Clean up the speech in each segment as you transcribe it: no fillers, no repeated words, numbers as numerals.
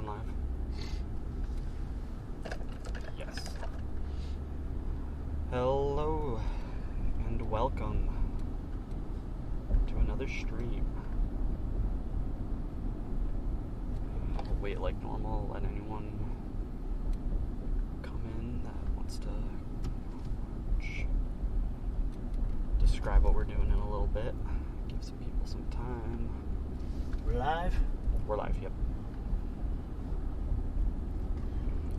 live. Yes. Hello and welcome to another stream. I'll wait like normal, let anyone come in that wants to watch. Describe what we're doing in a little bit. Give some people some time. We're live? We're live, yep.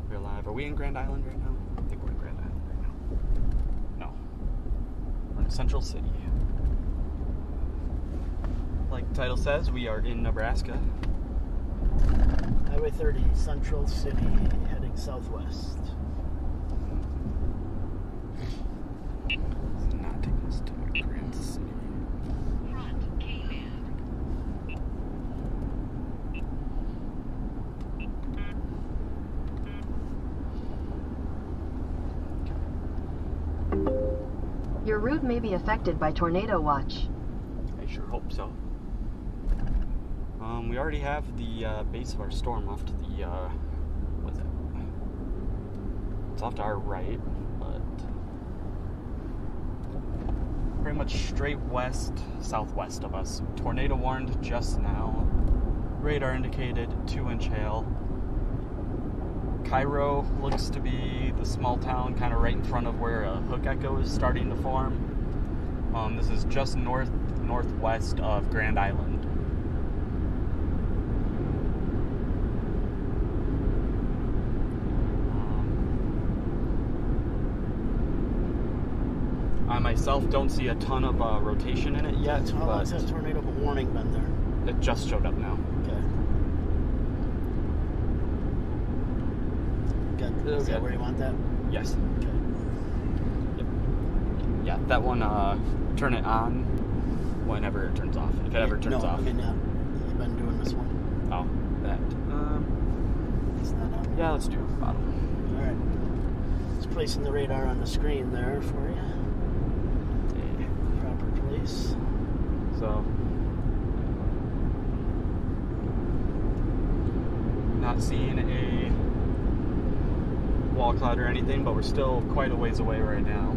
We're live. Are we in Grand Island right now? I think we're in Grand Island right now. No. We're in Central City. Like the title says, we are in Nebraska. Highway 30, Central City, heading southwest. It's not taking us to Grand City. Front K-man. Your route may be affected by tornado watch. I sure hope so. We already have the base of our storm off to the, what is it? It's off to our right, but pretty much straight west, southwest of us. Tornado warned just now. Radar indicated 2-inch hail. Cairo looks to be the small town kind of right in front of where a hook echo is starting to form. This is just northwest of Grand Island. I myself don't see a ton of rotation in it yet. How long has tornado warning been there? It just showed up now. Okay. Good. Is that where you want that? Yes. Okay. Yep. Yeah, that one, turn it on whenever it turns off. If it ever turns off. I mean, you've been doing this one. Oh, that. It's not on. Yeah, let's do bottom. Alright. Just placing the radar on the screen there for you. Yeah. Proper place. So, not seeing a wall cloud or anything, but we're still quite a ways away right now.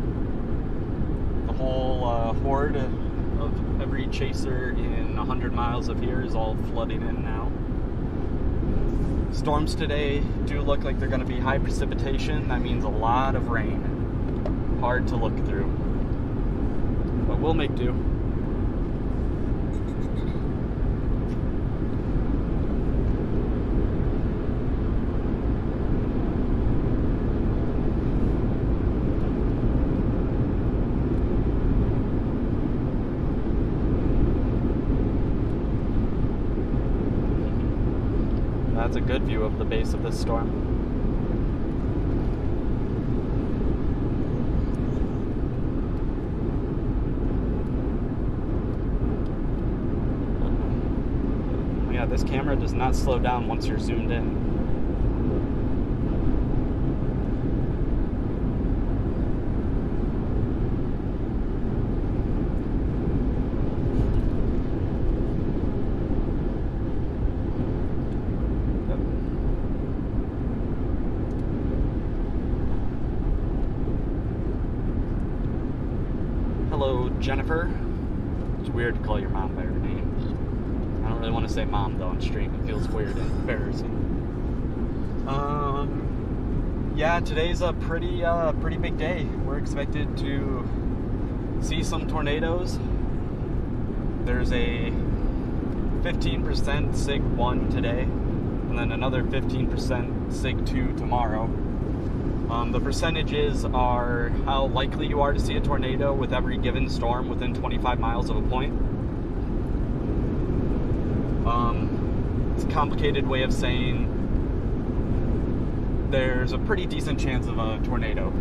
The whole horde of every chaser in 100 miles of here is all flooding in now. Storms today do look like they're going to be high precipitation. That means a lot of rain. Hard to look through. But we'll make do. That's a good view of the base of this storm. Yeah, this camera does not slow down once you're zoomed in. Jennifer. It's weird to call your mom by her name. I don't really want to say mom though on stream. It feels weird and embarrassing. Yeah, today's a pretty big day. We're expected to see some tornadoes. There's a 15% SIG 1 today, and then another 15% SIG 2 tomorrow. The percentages are how likely you are to see a tornado with every given storm within 25 miles of a point. It's a complicated way of saying there's a pretty decent chance of a tornado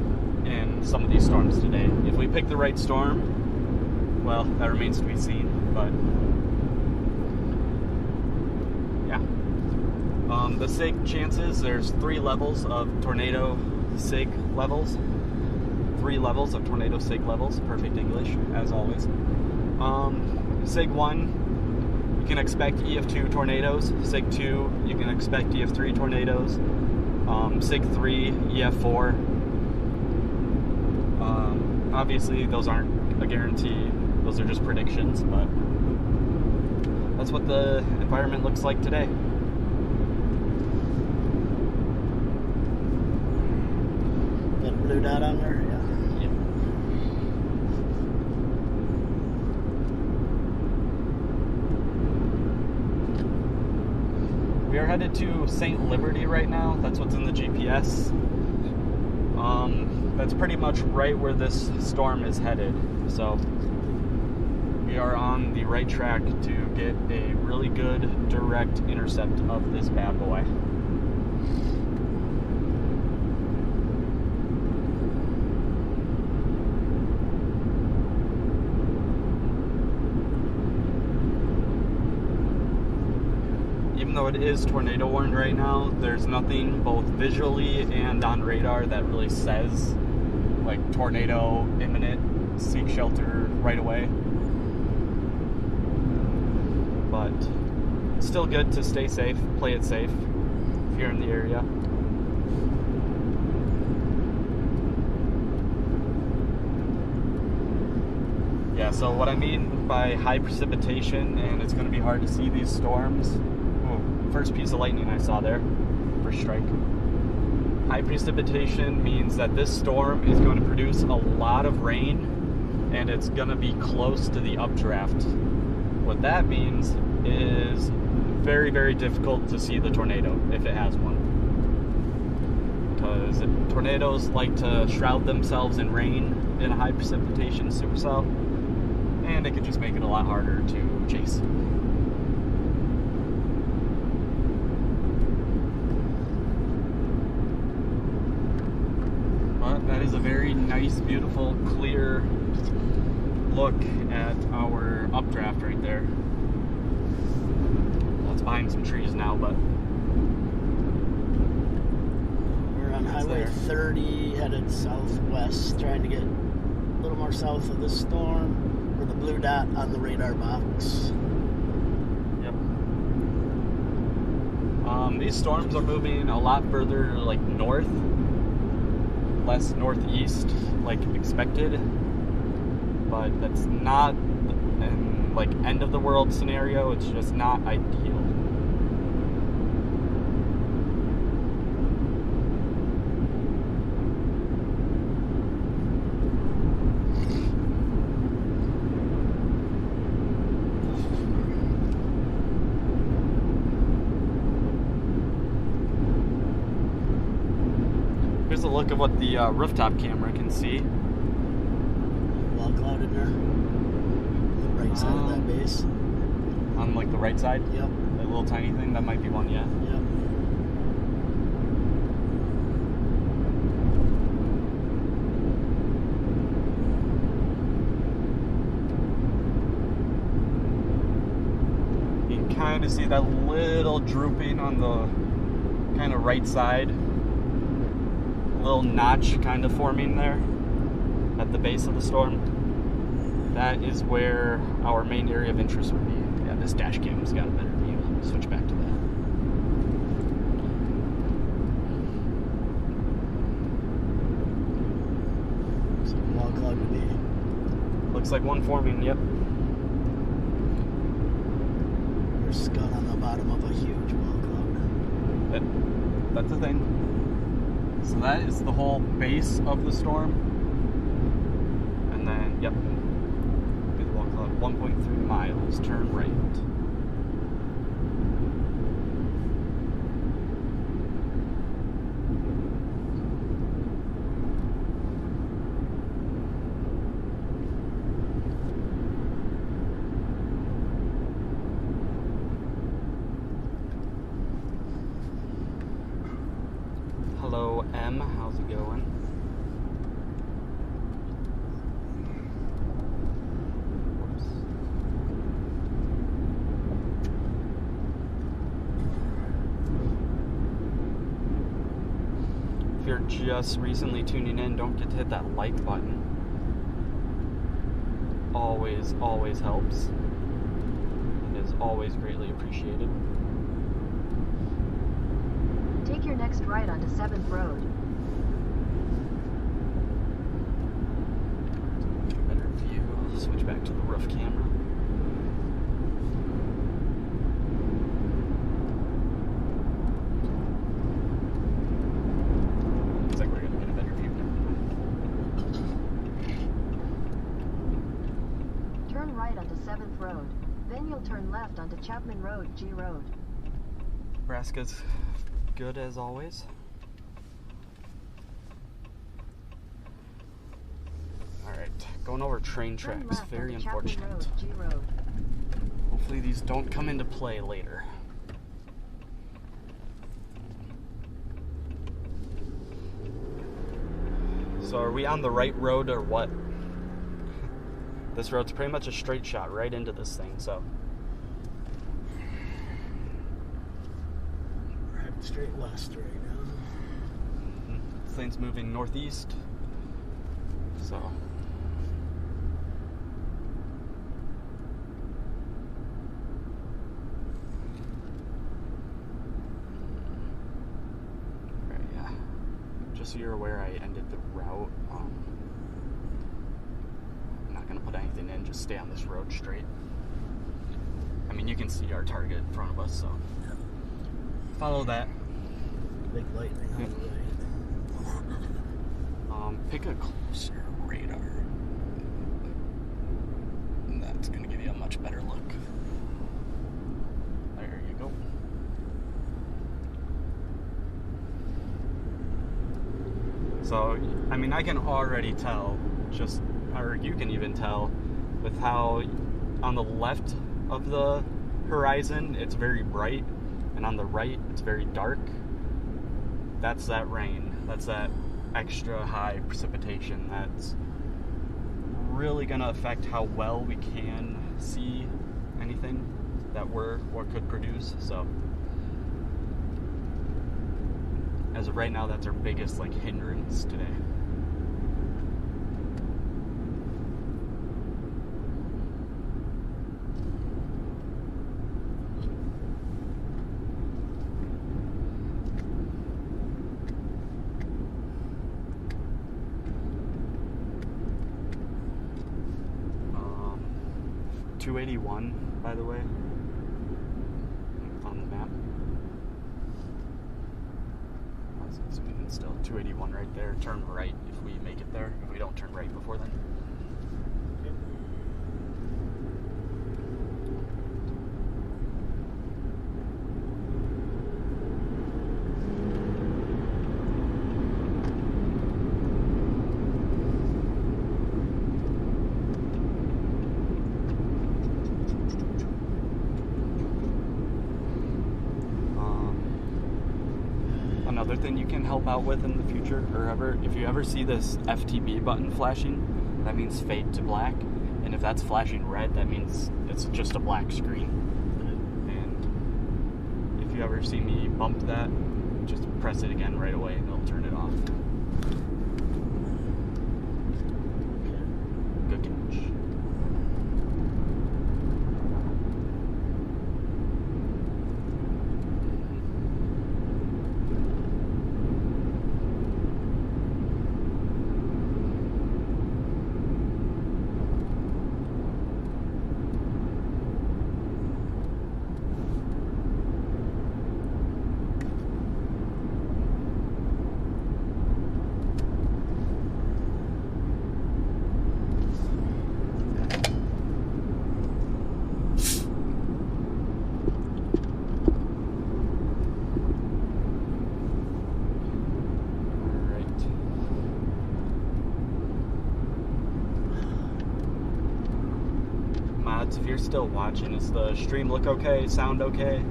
in some of these storms today. If we pick the right storm, well, that remains to be seen, but yeah. The SIG chances, there's 3 levels of tornado SIG levels. 3 levels of tornado SIG levels. Perfect English, as always. SIG 1 You can expect EF2 tornadoes. SIG 2, you can expect EF3 tornadoes. SIG 3, EF4. Obviously, those aren't a guarantee. Those are just predictions, but that's what the environment looks like today. That blue dot on there? Yeah. We are headed to St. Liberty right now. That's what's in the GPS. That's pretty much right where this storm is headed. So we are on the right track to get a really good direct intercept of this bad boy. Even though it is tornado warned right now, there's nothing both visually and on radar that really says like tornado imminent, seek shelter right away. But it's still good to stay safe, play it safe if you're in the area. Yeah, so what I mean by high precipitation, and it's going to be hard to see these storms. Ooh, first piece of lightning I saw there, first strike. High precipitation means that this storm is going to produce a lot of rain, and it's going to be close to the updraft. What that means is very, very difficult to see the tornado if it has one. Because tornadoes like to shroud themselves in rain in a high precipitation supercell, and it could just make it a lot harder to chase. But that is a very nice, beautiful, clear look at our updraft right there. Well, it's behind some trees now, but We're on Highway 30 headed southwest, trying to get a little more south of this storm. We're the blue dot on the radar box. yep. These storms are moving a lot further like north, less northeast like expected, but that's not an like end of the world scenario. It's just not ideal. Here's a look of what the rooftop camera can see. Wall cloud in there. The right side of that base. On like the right side, Yep. that little tiny thing, that might be one, yeah. Yep. You can kind of see that little drooping on the kind of right side. A little notch kind of forming there at the base of the storm. That is where our main area of interest would be. Yeah, this dash cam's got a better view. Switch back to that. So wall cloud to be. Looks like one forming, yep. There's scud on the bottom of a huge wall cloud. That's the thing. So that is the whole base of the storm. And then, yep, be the wall cloud 1.3 miles, turn right. Hello, M. How's it going? Whoops. If you're just recently tuning in, don't forget to hit that like button. Always, always helps. It is always greatly appreciated. Take your next right onto 7th Road. Better view. I'll switch back to the roof camera. Looks like we're gonna get a better view now. Turn right onto 7th Road. Then you'll turn left onto Chapman Road, G Road. Nebraska's good as always. Alright, going over train Turn tracks, left very onto Chapman unfortunate. Road, G Road. Hopefully these don't come into play later. So are we on the right road or what? This road's pretty much a straight shot right into this thing, so. We're heading straight west right now. This thing's moving northeast. So. Right, yeah. Just so you're aware, I ended the route. I'm not going to put anything in, just stay on this road straight. I mean, you can see our target in front of us, so follow that. Big lightning on the way. Pick a closer radar. And that's going to give you a much better look. There you go. So, I mean, I can already tell, or you can even tell, with how on the left of the horizon it's very bright, and on the right it's very dark. That's that rain. That's that extra high precipitation that's really going to affect how well we can see anything that what could produce. So as of right now, that's our biggest hindrance today. Um, 281, by the way, on the map. Still 281 right there. Turn right if we make it there. If we don't turn right before then. Another thing you can help out with in the future, or if you ever see this FTB button flashing, that means fade to black, and if that's flashing red, that means it's just a black screen. And if you ever see me bump that, just press it again right away and it'll turn it off. Good catch. If you're still watching, does the stream look okay? Sound okay?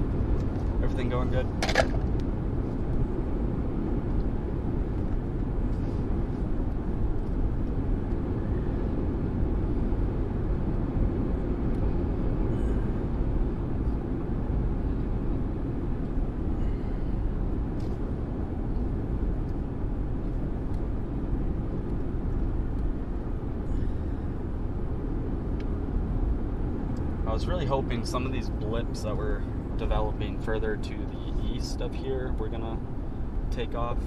Everything going good? I was was really hoping some of these blips that were developing further to the east of here were gonna take off.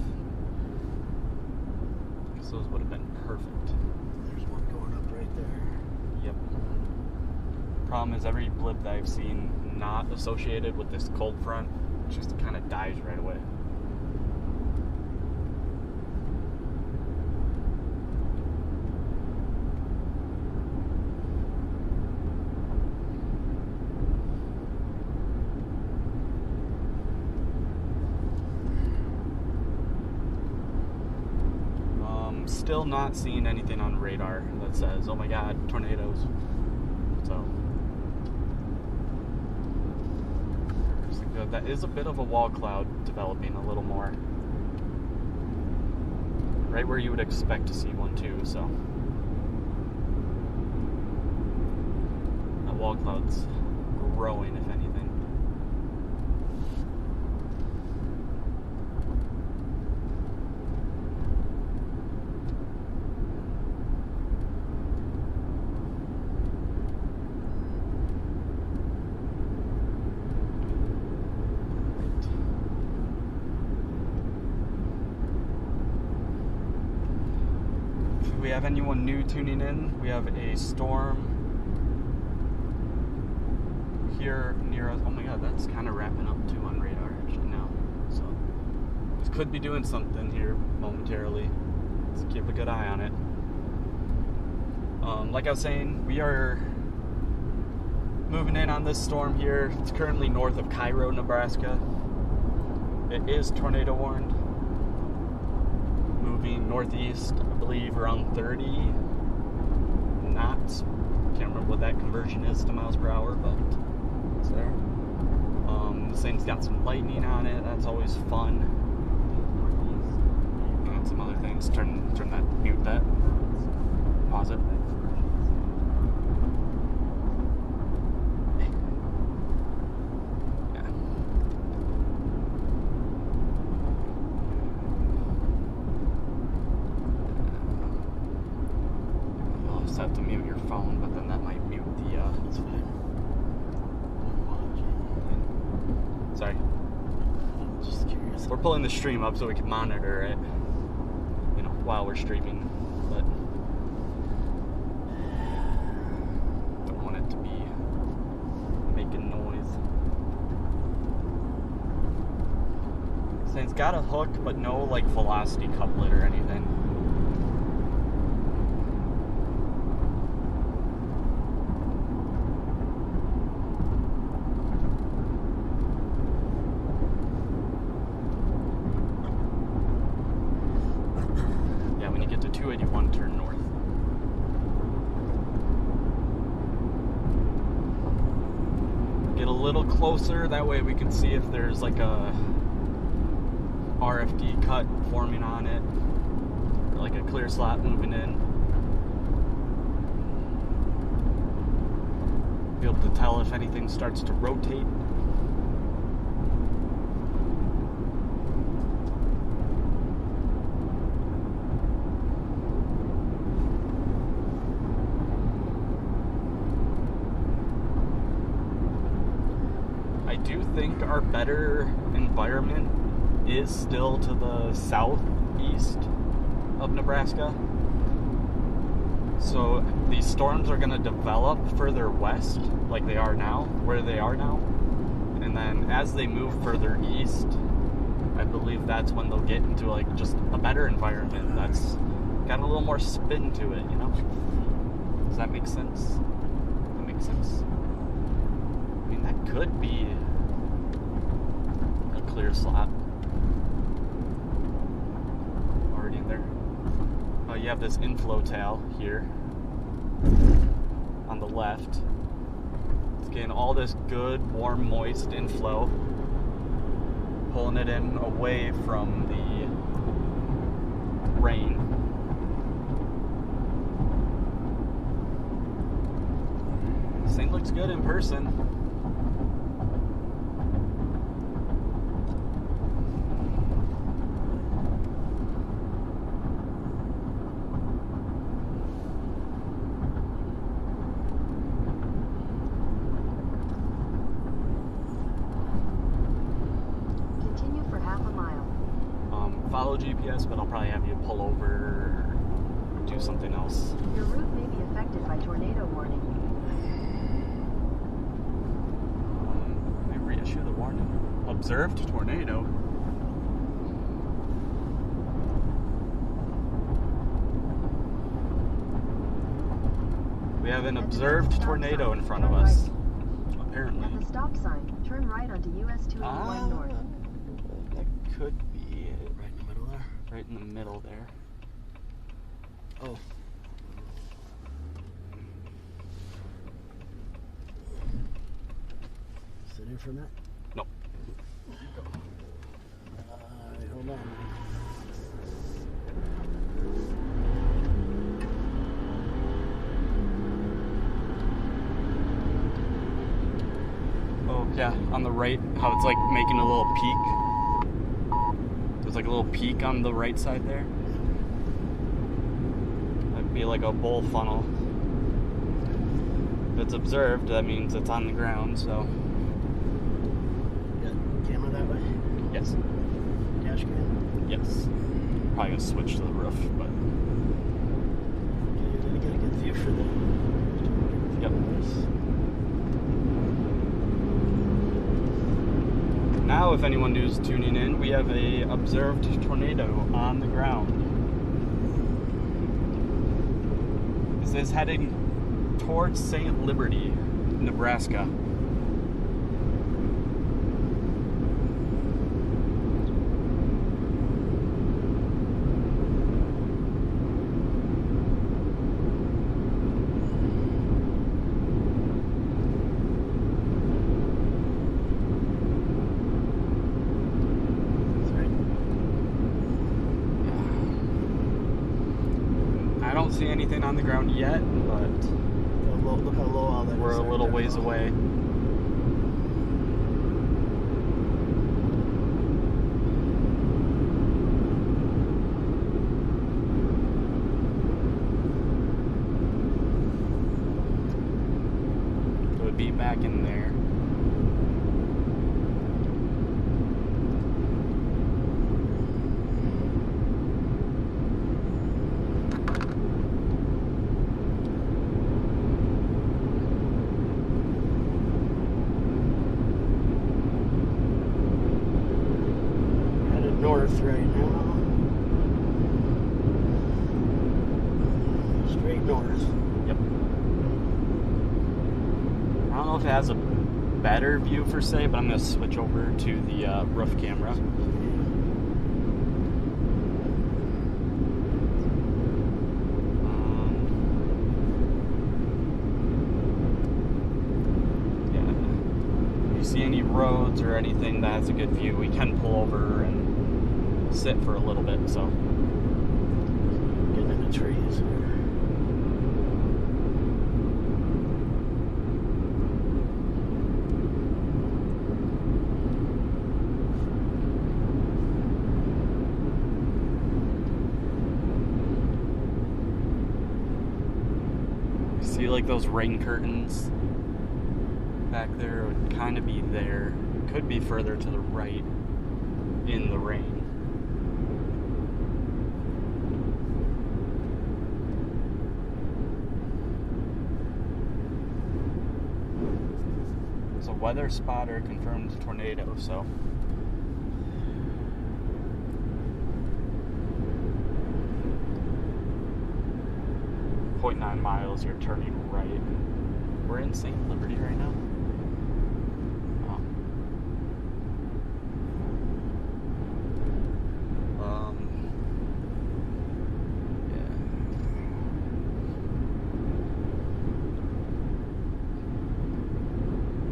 Because those would have been perfect. There's one going up right there. Yep. Problem is, every blip that I've seen not associated with this cold front just kind of dies right away. Still not seeing anything on radar that says, oh my god, tornadoes. So that is a bit of a wall cloud developing a little more. Right where you would expect to see one too, so. That wall cloud's growing, if anything. We have anyone new tuning in, we have a storm here near us. Oh my god, that's kind of wrapping up too on radar actually now. So this could be doing something here momentarily. Let's keep a good eye on it. Like I was saying, we are moving in on this storm here. It's currently north of Cairo, Nebraska. It is tornado warned. Moving northeast, I believe around 30 knots. Can't remember what that conversion is to miles per hour, but it's there. This thing's got some lightning on it. That's always fun. And some other things. Turn that, mute that. Pause it. Have to mute your phone, but then that might mute the That's fine. I'm watching. Sorry. I'm just curious. We're pulling the stream up so we can monitor it, you know, while we're streaming, but don't want it to be making noise. So it's got a hook, but no like velocity couplet or anything. Turn north. Get a little closer, that way we can see if there's like a RFD cut forming on it, or like a clear slot moving in. Be able to tell if anything starts to rotate. I do think our better environment is still to the southeast of Nebraska. So these storms are going to develop further west, like they are now, where they are now. And then as they move further east, I believe that's when they'll get into like just a better environment that's got a little more spin to it, you know? Does that make sense? That makes sense. I mean, that could be a clear slot already in there. You have this inflow tail here on the left. It's getting all this good, warm, moist inflow, pulling it in away from the rain. This thing looks good in person. half a mile. Follow GPS, but I'll probably have you pull over or do something else. Your route may be affected by tornado warning. Let me reissue the warning. Observed tornado. We have an observed tornado in front of us. Apparently. At the stop sign, turn right onto US 281 North. That could be it. Right in the middle there. Right in the middle there. Oh. Sit here for a minute. No. Alright, hold on. Oh, yeah, on the right, how it's like making a little peak. There's like a little peak on the right side there. That'd be like a bowl funnel. If it's observed, that means it's on the ground, so. Got camera that way? Yes. Dash cam? Yes. Probably gonna switch to the roof, but. Okay, then you got a good view for the. Yep. Now, if anyone who's tuning in, we have a observed tornado on the ground. This is heading towards St. Liberty, Nebraska. I don't see anything on the ground yet, but Look how low all that we're is a right little there. ways away. It would be back in there. Headed north right now. Straight north. Yep. I don't know if it has a better view per se, but I'm going to switch over to the roof camera. See any roads or anything that has a good view, we can pull over and sit for a little bit. So Getting in the trees here. see like those rain curtains back there. It would kind of be there. It could be further to the right in the rain. So weather spotter confirmed tornado, so. .9 miles, you're turning right. We're in St. Liberty right now.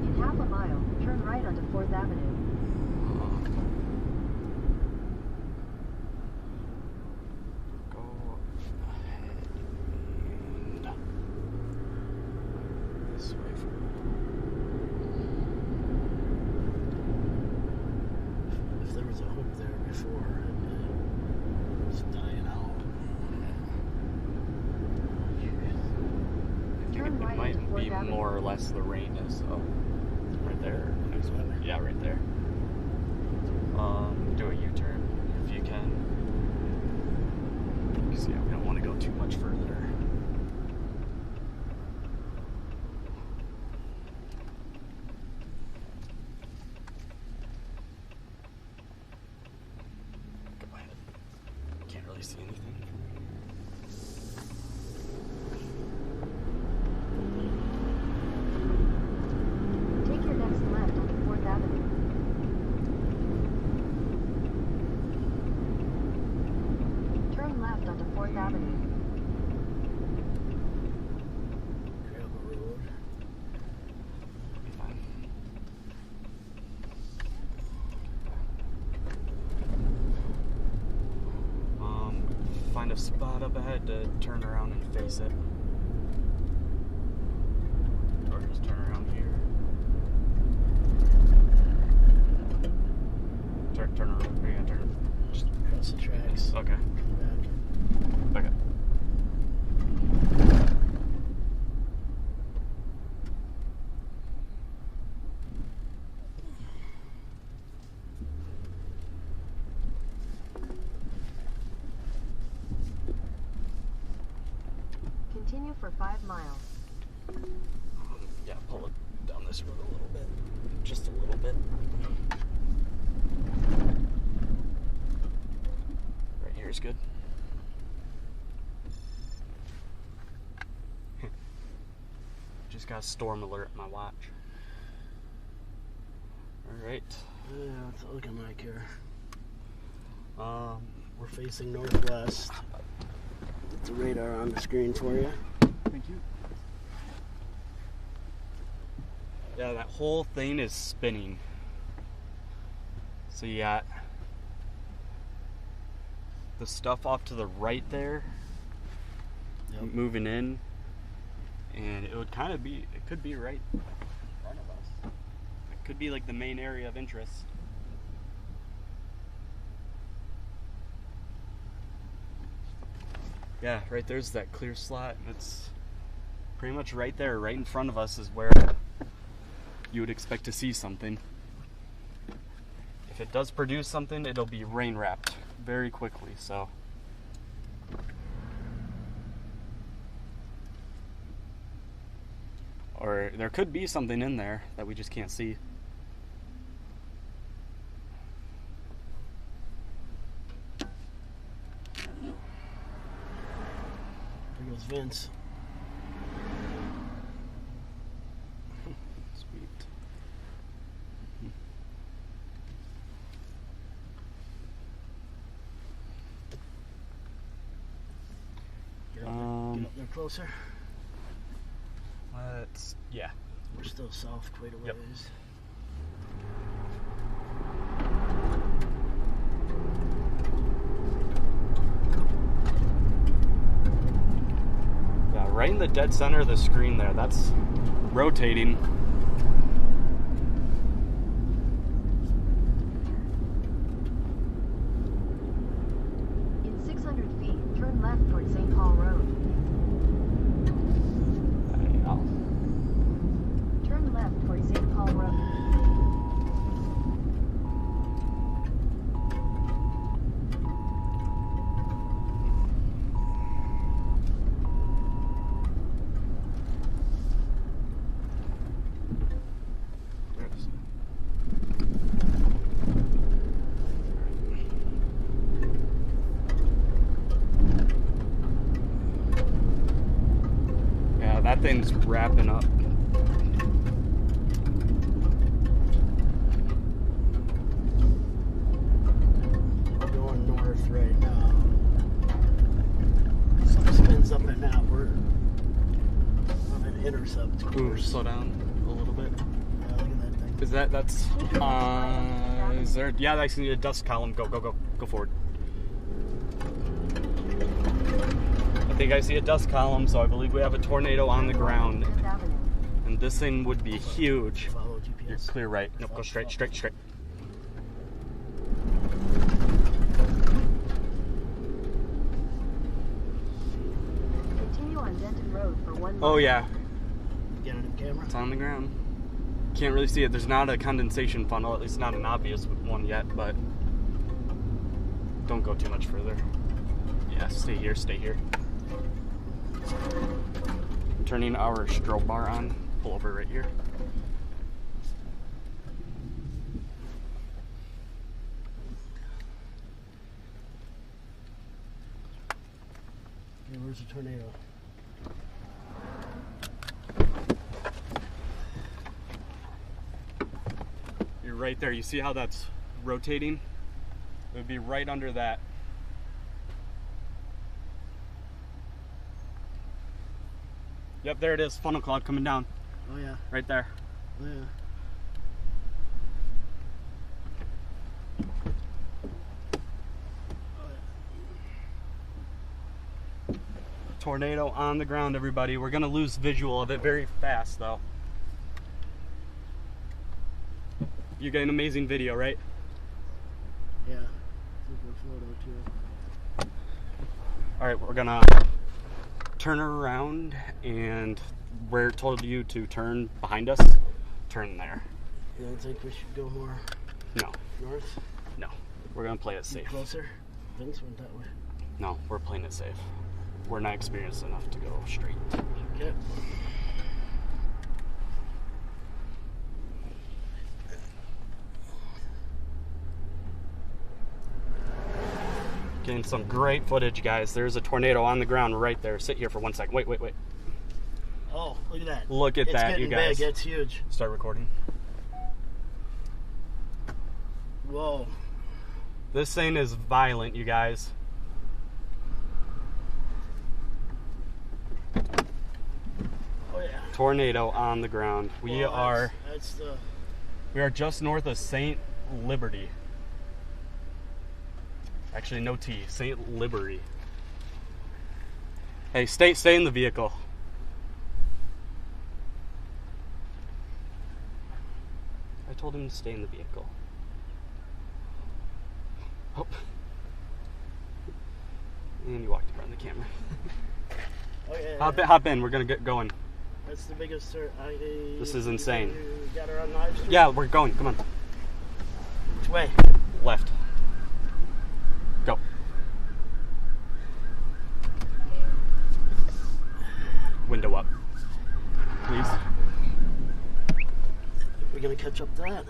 In half a mile, turn right onto 4th Avenue. Go ahead and this way for If there was a hook there before and it's dying out. I think Turn it right might onto be 4th Avenue. more or less the rain is right there. Yeah, right there. Do it you see anything? Take your next left onto 4th Avenue. Turn left onto 4th Avenue. Gravel road. Be fine. Find a spot up ahead to turn around and face it. Or just turn around here. Turn around. Yeah, turn. Just across the tracks. Okay. Back. Okay. Continue for 5 miles. Yeah, pull it down this road a little bit. Just a little bit. Right here is good. Just got a storm alert on my watch. Alright. Yeah, what's it looking like here? We're facing northwest. Get the radar on the screen for you. Thank you. Yeah, that whole thing is spinning. So you got the stuff off to the right there, moving in, and it would kind of be, it could be right in front of us. It could be like the main area of interest. Yeah, right there's that clear slot. It's pretty much right there, right in front of us is where you would expect to see something. If it does produce something, it'll be rain wrapped very quickly, so. Or there could be something in there that we just can't see. There goes Vince. Sweet. Get up there closer. Let's, yeah. We're still south quite a ways. Yep. Yeah, right in the dead center of the screen there. That's rotating. In 600 feet, turn left toward St. Paul Road. Turn left toward St. Paul Road. Yeah, that thing's wrapping up. We're going north right now. Some spins up and out. We're on an intercept course. Ooh, slow down a little bit. Yeah, look at that thing. Is that's, is there, yeah, I see a dust column. Go forward. I think I see a dust column, so I believe we have a tornado on the ground. 5th Avenue. And this thing would be huge. Follow You're GPS. clear right. Nope, go straight. Continue on Denton Road for 1 mile. Oh yeah, Get it in camera. it's on the ground. Can't really see it. There's not a condensation funnel, at least not an obvious one yet, but don't go too much further. Yeah, stay here. Turning our strobe bar on. Pull over right here. There's a tornado. You're right there. You see how that's rotating? It would be right under that. Yep, there it is. Funnel cloud coming down. Oh yeah. Right there. Oh yeah. Tornado on the ground, everybody. We're gonna lose visual of it very fast, though. You get an amazing video, right? Yeah. Take a photo too. All right, we're gonna turn around, and where it told you to turn behind us, turn there. You don't think we should go more No, north? no. We're gonna play it safe. Closer? Vince went that way. No, we're playing it safe. We're not experienced enough to go straight. Okay. Getting some great footage, guys. There's a tornado on the ground right there. Sit here for 1 second. Wait. Oh, look at that. Look at that, you guys. It's getting big. It's huge. Start recording. Whoa. This thing is violent, you guys. Oh yeah. Tornado on the ground. We Well, are that's just north of St. Liberty. Actually, no T. St. Liberty. Hey, stay in the vehicle. I told him to stay in the vehicle. Oh. And you walked in front of the camera. Oh yeah. Hop in. We're gonna get going. That's the biggest. This is insane. You got her on live stream? Yeah, we're going. Come on. Which way? Left. Go. Window up. Please. We're gonna catch up to that.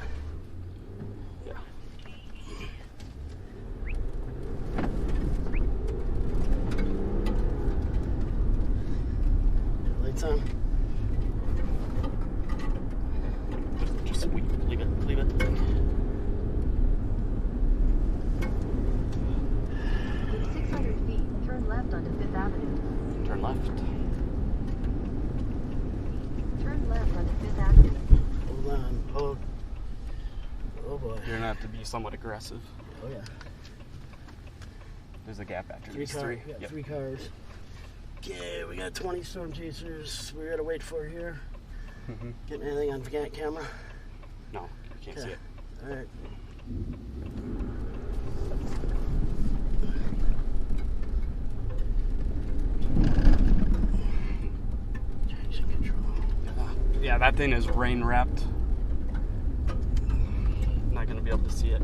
Yeah. Lights on. Just leave it. Leave it. In 600 feet, turn left onto 5th Avenue. Turn left. Turn left onto 5th Avenue. Hold on. Oh boy. You're gonna have to be somewhat aggressive. Oh yeah. There's a gap after Three these cars. three. Yeah, Yep. 3 cars. Okay, we got 20 storm chasers. We gotta wait for here. Mm-hmm. Getting anything on camera? No, you can't see it. All right. Traction control. Yeah, that thing is rain wrapped. Not gonna be able to see it.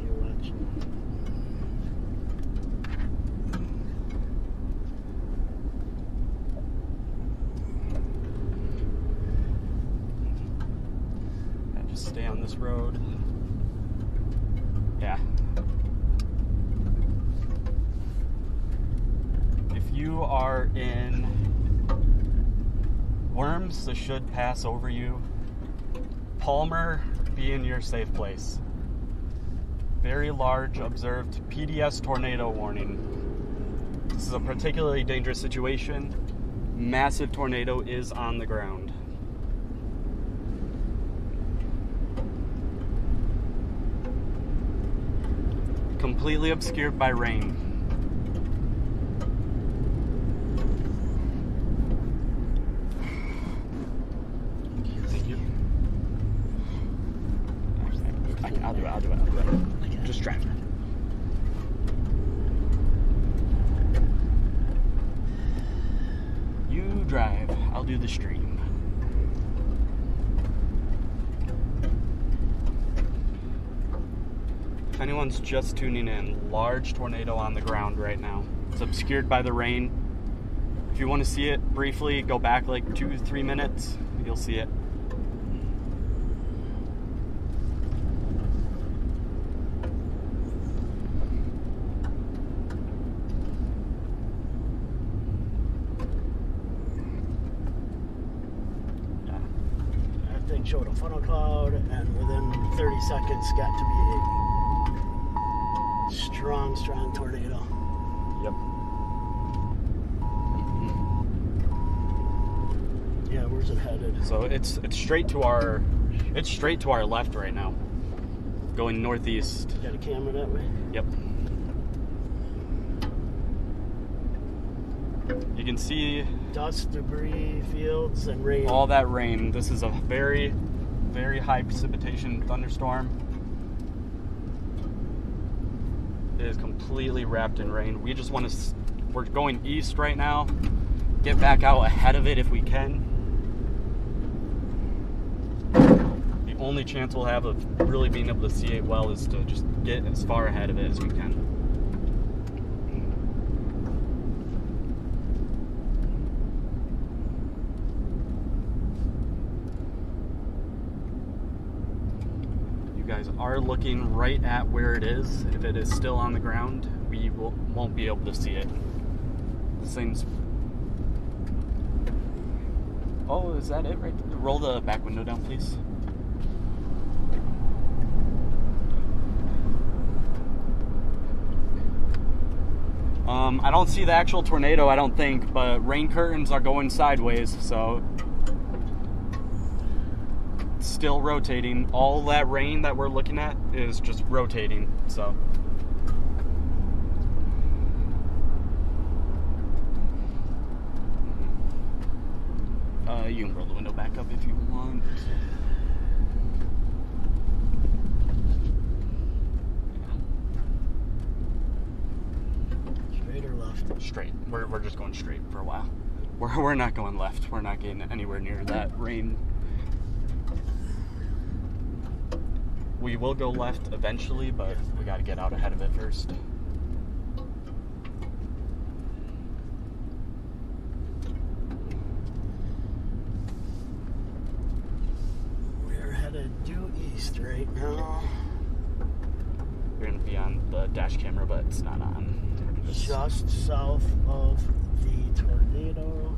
You're watching. Yeah, just stay on this road. Yeah. If you are in Worms, this should pass over you. Palmer, be in your safe place. Very large observed PDS tornado warning. This is a particularly dangerous situation. Massive tornado is on the ground. Completely obscured by rain. Thank you. I'll do it. Just drive. You drive. I'll do the stream. If anyone's just tuning in, large tornado on the ground right now. It's obscured by the rain. If you want to see it briefly, go back like 2-3 minutes. You'll see it. It showed a funnel cloud, and within 30 seconds got to be a strong, strong tornado. Yep. Yeah, where's it headed? So it's straight to our left right now, going northeast. Got a camera that way? Yep. You can see Dust, debris, fields, and rain. all that rain. This is a very, very high precipitation thunderstorm. It is completely wrapped in rain. We just want to, we're going east right now. Get back out ahead of it if we can. The only chance we'll have of really being able to see it well is to just get as far ahead of it as we can. You guys are looking right at where it is. If it is still on the ground, we won't be able to see it. The thing's... Oh, is that it right there? Roll the back window down, please. I don't see the actual tornado, I don't think, but rain curtains are going sideways, so it's still rotating. All that rain that we're looking at is just rotating, so. You can roll the window back up if you want. Straight or left? Straight. We're just going straight for a while. We're not going left. We're not getting anywhere near that rain. We will go left eventually, but we got to get out ahead of it first. We're headed due east right now. You're going to be on the dash camera, but it's not on. Just south of the tornado.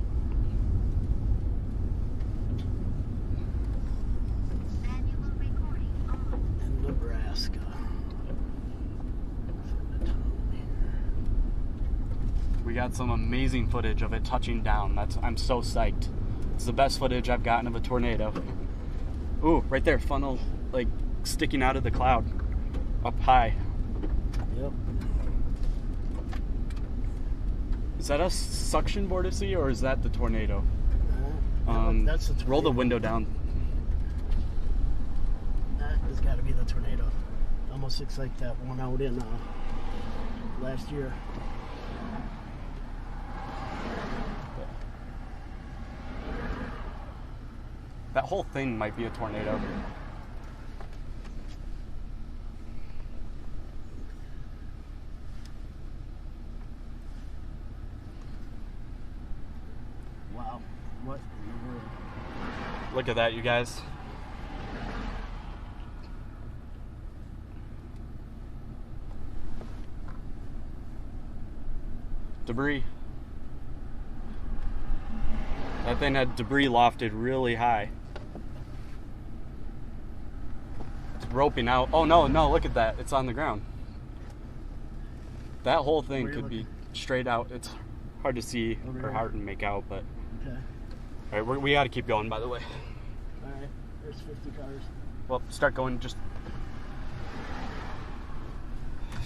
Manual recording on. In Nebraska. We got some amazing footage of it touching down. I'm so psyched. It's the best footage I've gotten of a tornado. Ooh, right there, funnel, like sticking out of the cloud, up high. Yep. Is that a suction vortice or is that the tornado? That's the tornado. Roll the window down. That has got to be the tornado. Almost looks like that one out in last year. That whole thing might be a tornado. Wow. What in the world? Look at that, you guys. Debris. That thing had debris lofted really high. It's roping out. Oh no, look at that. It's on the ground. That whole thing Where you could be looking? straight out. It's hard to see Over or here. hard to make out, but Okay. all right, we got to keep going, by the way. All right. There's 50 cars. Well, start going. Just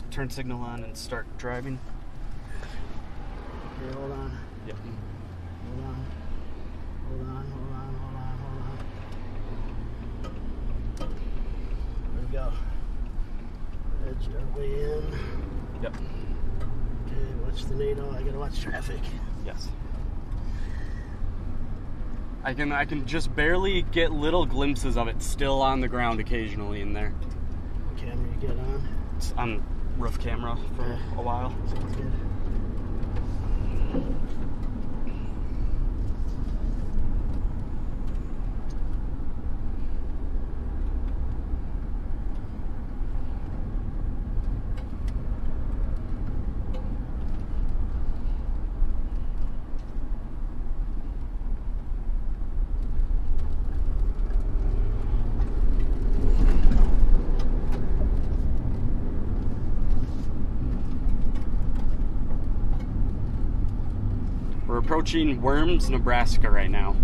turn signal on and start driving. Okay, hold on. Yep. Hold on. Hold on, hold on, hold on, hold on. There we go. Edge our way in. Yep. Okay, watch the NATO. I gotta watch traffic. Yes. I can just barely get little glimpses of it still on the ground occasionally in there. What camera you get on? It's on roof camera for a while. Sounds good. We're approaching Worms, Nebraska right now.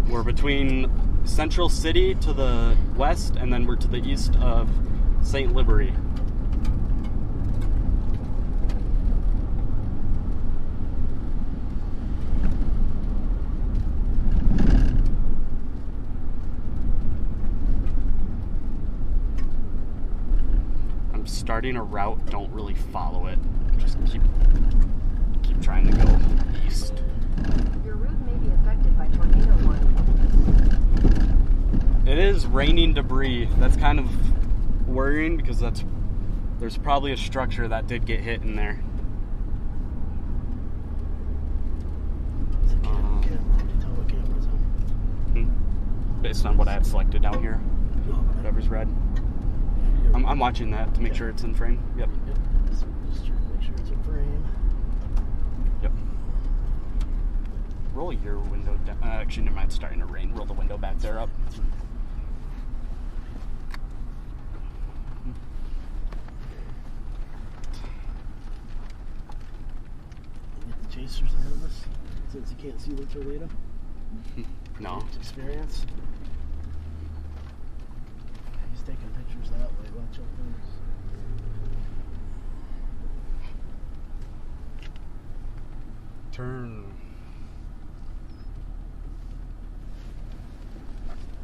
We're between Central City to the west, and then we're to the east of St. Liberty. I'm starting a route, don't really follow it. Just keep trying to go east. Your route may be affected by tornado warning. It is raining debris. That's kind of worrying because there's probably a structure that did get hit in there. It's a camera. Can you tell what camera's on? Based on what I have selected down here, No, whatever's red. I'm watching that to make sure it's in frame. Yep. Yep. Just trying to make sure it's in frame. Yep. Roll your window down. Actually, never mind. It's starting to rain. Roll the window back there up. Get the chasers ahead of us, since you can't see the tornado. No. Experience. He's taking pictures that way. Watch out for this. Turn.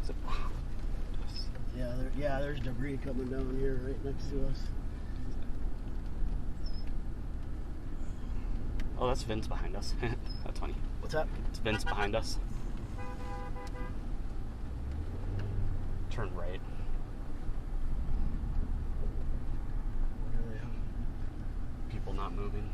Is it? Yeah, there's debris coming down here right next to us. Oh, that's Vince behind us. That's funny. What's up? It's Vince behind us. Turn right. What are they? People not moving.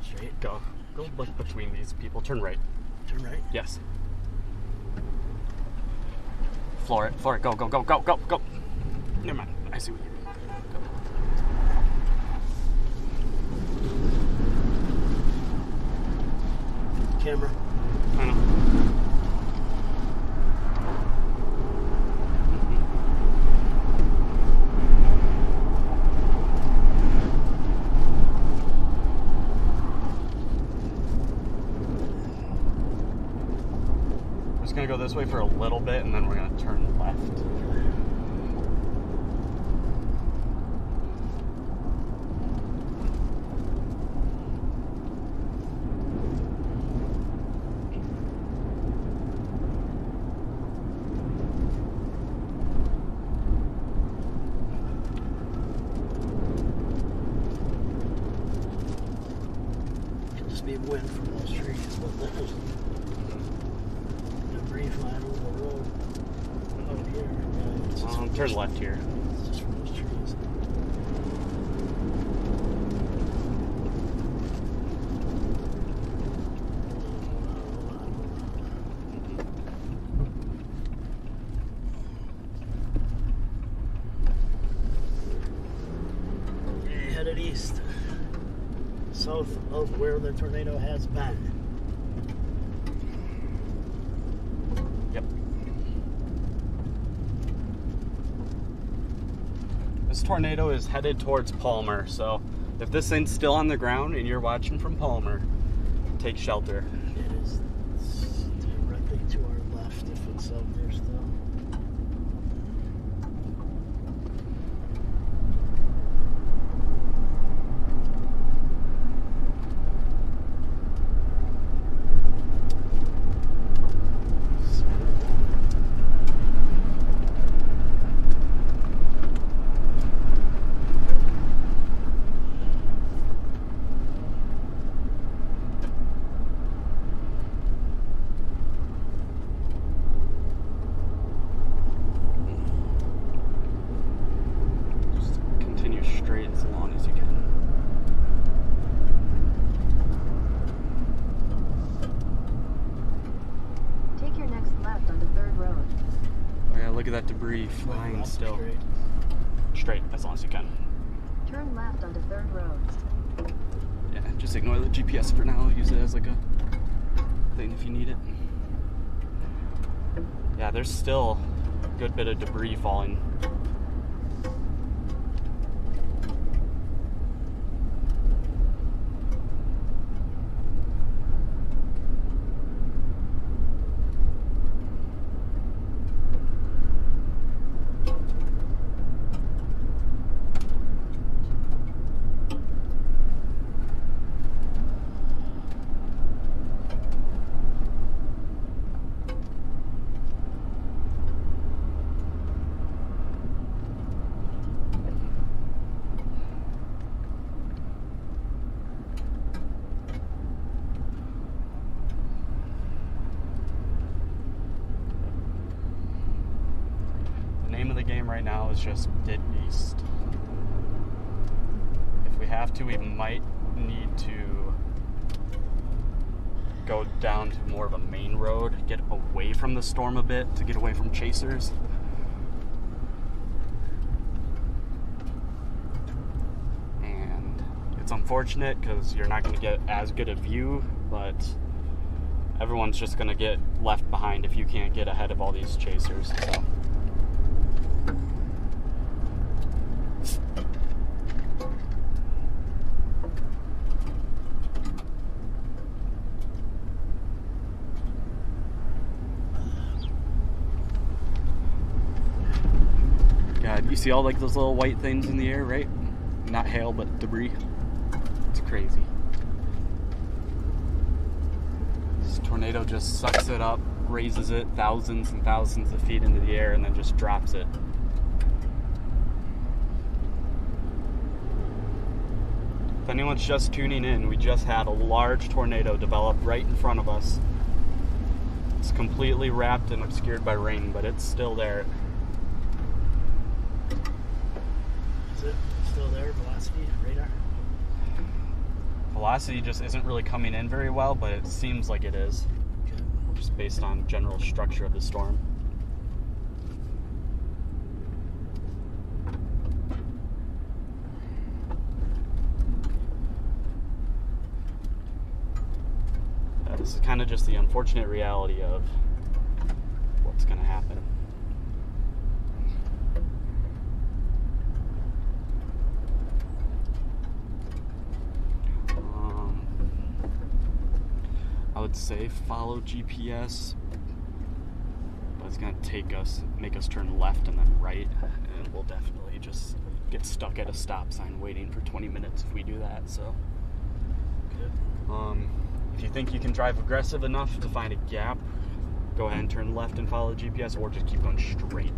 Straight. Go look between these people. Turn right. Turn right. Yes. Floor it. Go. Never mind. I see what you mean. Go. Camera. I know. We're just gonna go this way for a little bit, and then we're gonna turn left. Could just be wind from those trees, but there's debris flying over the road. Over here. Yeah, it's just Turn left here. It's just from those trees. Okay, headed east. South of where the tornado has been. Yep. This tornado is headed towards Palmer, so if this thing's still on the ground and you're watching from Palmer, take shelter. It is directly to our left if it's out there still. Just continue straight as long as you can. Take your next left onto 3rd Road. Oh yeah, look at that debris flying Left, still. straight. Straight as long as you can. Turn left onto 3rd Road. Yeah. just ignore the GPS for now. Use it as like a thing if you need it. Yeah, there's still a good bit of debris falling. The game right now is just get east. If we have to, we might need to go down to more of a main road, get away from the storm a bit to get away from chasers. And it's unfortunate because you're not going to get as good a view, but everyone's just going to get left behind if you can't get ahead of all these chasers. So. God, you see all like those little white things in the air, right? Not hail, but debris. It's crazy. This tornado just sucks it up, raises it thousands and thousands of feet into the air, and then just drops it. If anyone's just tuning in, we just had a large tornado develop right in front of us. It's completely wrapped and obscured by rain, but it's still there. Is it still there, velocity, radar? Velocity just isn't really coming in very well, but it seems like it is. Okay. Just based on general structure of the storm. This is kind of just the unfortunate reality of what's going to happen. I would say follow GPS, but it's going to make us turn left and then right, and we'll definitely just get stuck at a stop sign waiting for 20 minutes if we do that. So, Good. If you think you can drive aggressive enough to find a gap, go ahead and turn left and follow GPS, or just keep going straight.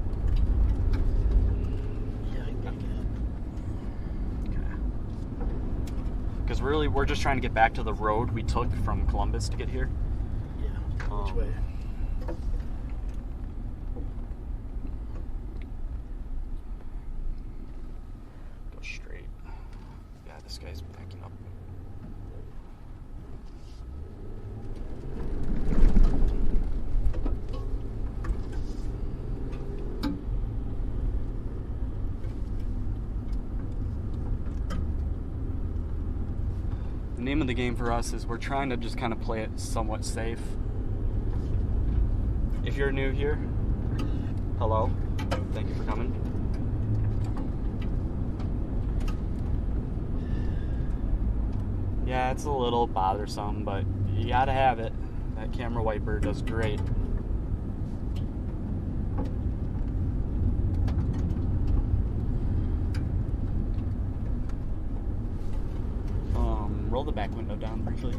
Yeah, I can get a gap. Okay. Because really, we're just trying to get back to the road we took from Columbus to get here. Yeah. Which way? Go straight. Yeah, this guy's backing up. The name of the game for us is we're trying to just kind of play it somewhat safe. If you're new here, hello, thank you for coming. Yeah, it's a little bothersome, but you gotta have it. That camera wiper does great. Roll the back window down briefly.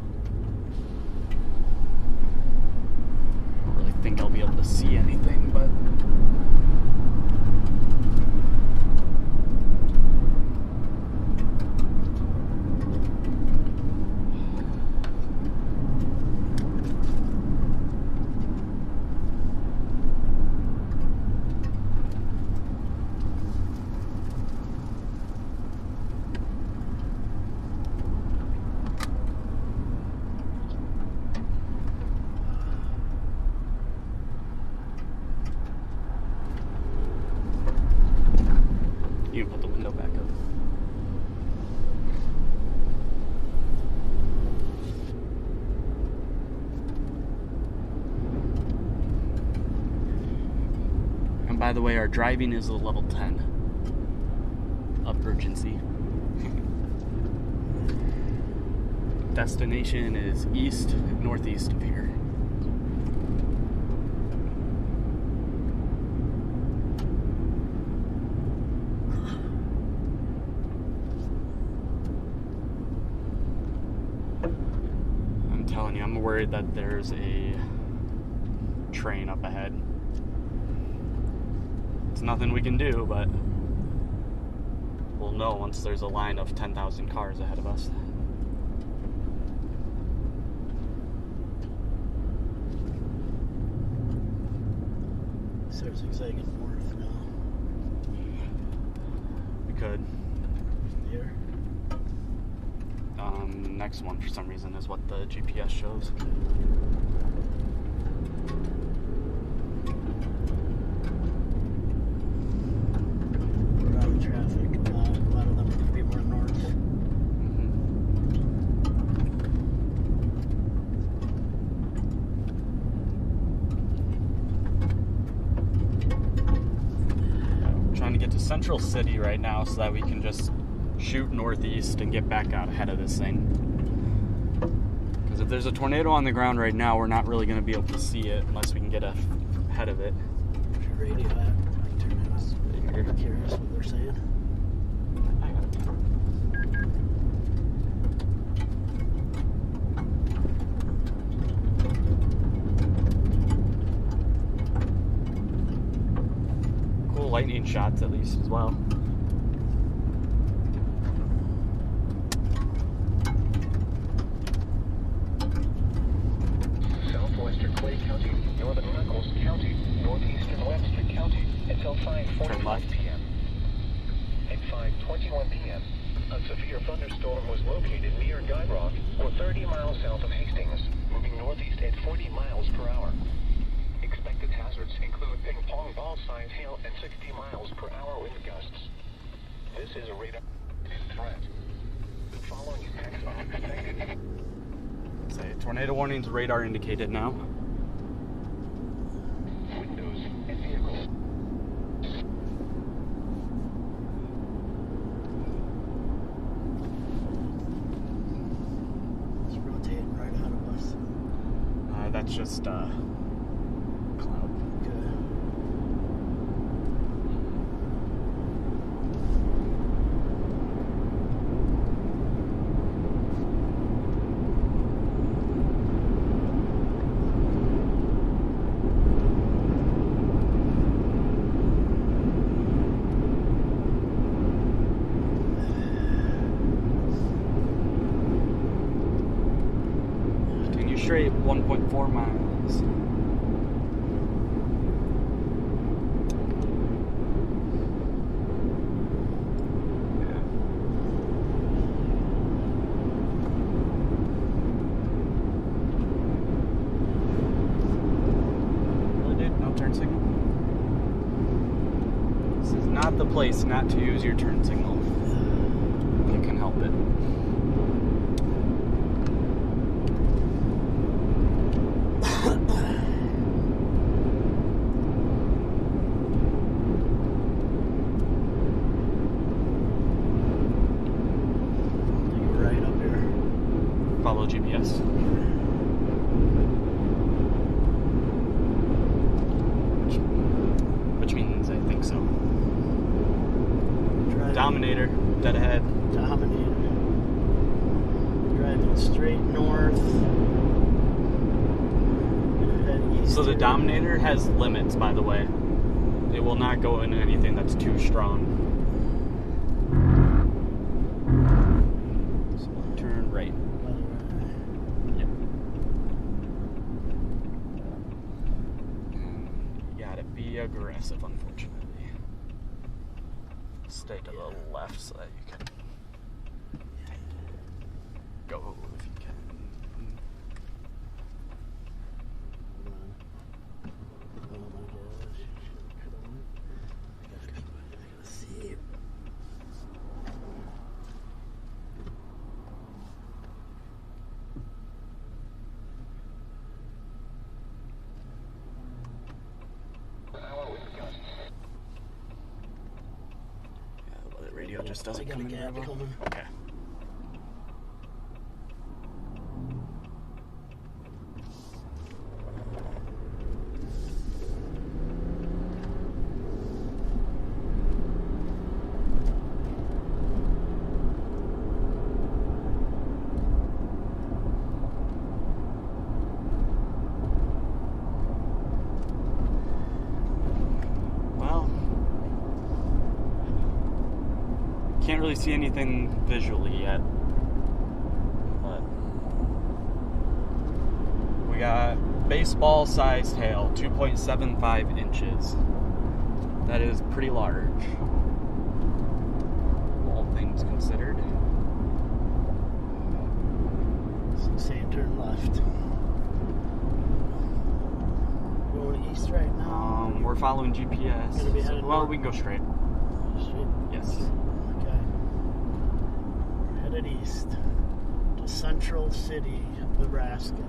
I don't really think I'll be able to see anything, but by the way, our driving is a level 10 of urgency. Destination is northeast of here. I'm telling you, I'm worried that there's a train up ahead. It's nothing we can do, but we'll know once there's a line of 10,000 cars ahead of us. Starts zigzagging north now. We could. Here. Next one, for some reason, is what the GPS shows. We're out of traffic. A lot of them are going to be more north. Trying to get to Central City right now so that we can just shoot northeast and get back out ahead of this thing. Because if there's a tornado on the ground right now, we're not really going to be able to see it unless we can get ahead of it. Where's your radio at? Like 2 minutes. I'm curious what they're saying. Cool lightning shots at least as well. Southwestern Clay County, northern Nichols County, northeastern Webster County until 5:45 p.m. At 5:21 p.m., a severe thunderstorm was located near Guy Rock, or 30 miles south of Hastings, moving northeast at 40 miles per hour. Expected hazards include ping-pong ball-sized hail and 60 miles per hour wind gusts. This is a radar threat. The following effects are expected. Say, tornado warnings radar indicated now. Windows and vehicles. It's rotating right ahead of us. That's just cloud. Good. Continue straight 1.4 miles. No turn signal. This is not the place not to use your turn signal if you can help it. Right up here. Follow GPS. Which means I think so. Driving. Dominator, dead ahead. Dominator. Driving straight north. Gonna head east So the here. Dominator has limits, by the way. It will not go into anything that's too strong. So we'll turn right. Yep. You gotta be aggressive, unfortunately. Stay to the left so that you can go if you can. Oh my gosh. I gotta see. Per hour wind gusts. video just doesn't got come a in very gap well. coming. Okay. Can't really see anything visually yet, but we got baseball-sized hail, 2.75 inches. That is pretty large, all things considered. So same turn left. Going east right now. We're following GPS. Gonna be headed Well, north. we can go straight. Straight. Yes. Okay. We're headed east to Central City, Nebraska.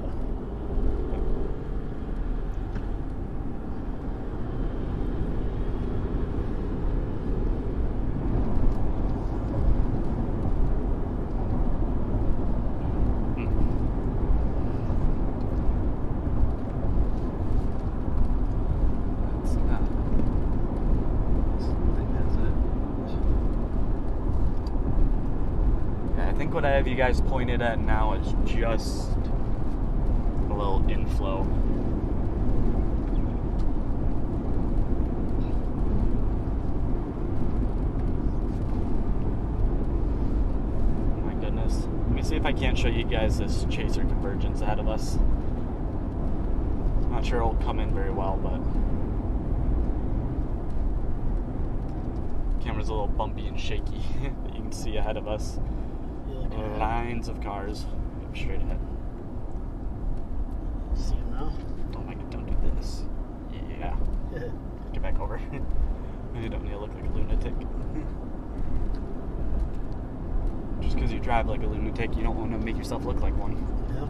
That's not something, is it? Yeah, I think what I have you guys pointed at now is just a little inflow. Oh my goodness. Let me see if I can't show you guys this chaser convergence ahead of us. Not sure it'll come in very well, but camera's a little bumpy and shaky, but you can see ahead of us You looking at lines of cars. Yep, straight ahead. See him now? Oh my god, don't do this. Yeah. Get back over. You don't need to look like a lunatic. Just because you drive like a lunatic, you don't want to make yourself look like one. Yep.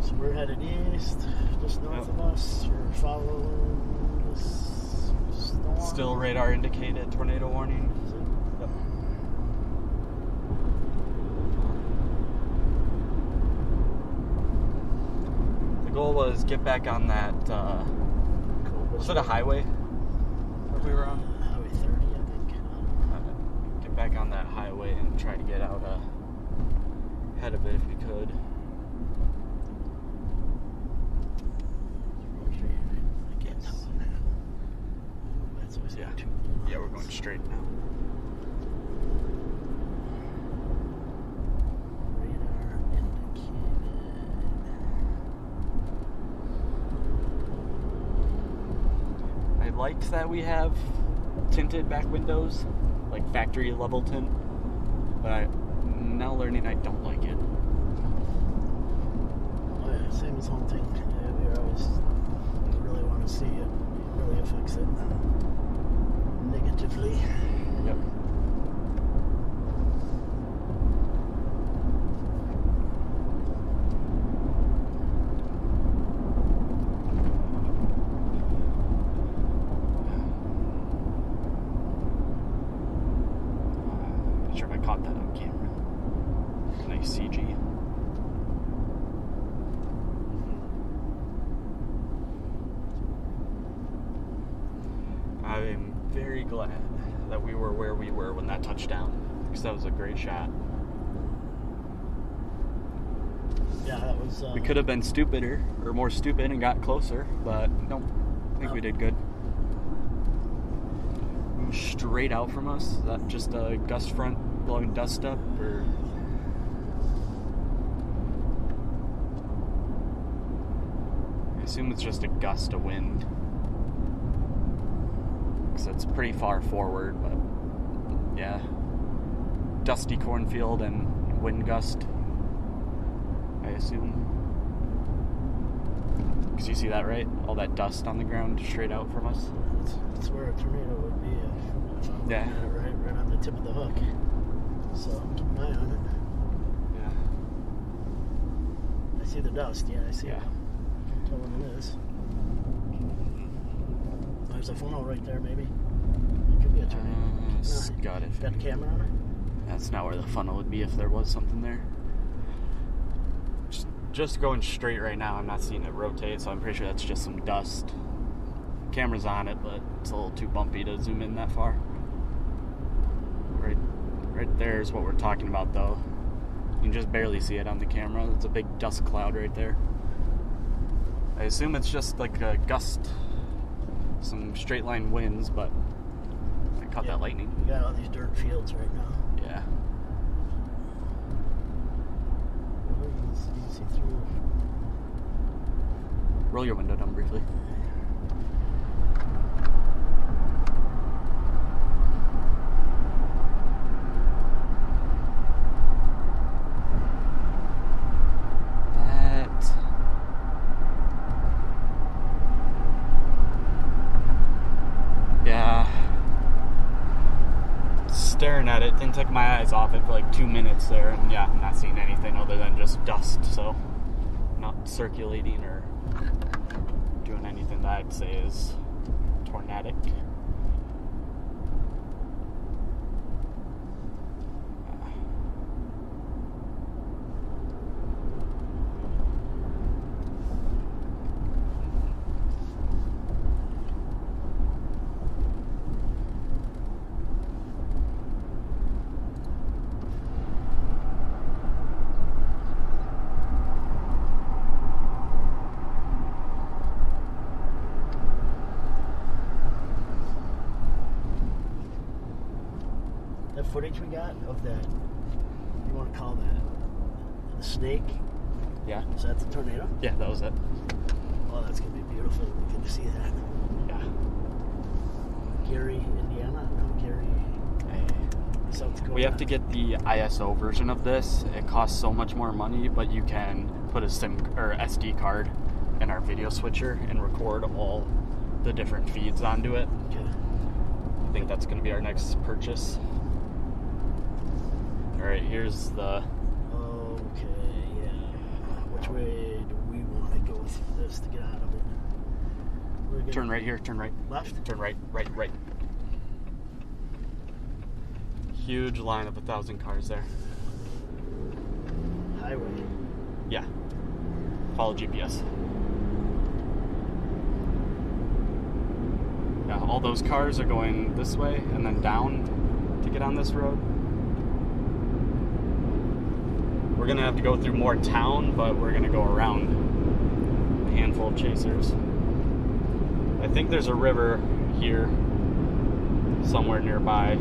So we're headed east, just north of us. We're following this storm. Still radar indicated tornado warning. Is it? Yep. The goal was get back on that, Cool. was it a highway that we were on? Highway 30, I think. Get back on that highway and try to get out ahead of it if we could. Yes. That's always Yeah. two Yeah, we're going straight now. Radar indicated. I liked that we have tinted back windows, like factory level tint, but I'm now learning I don't like it. Oh yeah, same as hunting. Yeah, we always really want to see it. It really affects it negatively. Yep. Not sure if I caught that on camera. Nice CG. I'm very glad that we were where we were when that touchdown, because that was a great shot. Yeah, that was. We could have been stupider, or more stupid and got closer, but nope. I think we did good. Straight out from us, is that just a gust front blowing dust up, or? I assume it's just a gust of wind. Because it's pretty far forward, but yeah. Dusty cornfield and wind gust, I assume. Because you see that, right? All that dust on the ground straight out from us. That's where a tornado would be if I'm Yeah. looking at it right on the tip of the hook. So keep an eye on it. Yeah. I see the dust. Yeah, I see Yeah. it. know what it is. There's a funnel right there, maybe. It could be a tornado. Got it. Got the camera on it? That's not where the funnel would be if there was something there. Just going straight right now, I'm not seeing it rotate, so I'm pretty sure that's just some dust. Camera's on it, but it's a little too bumpy to zoom in that far. Right there is what we're talking about, though. You can just barely see it on the camera. It's a big dust cloud right there. I assume it's just like a gust, some straight line winds, but I caught that lightning. You got all these dirt fields right now. Yeah. You can see through. Roll your window down briefly. Yeah. Staring at it, didn't take my eyes off it for like 2 minutes there, and yeah, I'm not seeing anything other than just dust, so not circulating or doing anything that I'd say is tornadic. That footage we got of that, you want to call that the snake? Yeah. Is that the tornado? Yeah, that was it. Oh, that's going to be beautiful. We can see that. Yeah. Gary, Indiana? No, Gary, South Dakota. We have to get the ISO version of this. It costs so much more money, but you can put a SIM or SD card in our video switcher and record all the different feeds onto it. Okay. I think that's going to be our next purchase. All right, here's the... Okay, yeah. Which way do we want to go through this to get out of it? Turn right here, turn right. Left? Turn right, right. Huge line of 1,000 cars there. Highway. Yeah. Follow GPS. Yeah, all those cars are going this way and then down to get on this road. We're gonna have to go through more town, but we're gonna go around a handful of chasers. I think there's a river here somewhere nearby.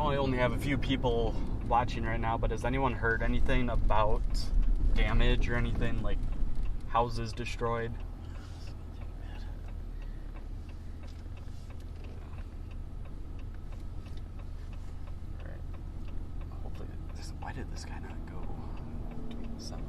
I only have a few people watching right now, but has anyone heard anything about damage or anything, like houses destroyed? Alright. Hopefully, why did this guy not go to the semi?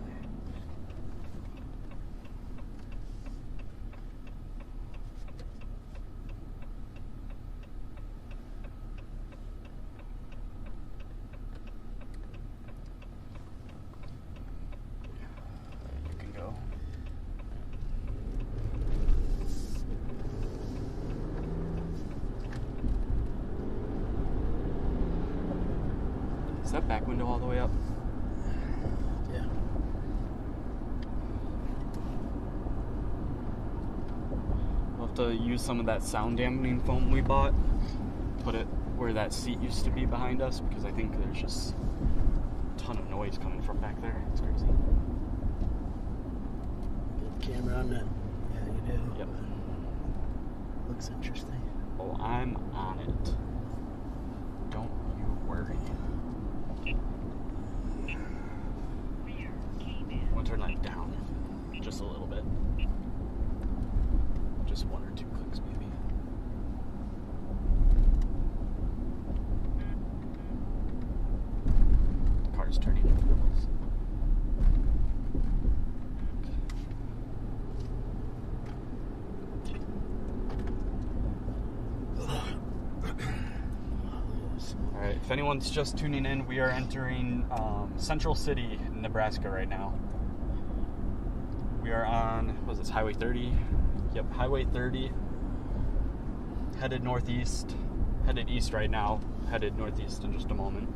Is that back window all the way up? Yeah. We'll have to use some of that sound dampening foam we bought. Put it where that seat used to be behind us, because I think there's just a ton of noise coming from back there. It's crazy. Get the camera on that. Yeah, you do. Yep. Looks interesting. Oh, I'm on it. Don't you worry. I want to turn that down just a little bit. Just 1 or 2 clicks maybe. If anyone's just tuning in, we are entering Central City, Nebraska right now. We are on, what is this, Highway 30? Yep, Highway 30. Headed northeast. Headed east right now. Headed northeast in just a moment.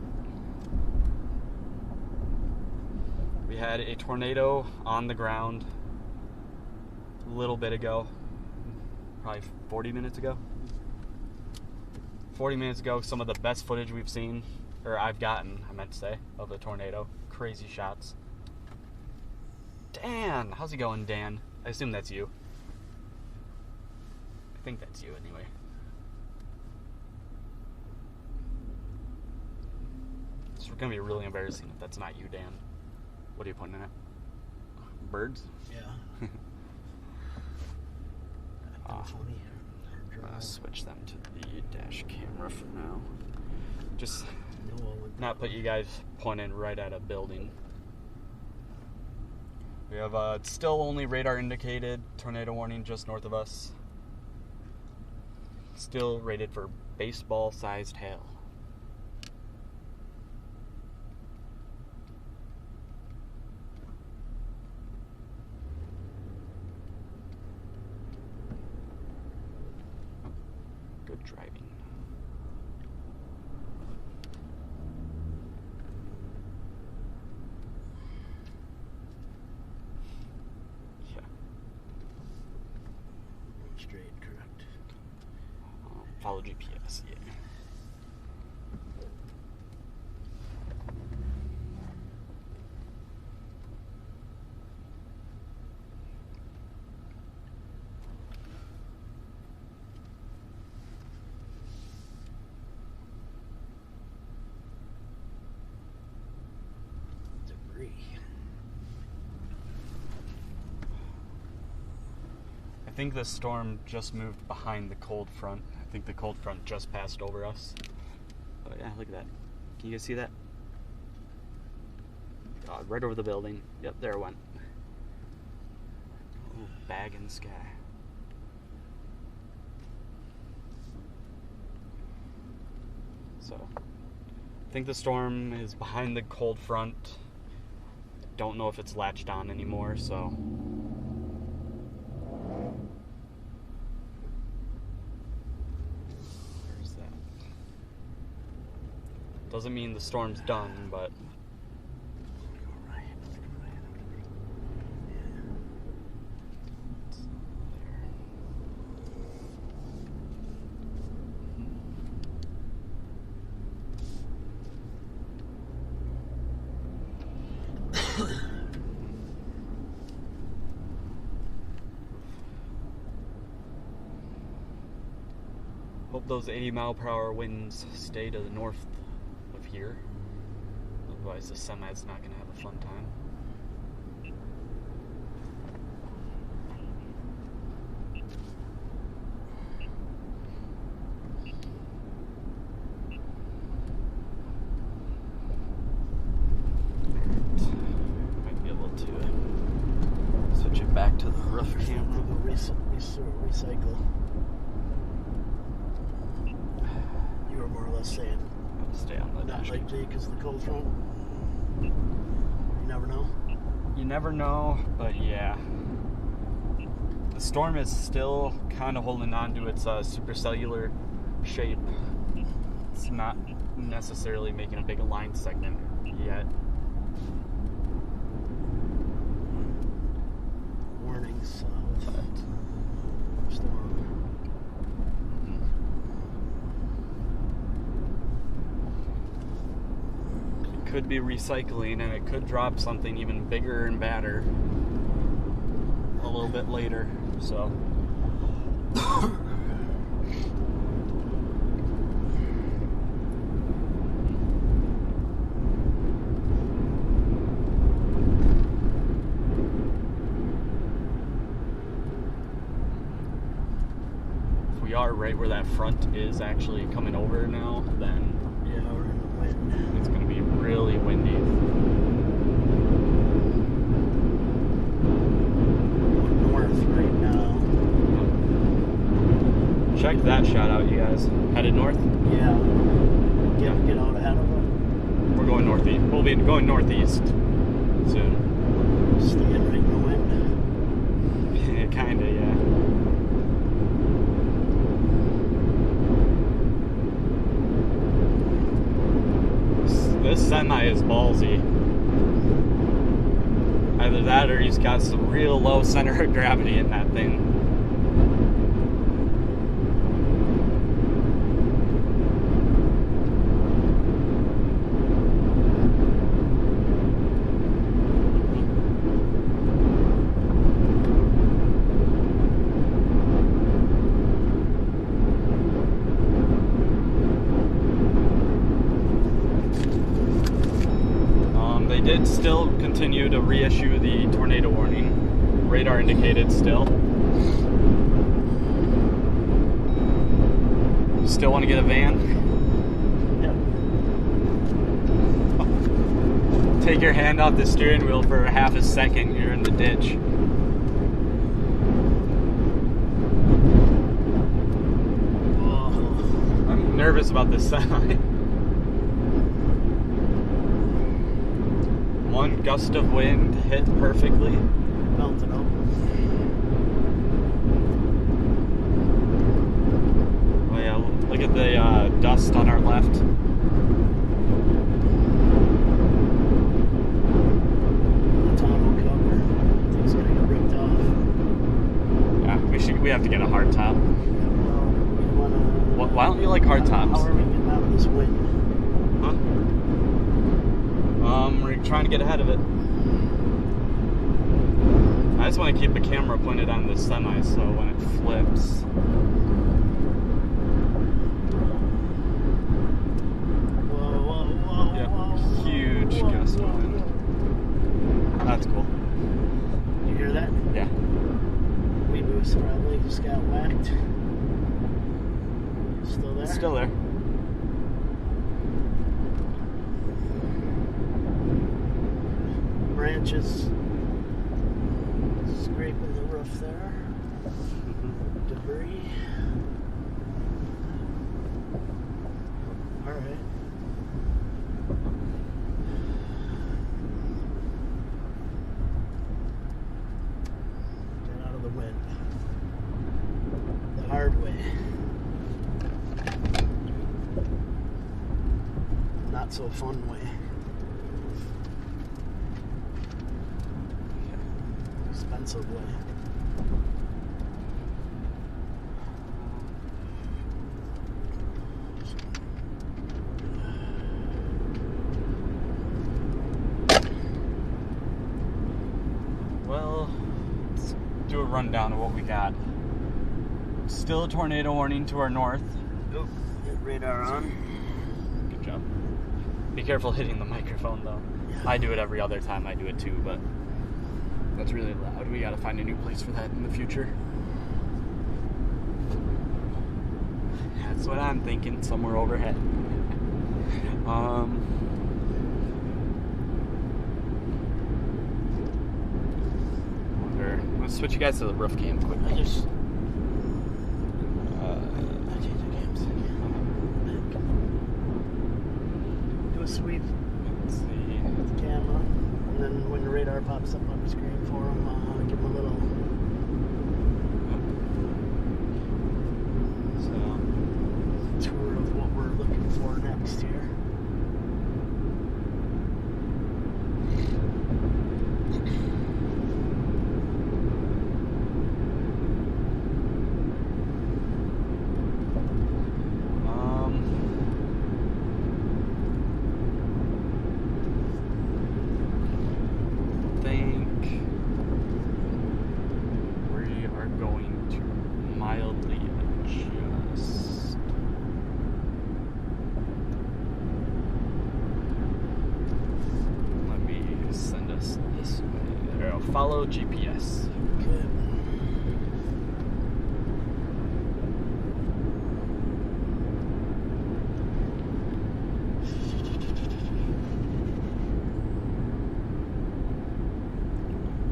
We had a tornado on the ground a little bit ago. Probably 40 minutes ago. 40 minutes ago, some of the best footage we've seen, or I've gotten, I meant to say, of a tornado. Crazy shots. Dan! How's it going, Dan? I assume that's you. I think that's you, anyway. It's going to be really embarrassing if that's not you, Dan. What are you pointing at? Birds? Yeah. Funny. I'm gonna switch them to the dash camera for now. Just not put you guys pointing right at a building. We have still only radar indicated tornado warning just north of us. Still rated for baseball sized hail. Good driving. Yeah. Straight, correct. Follow GPS, yeah. Debris. I think the storm just moved behind the cold front. I think the cold front just passed over us. Oh yeah, look at that. Can you guys see that? God, right over the building. Yep, there it went. Ooh, bag in the sky. So, I think the storm is behind the cold front. Don't know if it's latched on anymore, so... There's that. Doesn't mean the storm's done, but... Hope those 80-mile-per-hour winds stay to the north of here. Otherwise, the semi's not going to have a fun time. Might be able to switch it back to the rough camera. Recycle. You were more or less saying I'll stay on the not dash. likely because of the cold front. You never know. You never know, but yeah. The storm is still kind of holding on to its supercellular shape. It's not necessarily making a big line segment yet. Warnings with storm. It could be recycling, and it could drop something even bigger and badder a little bit later. So. If we are right where that front is actually coming over now, then Yeah, we're in the wind. it's going to be really windy. North right now. Check that shot out, you guys. Headed north? Yeah. Get out ahead of it. We're going northeast. We'll be going northeast soon. Staying right in the wind. Kinda, yeah. This semi is ballsy. Either that or he's got some real low center of gravity in that thing. They did still continue to reissue the tornado warning. Radar indicated still. Still want to get a van? Yeah. Take your hand off the steering wheel for half a second, you're in the ditch. I'm nervous about this semi. One gust of wind hit perfectly. Melted out. Oh yeah, look at the dust on our left. The tonneau cover. Things gonna get ripped off. Yeah, we have to get a hard top. Well, we wanna. Why don't you like hard tops? How are we getting out of this wind? Huh? We're trying to get ahead of it. I just want to keep the camera pointed on this semi so when it flips. Whoa. Yeah, huge gust of wind. That's cool. You hear that? Yeah. We probably just got whacked. Still there? It's still there. Branches scraping the roof there. Debris. Alright. Get out of the wind. The hard way. Not so fun way. Expensive way. Well, let's do a rundown of what we got. Still a tornado warning to our north. Oh, get radar on. Good job. Be careful hitting the microphone though. I do it every other time I do it too, but that's really loud. We gotta find a new place for that in the future. That's what I'm thinking, somewhere overhead. I'm gonna switch you guys to the roof cam quickly. I change the cams. Do a sweep Let's see. with the camera, and then when the radar pops up on the screen for him, give him a little tour of what we're looking for next here. Mildly adjust. Let me send us this way. There, I'll follow GPS. Good.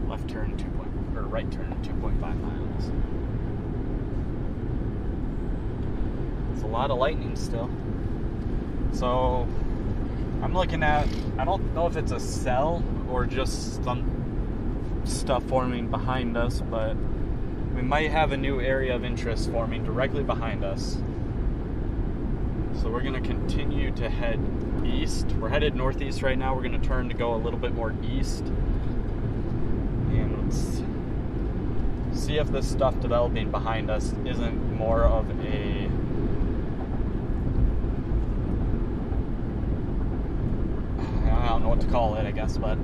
Left turn right turn 2.5 miles. It's a lot of lightning still. So I'm looking at, I don't know if it's a cell or just some stuff forming behind us, but we might have a new area of interest forming directly behind us. So we're going to continue to head east. We're headed northeast right now. We're going to turn to go a little bit more east. And let's see if this stuff developing behind us isn't more of a I don't know what to call it, I guess, but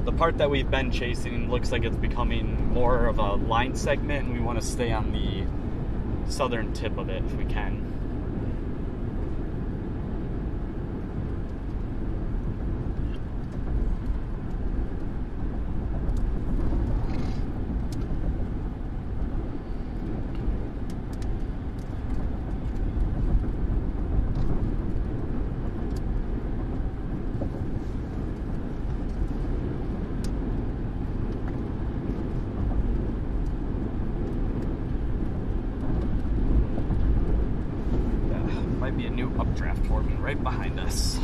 the part that we've been chasing looks like it's becoming more of a line segment, and we want to stay on the southern tip of it if we can. Might be a new updraft forming right behind us.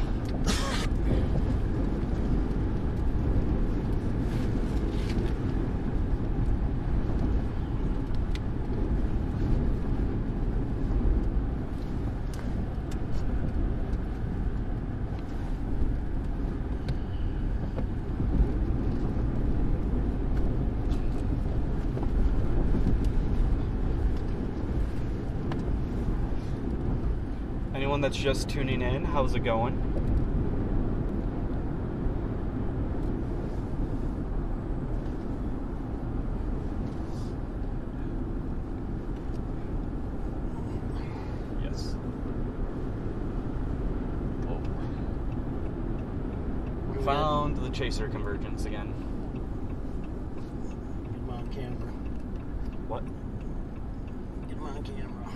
Anyone that's just tuning in, how's it going? Yes. Oh. We found the chaser convergence again. Get him on camera. What? Get him on camera.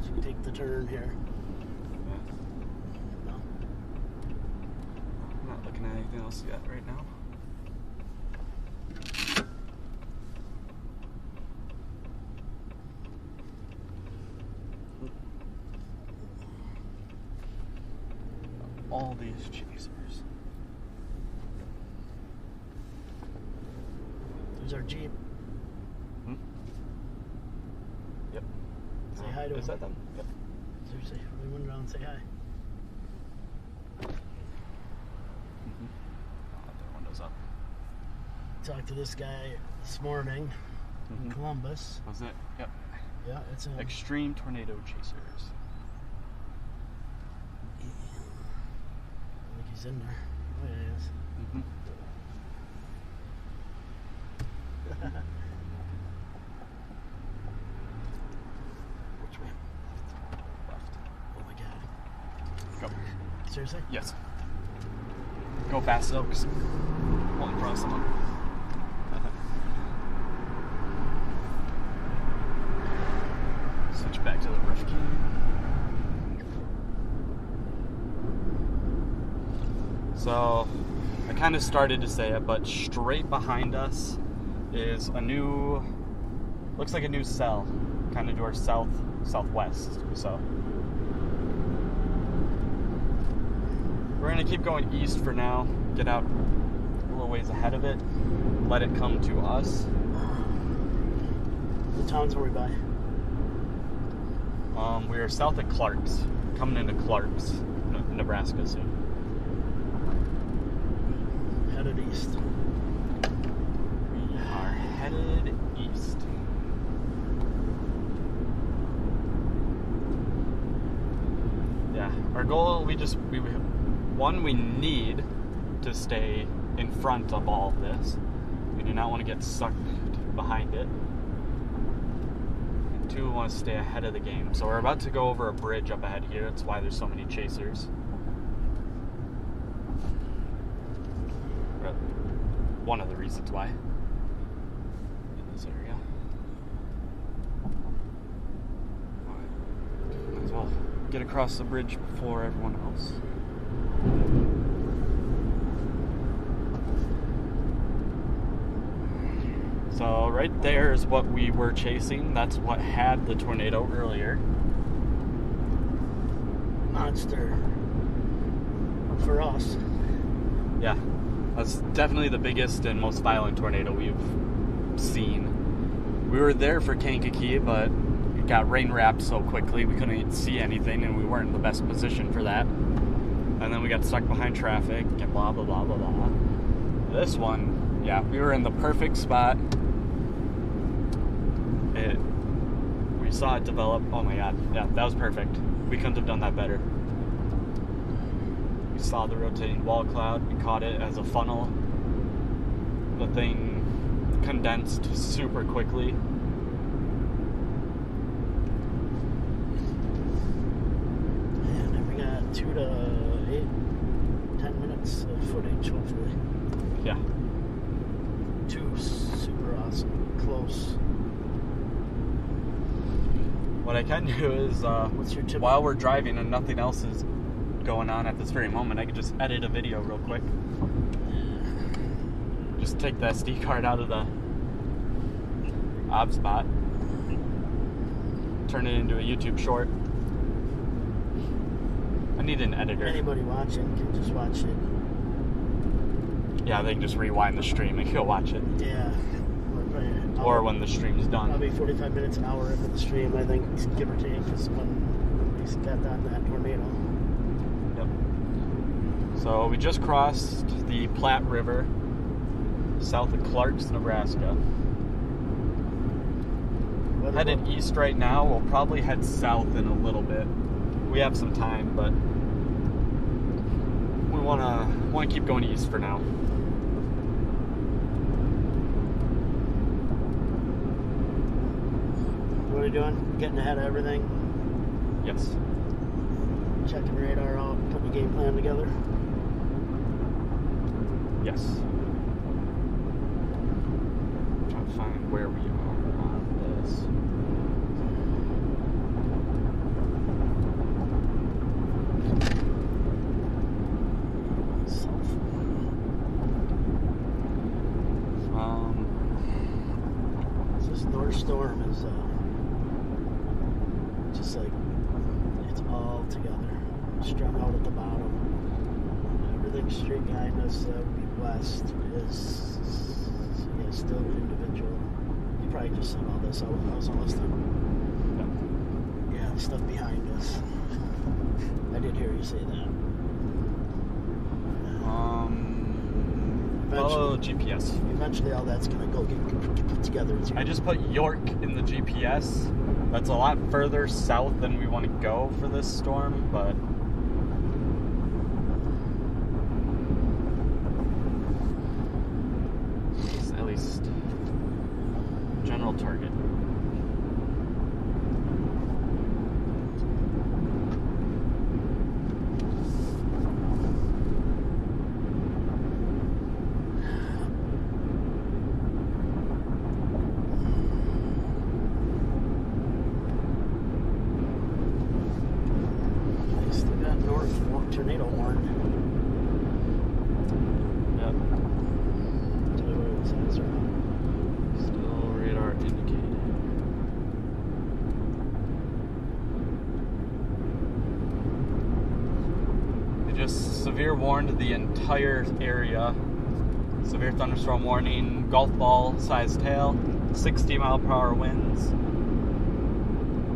As we take the turn here. No. I'm not looking at anything else yet right now. All these chasers. There's our Jeep. Hmm? Yep. Say hi to Is him. that them? Yep. Seriously, we went around and say hi. Mm-hmm. I'll have their windows up. Talked to this guy this morning in Columbus. Was it? Yep. Yeah, it's a Extreme tornado chasers. I think he's in there. Oh, yeah, he is. Mm-hmm. Which way? Left. Oh my god. Go. Seriously? Yes. Go fast though, because pull in front of someone. Switch back to the roof key. So, I kind of started to say it, but straight behind us is a new, looks like a new cell, kind of to our southwest. So, we're gonna keep going east for now, get out a little ways ahead of it, let it come to us. What towns were we by? We are south of Clark's, coming into Clark's, Nebraska soon. Headed east. We are headed east. Yeah, our goal, we need to stay in front of all of this. We do not want to get sucked behind it. And two, we want to stay ahead of the game. So we're about to go over a bridge up ahead here. That's why there's so many chasers. One of the reasons why. In this area. Might as well get across the bridge before everyone else. So right there is what we were chasing. That's what had the tornado earlier. monster for us. Yeah, that's definitely the biggest and most violent tornado we've seen. We were there for Kankakee, but it got rain wrapped so quickly we couldn't see anything, and we weren't in the best position for that. And then we got stuck behind traffic and blah, blah, blah, blah, blah. This one, yeah, we were in the perfect spot. We saw it develop. Oh my God, yeah, that was perfect. We couldn't have done that better. We saw the rotating wall cloud. We caught it as a funnel. The thing condensed super quickly. And then we got 2 to 10 minutes of footage, hopefully. Yeah. 2 super awesome, close. What I can do is, What's your tip? while we're driving and nothing else is going on at this very moment, I could just edit a video real quick. Just take the SD card out of the ob spot, turn it into a YouTube short. I need an editor. Anybody watching can just watch it. Yeah, they can just rewind the stream and go watch it. Yeah. Or when the stream's done. Probably 45 minutes, an hour into the stream, I think, give or take, is when we got that tornado. Yep. So we just crossed the Platte River, south of Clarks, Nebraska. Headed east right now. We'll probably head south in a little bit. We have some time, but we wanna keep going east for now. What are you doing? Getting ahead of everything? Yes. Checking radar out, putting a game plan together? Yes. Trying to find where we are on this. This north storm is just like, it's all together, strung out at the bottom. Everything straight behind us that would be west is still individual. You probably just said all this. I was almost done. Yeah, stuff behind us. I did hear you say that. Follow GPS. Eventually all that's going to go get put together. I just put York in the GPS. That's a lot further south than we want to go for this storm, but it's at least general target. Tornado warning. Yep. Tell you what it says right now. Still radar indicated. They just severe warned the entire area. Severe thunderstorm warning, golf ball sized hail, 60 mile per hour winds.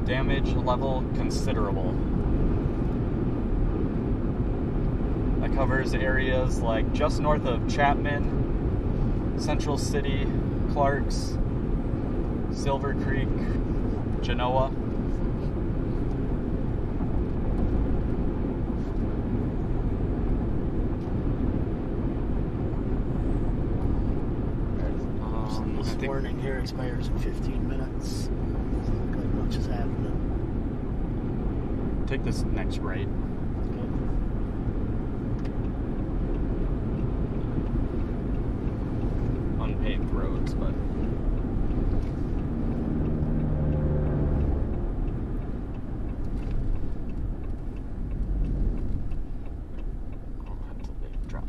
Damage level considerable. That covers areas like just north of Chapman, Central City, Clarks, Silver Creek, Genoa. This warning here expires in 15 minutes. Doesn't look like much is happening. Take this next right. Unpaved roads, but that's a big drop.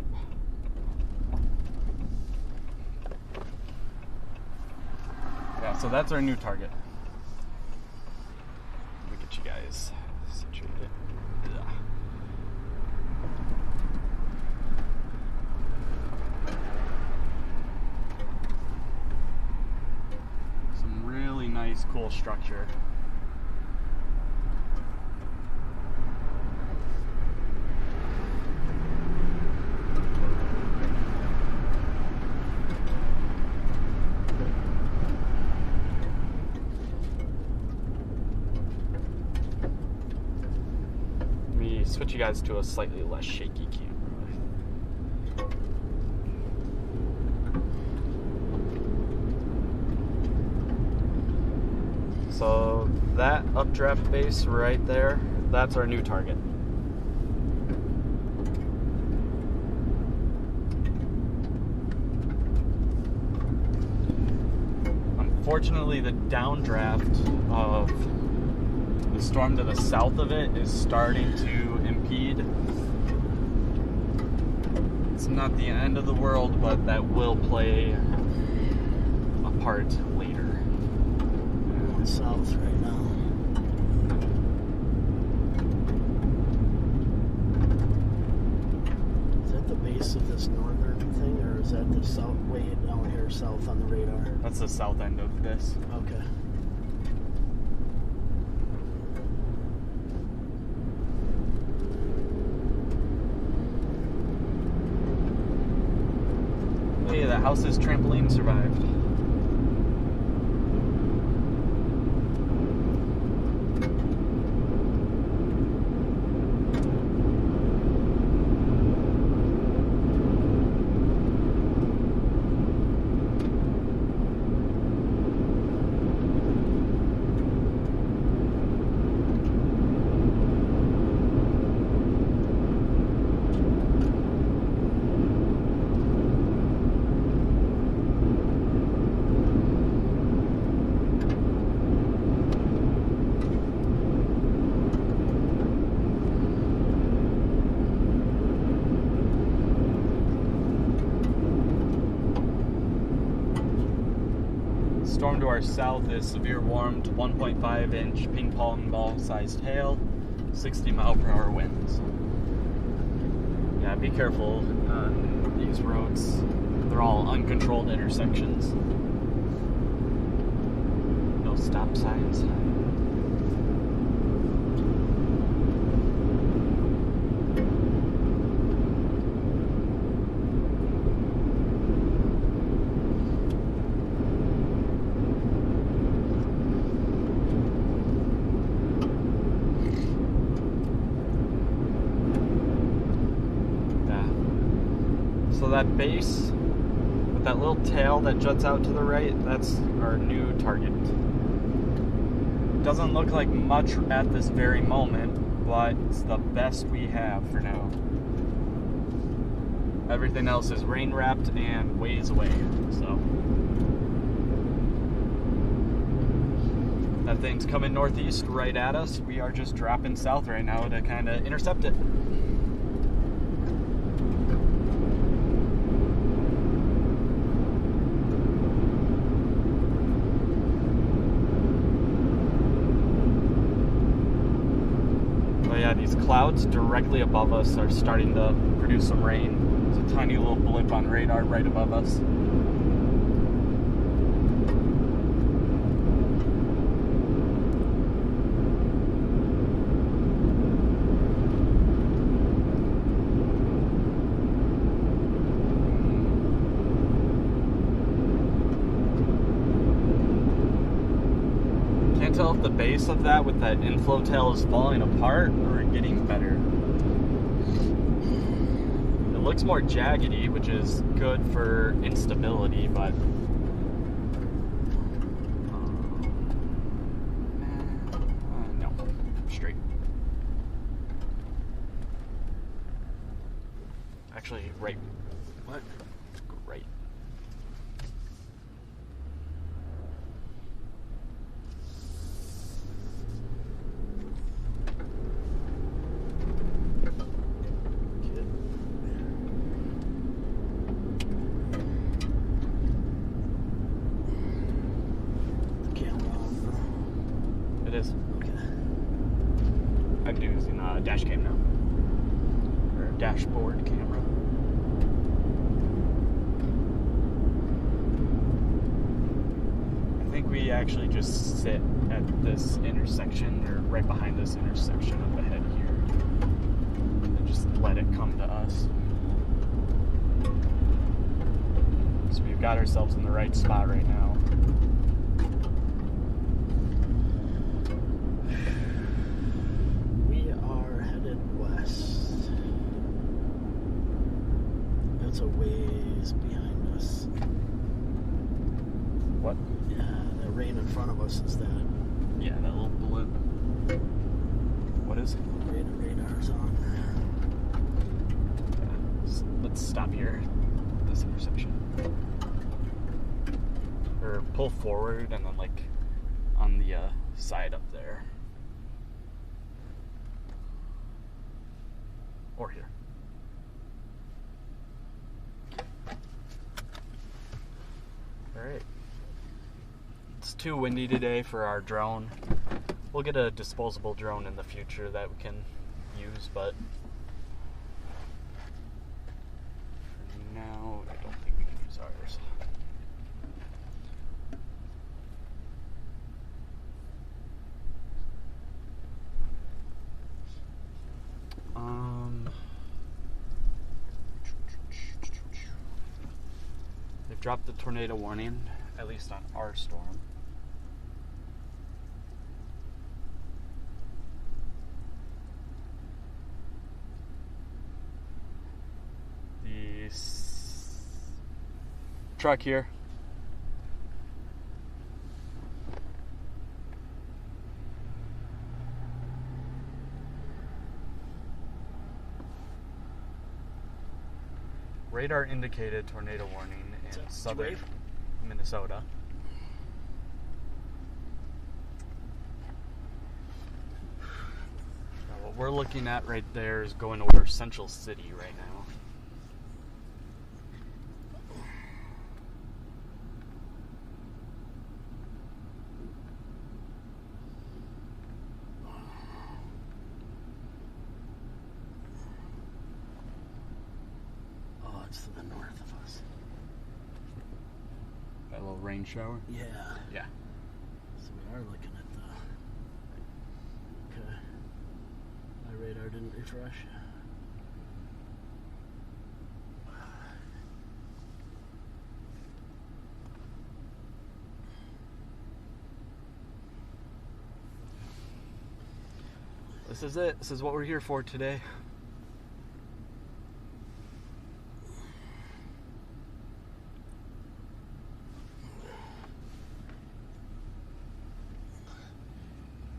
Yeah, so that's our new target. Let me get you guys situated. Ugh. nice, cool structure. Let me switch you guys to a slightly less shaky camera. So that updraft base right there, that's our new target. Unfortunately, the downdraft of the storm to the south of it is starting to impede. It's not the end of the world, but that will play a part later. South right now. Is that the base of this northern thing, or is that the south way down here south on the radar? That's the south end of this. Okay. Hey, that house's trampoline survived. Storm to our south is severe warmed, 1.5 inch ping pong ball sized hail, 60 mile per hour winds. Yeah, be careful on these roads. They're all uncontrolled intersections. No stop signs. So that base with that little tail that juts out to the right, that's our new target. Doesn't look like much at this very moment, but it's the best we have for now. Everything else is rain wrapped and ways away, so. That thing's coming northeast right at us. We are just dropping south right now to kind of intercept it. Yeah, these clouds directly above us are starting to produce some rain. There's a tiny little blip on radar right above us. Can't tell if the base of that with that inflow tail is falling apart or getting better. It looks more jaggedy, which is good for instability, but no, straight. Actually, right. What? Right. It is. Okay. I'm using a dash cam now. Or a dashboard camera. I think we actually just sit at this intersection, or right behind this intersection up ahead here, and just let it come to us. So we've got ourselves in the right spot right now. We are headed west. That's a ways behind us. What? Yeah, that rain in front of us is that. Yeah, that little blip. What is it? Radar's on. Let's stop here at this intersection. Or pull forward and then like on the side up there. Or here. Alright. It's too windy today for our drone. We'll get a disposable drone in the future that we can use, but for now, I don't think we can use ours. They've dropped the tornado warning, at least on our storm. The truck here. Radar indicated tornado warning in southern Minnesota. Now what we're looking at right there is going over Central City right now. Oh, it's to the north of us. That little rain shower? Yeah. Yeah. So we are looking at the. Okay. My radar didn't refresh. This is it. This is what we're here for today.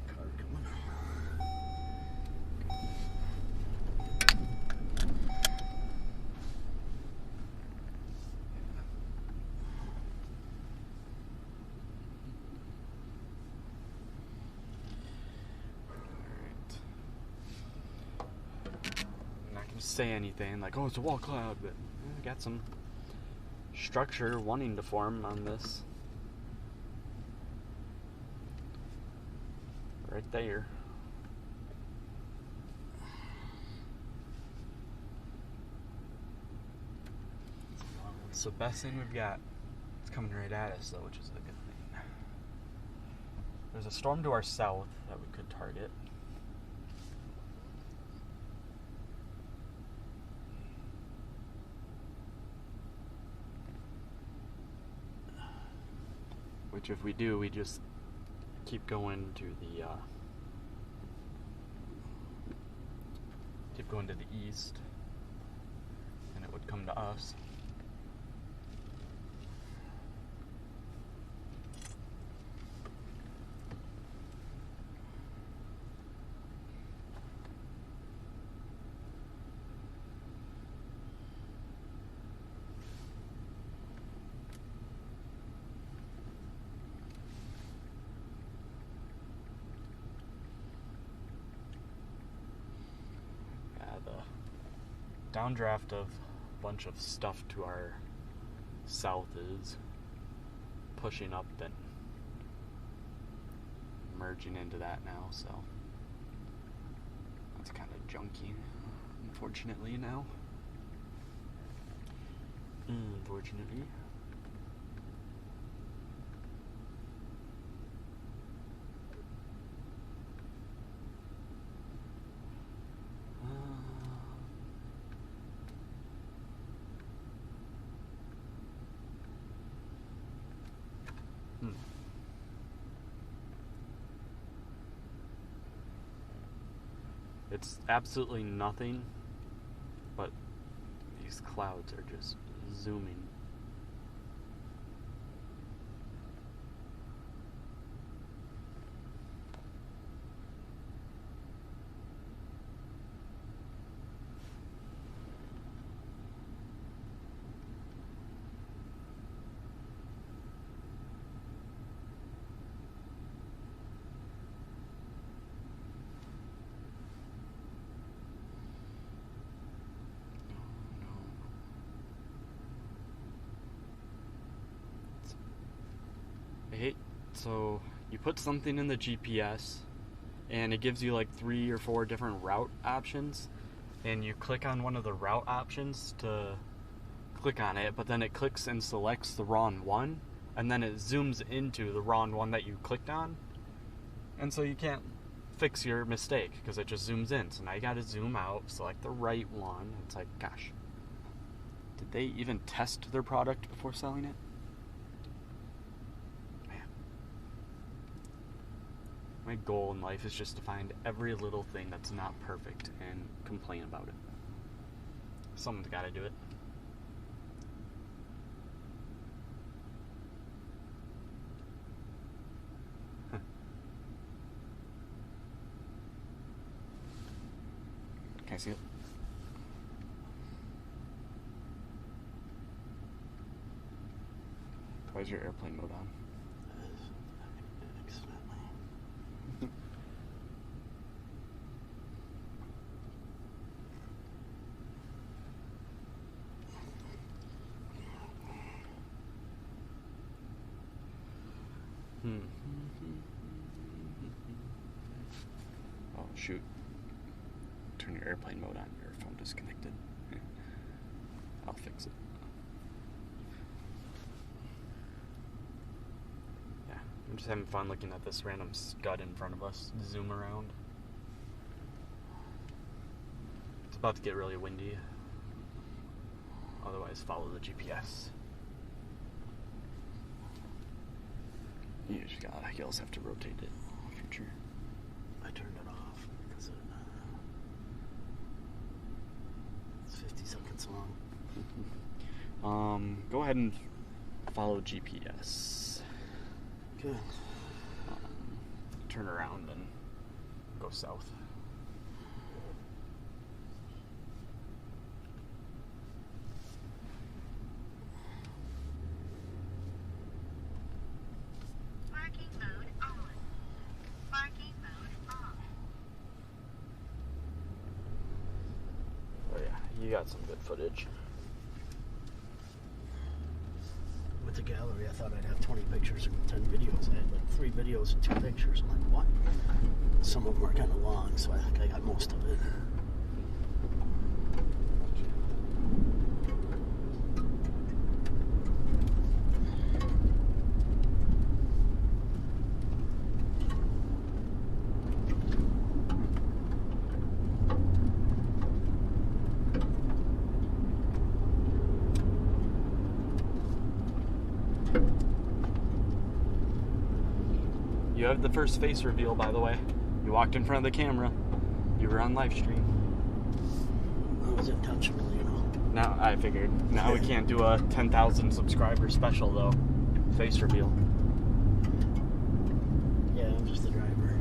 Car coming. I'm not gonna say anything like, oh, it's a wall cloud, but I got some structure wanting to form on this. Right there. So best thing we've got, it's coming right at us though, which is a good thing. There's a storm to our south that we could target. Which if we do, we just keep going to the east, and it would come to us. Downdraft of a bunch of stuff to our south is pushing up and merging into that now, so that's kind of junky, unfortunately now. Unfortunately. it's absolutely nothing, but these clouds are just zooming. So you put something in the GPS and it gives you like 3 or 4 different route options, and you click on one of the route options to click on it, but then it clicks and selects the wrong one, and then it zooms into the wrong one that you clicked on, and so you can't fix your mistake because it just zooms in. So now you gotta zoom out, select the right one. It's like, gosh, did they even test their product before selling it? My goal in life is just to find every little thing that's not perfect and complain about it. Someone's got to do it. Can I see it? Why is your airplane mode on? Oh, shoot. Turn your airplane mode on. Your phone disconnected. I'll fix it. Yeah, I'm just having fun looking at this random scud in front of us. Zoom around. It's about to get really windy. Otherwise, follow the GPS. You also have to rotate it in the future. I turned it off because it's 50 seconds long. Go ahead and follow GPS. Good. Turn around and go south. You got some good footage. With the gallery, I thought I'd have 20 pictures and 10 videos. I had like 3 videos and 2 pictures. I'm like, what? Some of them are kind of long, so I think I got most of it. You have the first face reveal, by the way. You walked in front of the camera. You were on live stream. That was intentional, you know. Now, I figured. Now we can't do a 10,000 subscriber special, though. Face reveal. Yeah, I'm just the driver.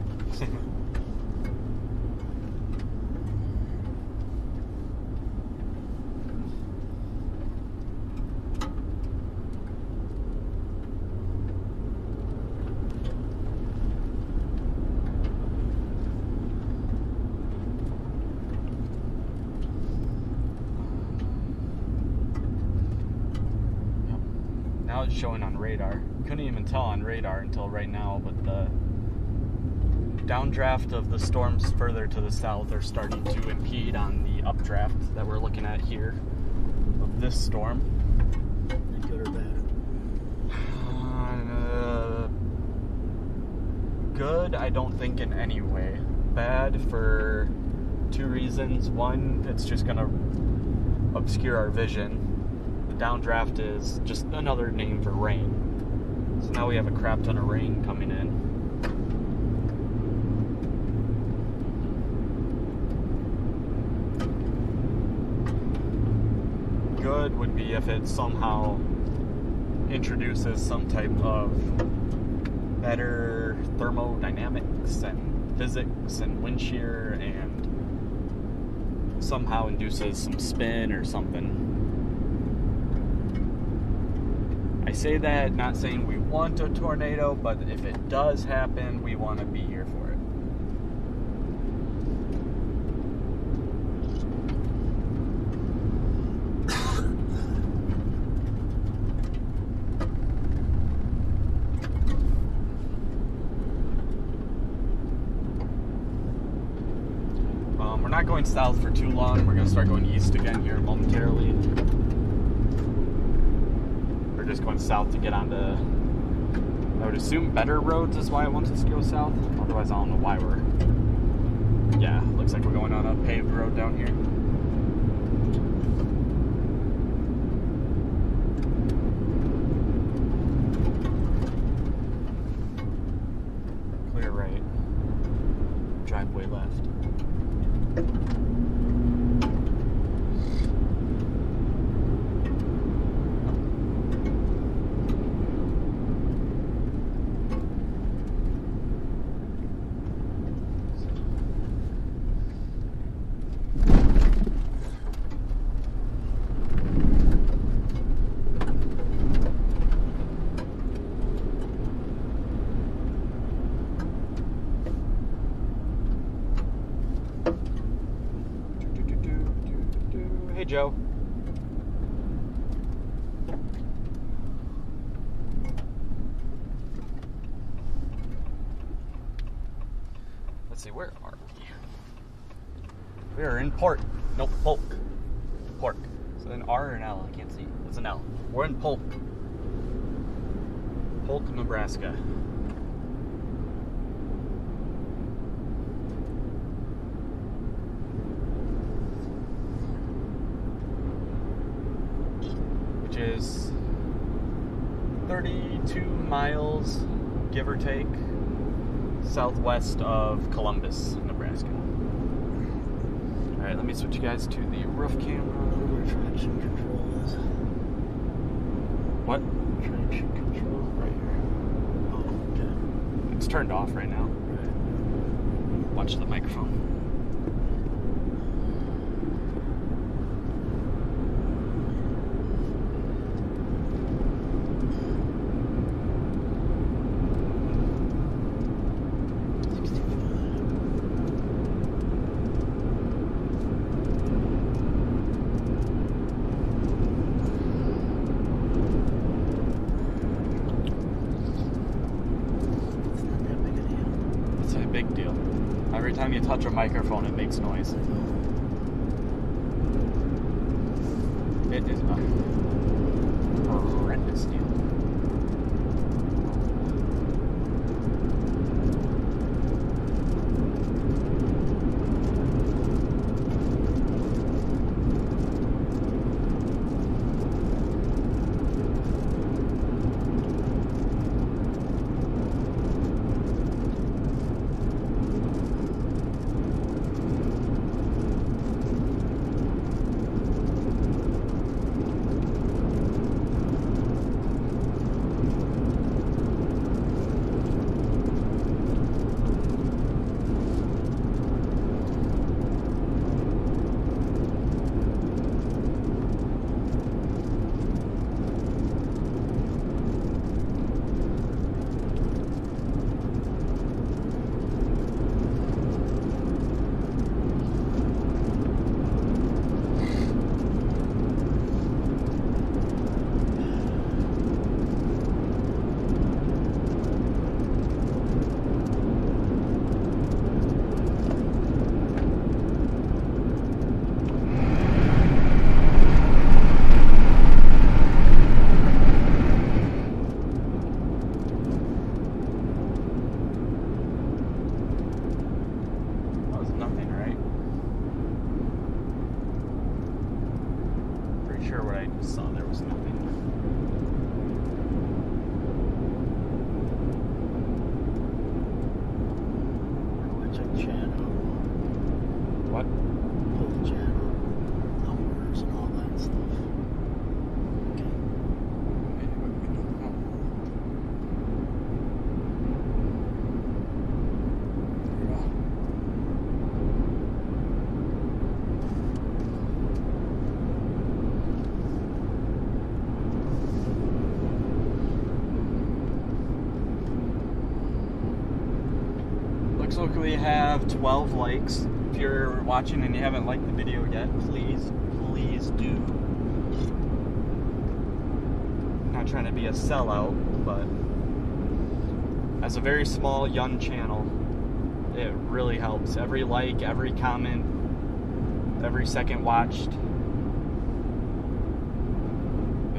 Now it's showing on radar. Couldn't even tell on radar until right now, but the downdraft of the storms further to the south are starting to impede on the updraft that we're looking at here of this storm. Good or bad? Good, I don't think in any way. Bad for 2 reasons. One, it's just going to obscure our vision. Downdraft is just another name for rain. So now we have a crap ton of rain coming in. good would be if it somehow introduces some type of better thermodynamics and physics and wind shear and somehow induces some spin or something. I say that not saying we want a tornado, but if it does happen, we want to be here for it. We're not going south for too long. We're going to start going east again here momentarily. We're just going south to get onto, I would assume, better roads is why I wanted to go south. Otherwise, I don't know why we're... Yeah, looks like we're going on a paved road down here. Clear right. Driveway left. Hey, Joe. Let's see, where are we? We are in Port. Nope, Polk. Pork. Is it an R or an L? I can't see. It's an L. We're in Polk. Polk, Nebraska. Which is 32 miles, give or take, southwest of Columbus, Nebraska. Alright, let me switch you guys to the roof camera. Where traction control is. What? Traction control right here. Oh, okay. It's turned off right now. Right. Watch the microphone. Big deal. Every time you touch a microphone, it makes noise. It is a horrendous deal. Looks like we have 12 likes. If you're watching and you haven't liked the video yet, please do. Not trying to be a sellout, but as a very small, young channel, it really helps. Every like, every comment, every second watched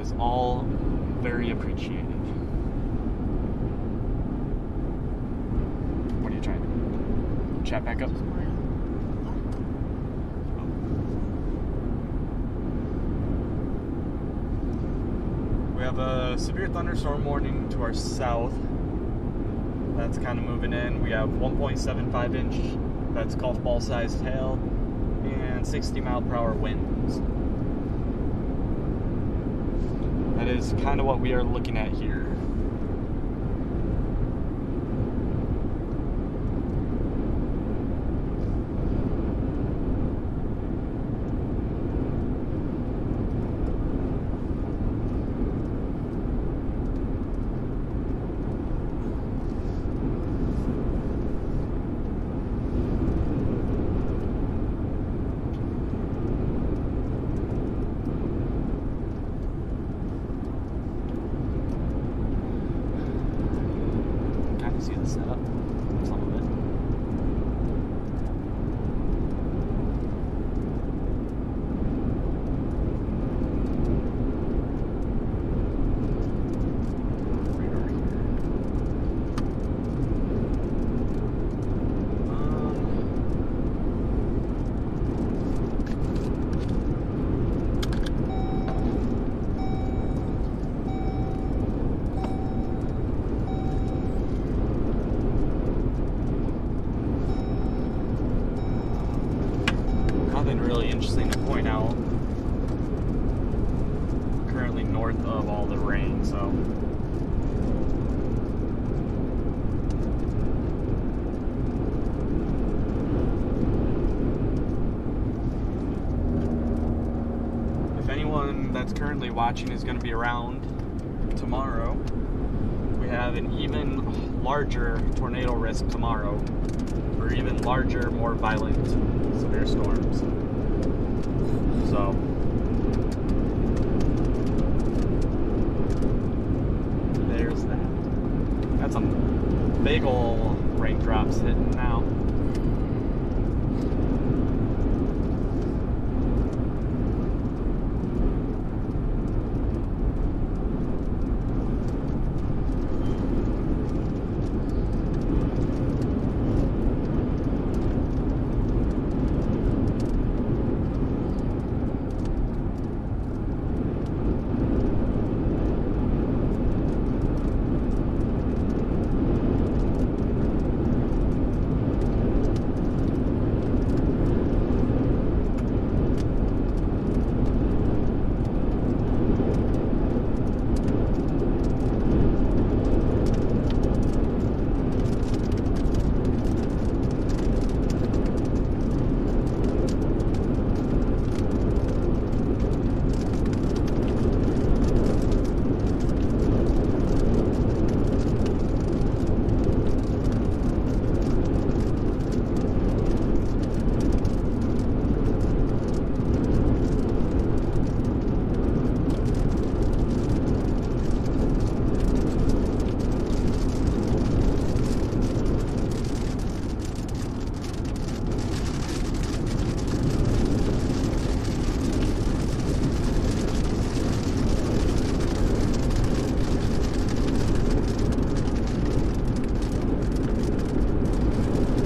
is all very appreciated. What are you trying to do? Chat back up? We have a severe thunderstorm warning to our south. That's kind of moving in. We have 1.75 inch, that's golf ball sized hail, and 60 mile per hour winds. That is kind of what we are looking at here. See the setup, some of it. Nothing really interesting to point out. Currently north of all the rain, so if anyone that's currently watching is going to be around tomorrow, we have an even larger tornado risk tomorrow, or even larger, more violent severe storms. So there's that. Got some big ol' raindrops hitting now.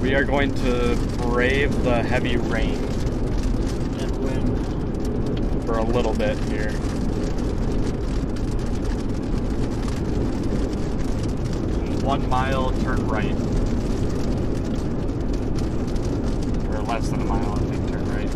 We are going to brave the heavy rain And wind. for a little bit here. In 1 mile, turn right. Or less than a mile, I think, turn right.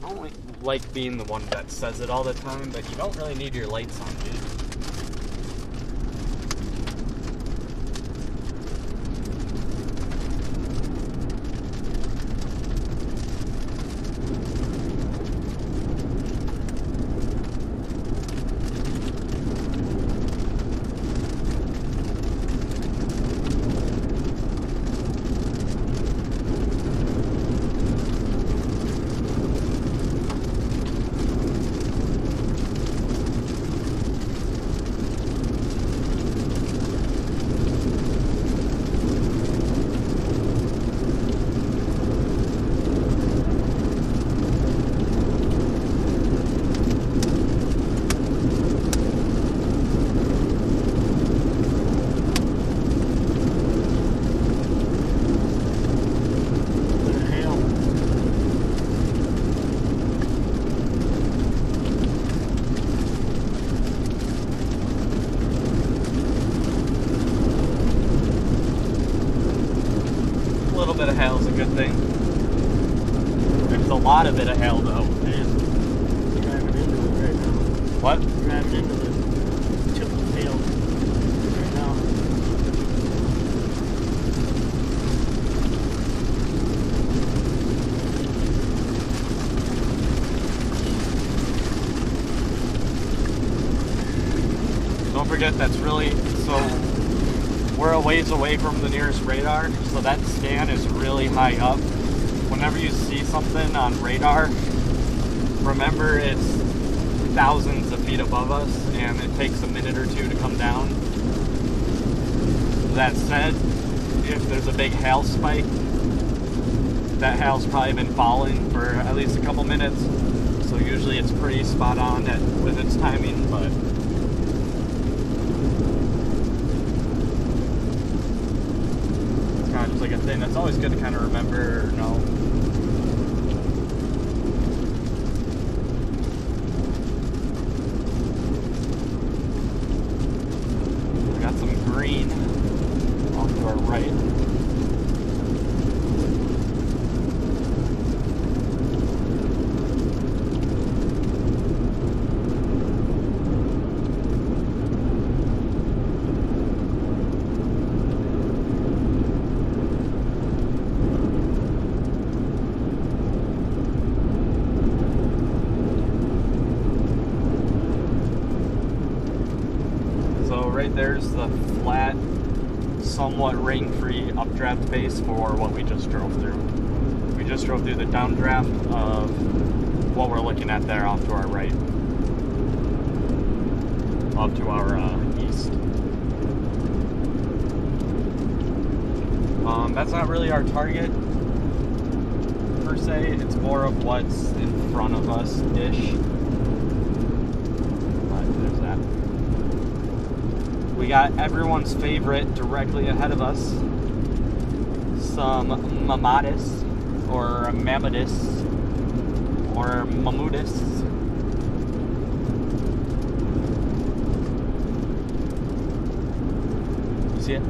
I don't like being the one that says it all the time, but you don't really need your lights on, dude. A little bit of hail is a good thing. There's a lot of it of hail, though. Man, you're driving into it right now. What? You're driving into the tip of the hail right now. Don't forget that's really, so we're a ways away from the nearest radar, so that scan is really high up. Whenever you see something on radar, remember it's thousands of feet above us and it takes a minute or two to come down. That said, if there's a big hail spike, that hail's probably been falling for at least a couple minutes, so usually it's pretty spot on with its timing, but it's like a thing that's always good to kind of remember or know. We got some green off to our right. Right there's the flat, somewhat rain-free updraft base for what we just drove through. We just drove through the downdraft of what we're looking at there off to our right, off to our east. That's not really our target per se. It's more of what's in front of us-ish. There's that. We got everyone's favorite directly ahead of us. Some Mammatus, or Mammatus, or Mammudus. You see it?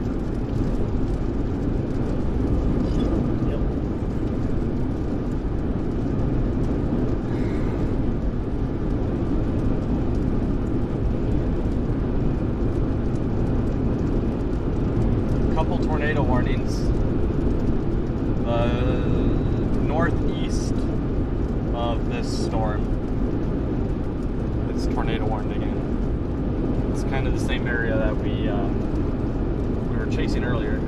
Couple tornado warnings. Northeast of this storm, it's tornado warned again. It's kind of the same area that we were chasing earlier.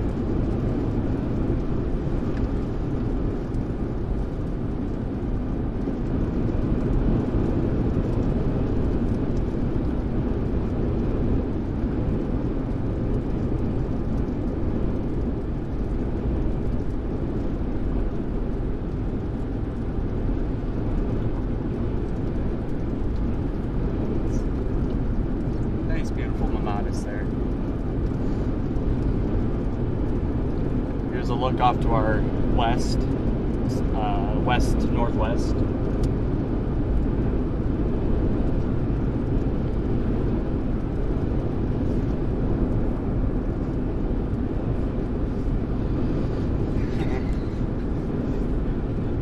There. Here's a look off to our west, west-northwest.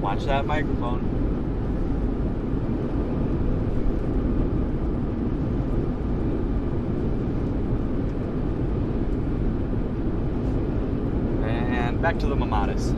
Watch that microphone. back to the Mamadas.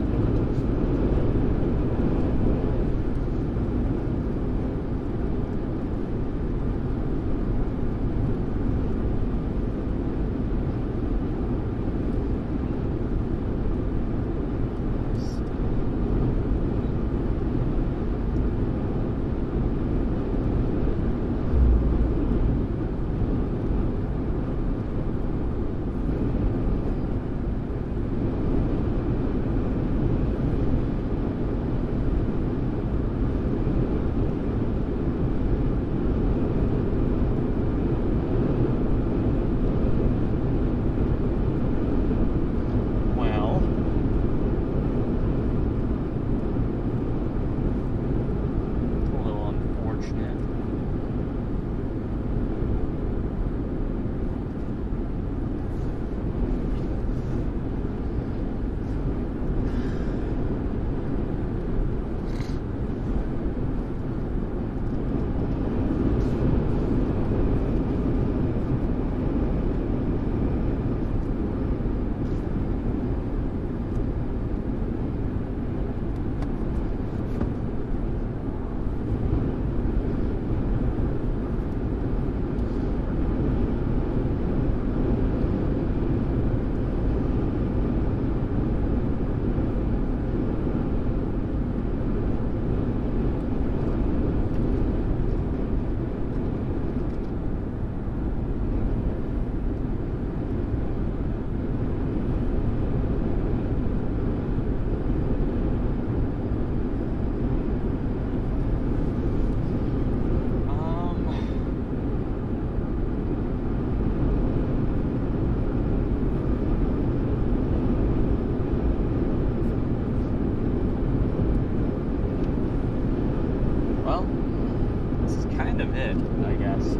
it, I guess.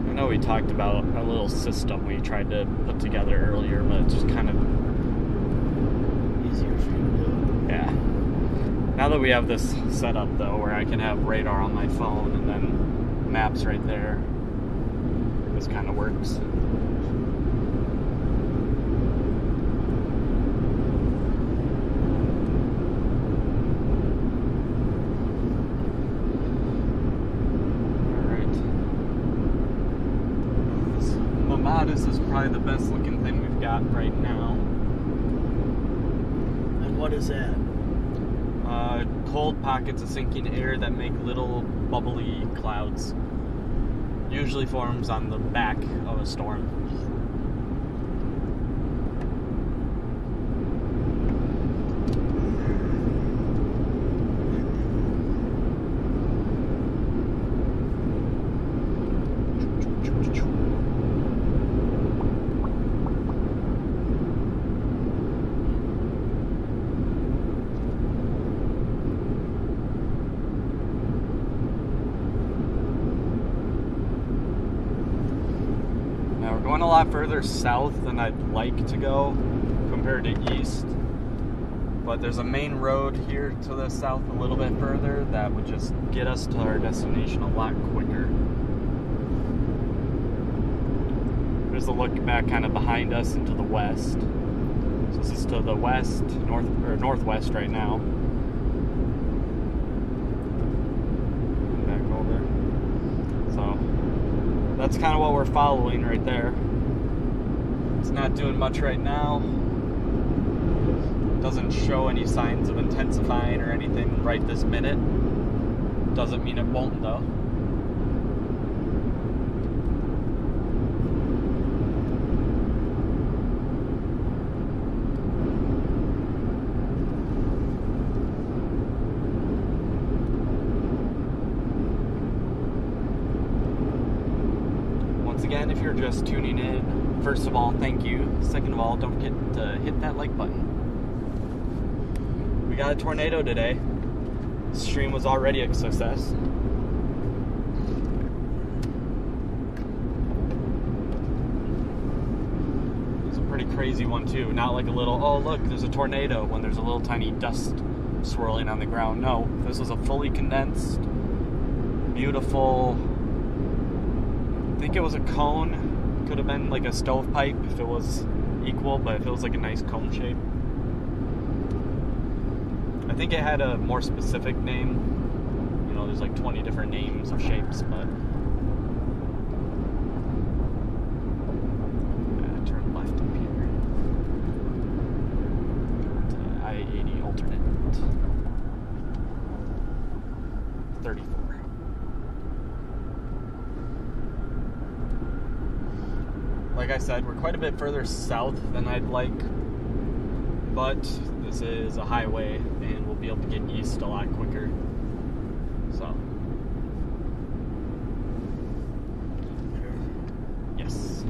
I know we talked about a little system we tried to put together earlier, but it's just kind of easier for you to do. Yeah. Now that we have this set up, though, where I can have radar on my phone and then maps right there, this kind of works. Alright. This Mamadas is probably the best looking thing we've got right now. And what is that? Cold pockets of sinking air that make little bubbly clouds. Usually forms on the back of a storm. Going a lot further south than I'd like to go compared to east, but there's a main road here to the south a little bit further that would just get us to our destination a lot quicker. There's a look back kind of behind us into the west. So this is to the west, northwest right now. Back over. So that's kind of what we're following right there. It's not doing much right now. Doesn't show any signs of intensifying or anything right this minute. Doesn't mean it won't, though. Again, if you're just tuning in, first of all, thank you. Second of all, don't forget to hit that like button. We got a tornado today. The stream was already a success. It was a pretty pretty crazy one too. Not like a little, oh look, there's a tornado when there's a little tiny dust swirling on the ground. No, this was a fully condensed, beautiful, I think it was a cone. Could have been like a stovepipe if it was equal, but it feels like a nice cone shape. I think it had a more specific name. You know, there's like 20 different names of shapes, but turn left up here to I-80 alternate 34. Like I said, we're quite a bit further south than I'd like, but this is a highway and we'll be able to get east a lot quicker. So, yes.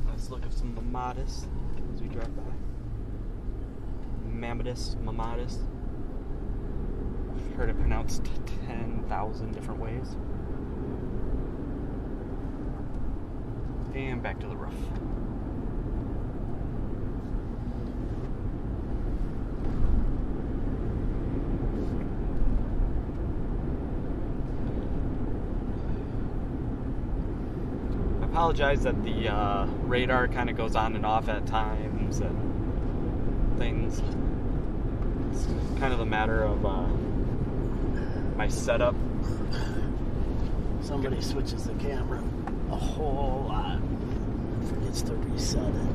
Let's look at some mamadas as we drive by. Mamadas. I've heard it pronounced 10,000 different ways. And back to the roof. I apologize that the radar kind of goes on and off at times and things. It's kind of a matter of my setup. Somebody switches the camera a whole lot and forgets to reset it.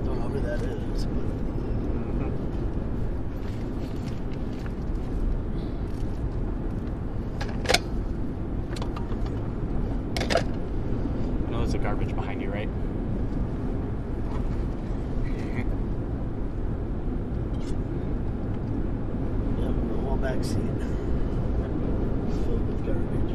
Don't know who that is, but I know there's a garbage behind you, right? yep, the whole back seat filled with garbage.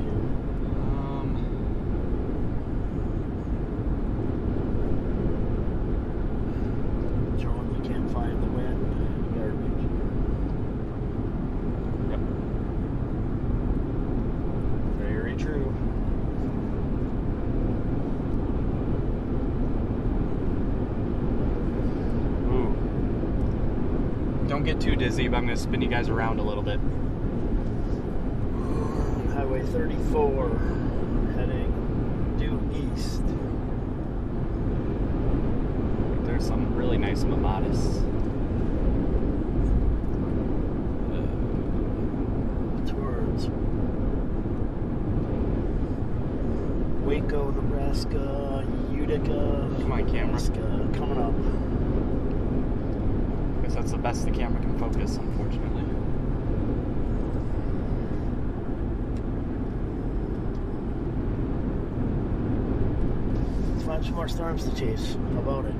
John, you can't find the wind, garbage. Yep. Very true. Ooh. Don't get too dizzy, but I'm going to spin you guys around a little bit. Highway 34, heading due east. There's some really nice mamadas. Towards Waco, Nebraska, Utica, Come on, camera. Nebraska, coming up. Guess that's the best the camera can focus, unfortunately. Let's find some more storms to chase. How about it?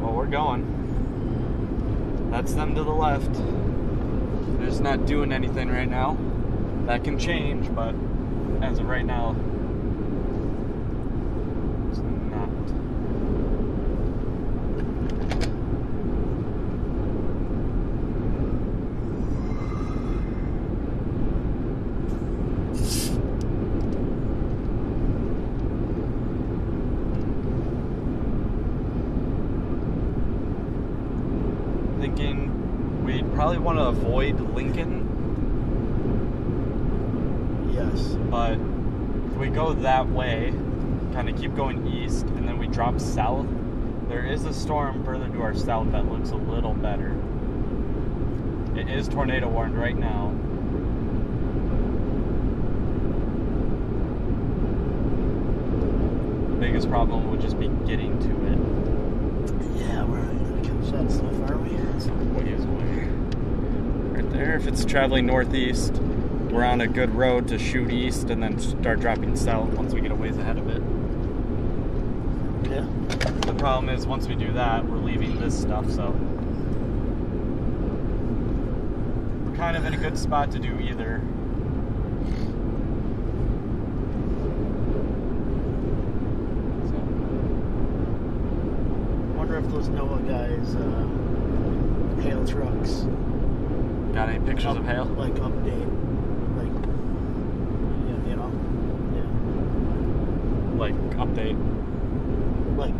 Well, we're going. That's them to the left. They're just not doing anything right now. That can change, but as of right now, it's not. Thinking we'd probably want to avoid Lincoln, Yes. but if we go that way, kind of keep going east, and then we drop south, there is a storm further to our south that looks a little better. It is tornado warned right now. The biggest problem would just be getting to it. Yeah, we're not going to catch that stuff, are we? It's a ways away. Right there, if it's traveling northeast, we're on a good road to shoot east and then start dropping south once we get a ways ahead of it. Yeah. The problem is once we do that, we're leaving this stuff, so we're kind of in a good spot to do either. So, those NOAA guys, hail trucks. Got any pictures of hail? Like update, like you know, Like update. like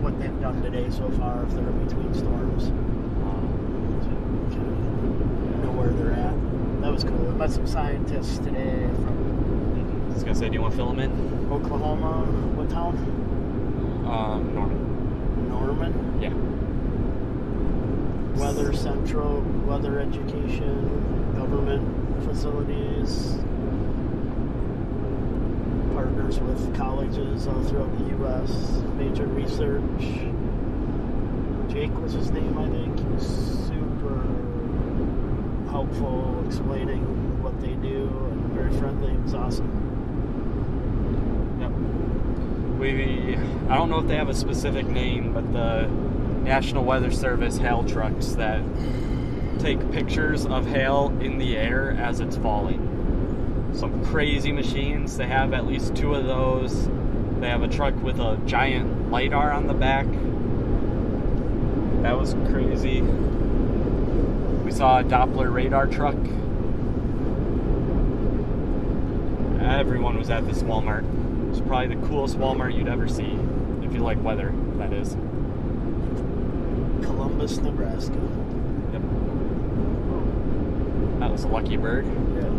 what they've done today so far, if they're in between storms, to know where they're at. That was cool. I met some scientists today from I was gonna say, do you want to fill them in? Oklahoma. What town? Norman. Norman. Yeah. Weather Central, weather education, government facilities, partners with colleges all throughout the U.S., major research. Jake was his name, I think. He was super helpful explaining what they do and very friendly. It was awesome. Yep. I don't know if they have a specific name, but the National Weather Service hail trucks that take pictures of hail in the air as it's falling. Some crazy machines. They have at least 2 of those. They have a truck with a giant LiDAR on the back. That was crazy. We saw a Doppler radar truck. Everyone was at this Walmart. It was probably the coolest Walmart you'd ever see, if you like weather, that is. Columbus, Nebraska. Yep. That was a lucky bird. Yeah.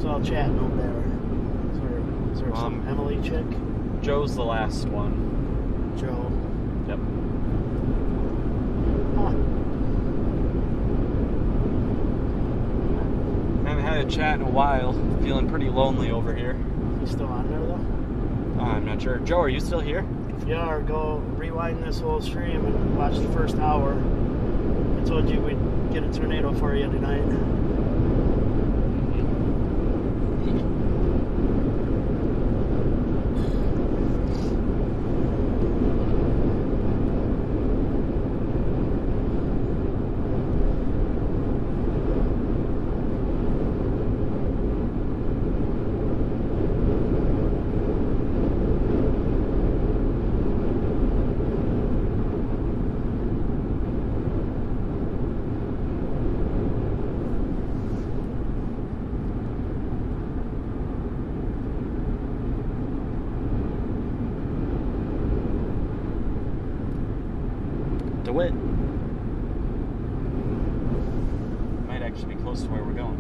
So I'll chatting over there. Is there some Emily chick? Joe's the last one. Joe. Yep. Huh. Haven't had a chat in a while. Feeling pretty lonely over here. You still on there though? I'm not sure. Joe, are you still here? If you are, go rewind this whole stream and watch the first hour. I told you we'd get a tornado for you tonight. DeWitt. Might actually be close to where we're going.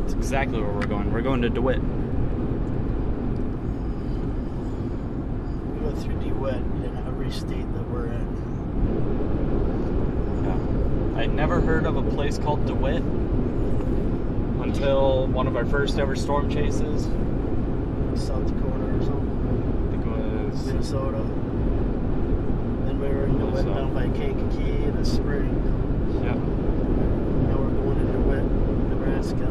It's exactly where we're going. We're going to DeWitt. We go through DeWitt in every state that we're in. Yeah. I'd never heard of a place called DeWitt until one of our first ever storm chases. South Dakota or something. I think it was Minnesota. Then we were in DeWitt down by Kankakee in the spring. Yep. Now we're going to DeWitt, Nebraska.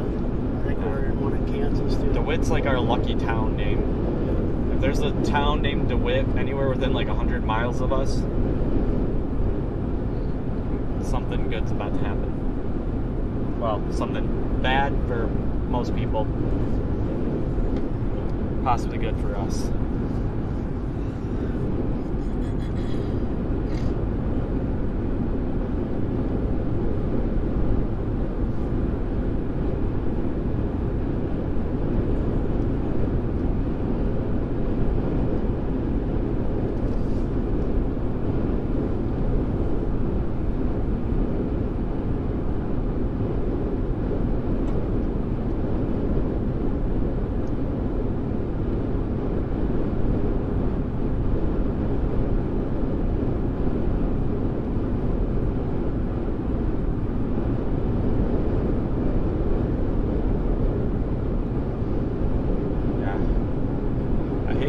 I think we're in one in Kansas too. DeWitt's like our lucky town name. If there's a town named DeWitt anywhere within like 100 miles of us, something good's about to happen. Well, something bad for most people. Possibly good for us.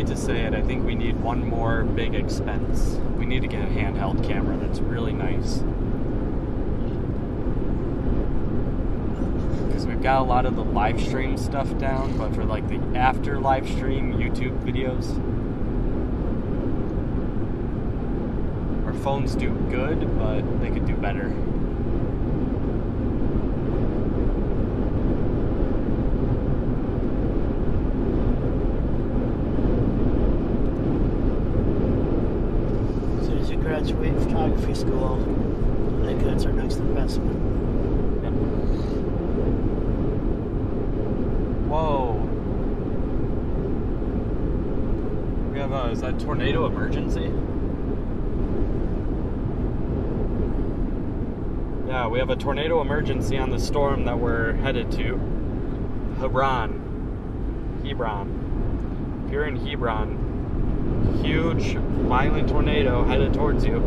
To say it, I think we need one more big expense. We need to get a handheld camera that's really nice. because we've got a lot of the live stream stuff down, but for like the after live stream YouTube videos, our phones do good, but they could do better. As soon as you graduate photography school, I think that's our next investment. Yep. Whoa. We have is that tornado emergency? Yeah, we have a tornado emergency on the storm that we're headed to. Hebron. If you're in Hebron, huge, violent tornado headed towards you.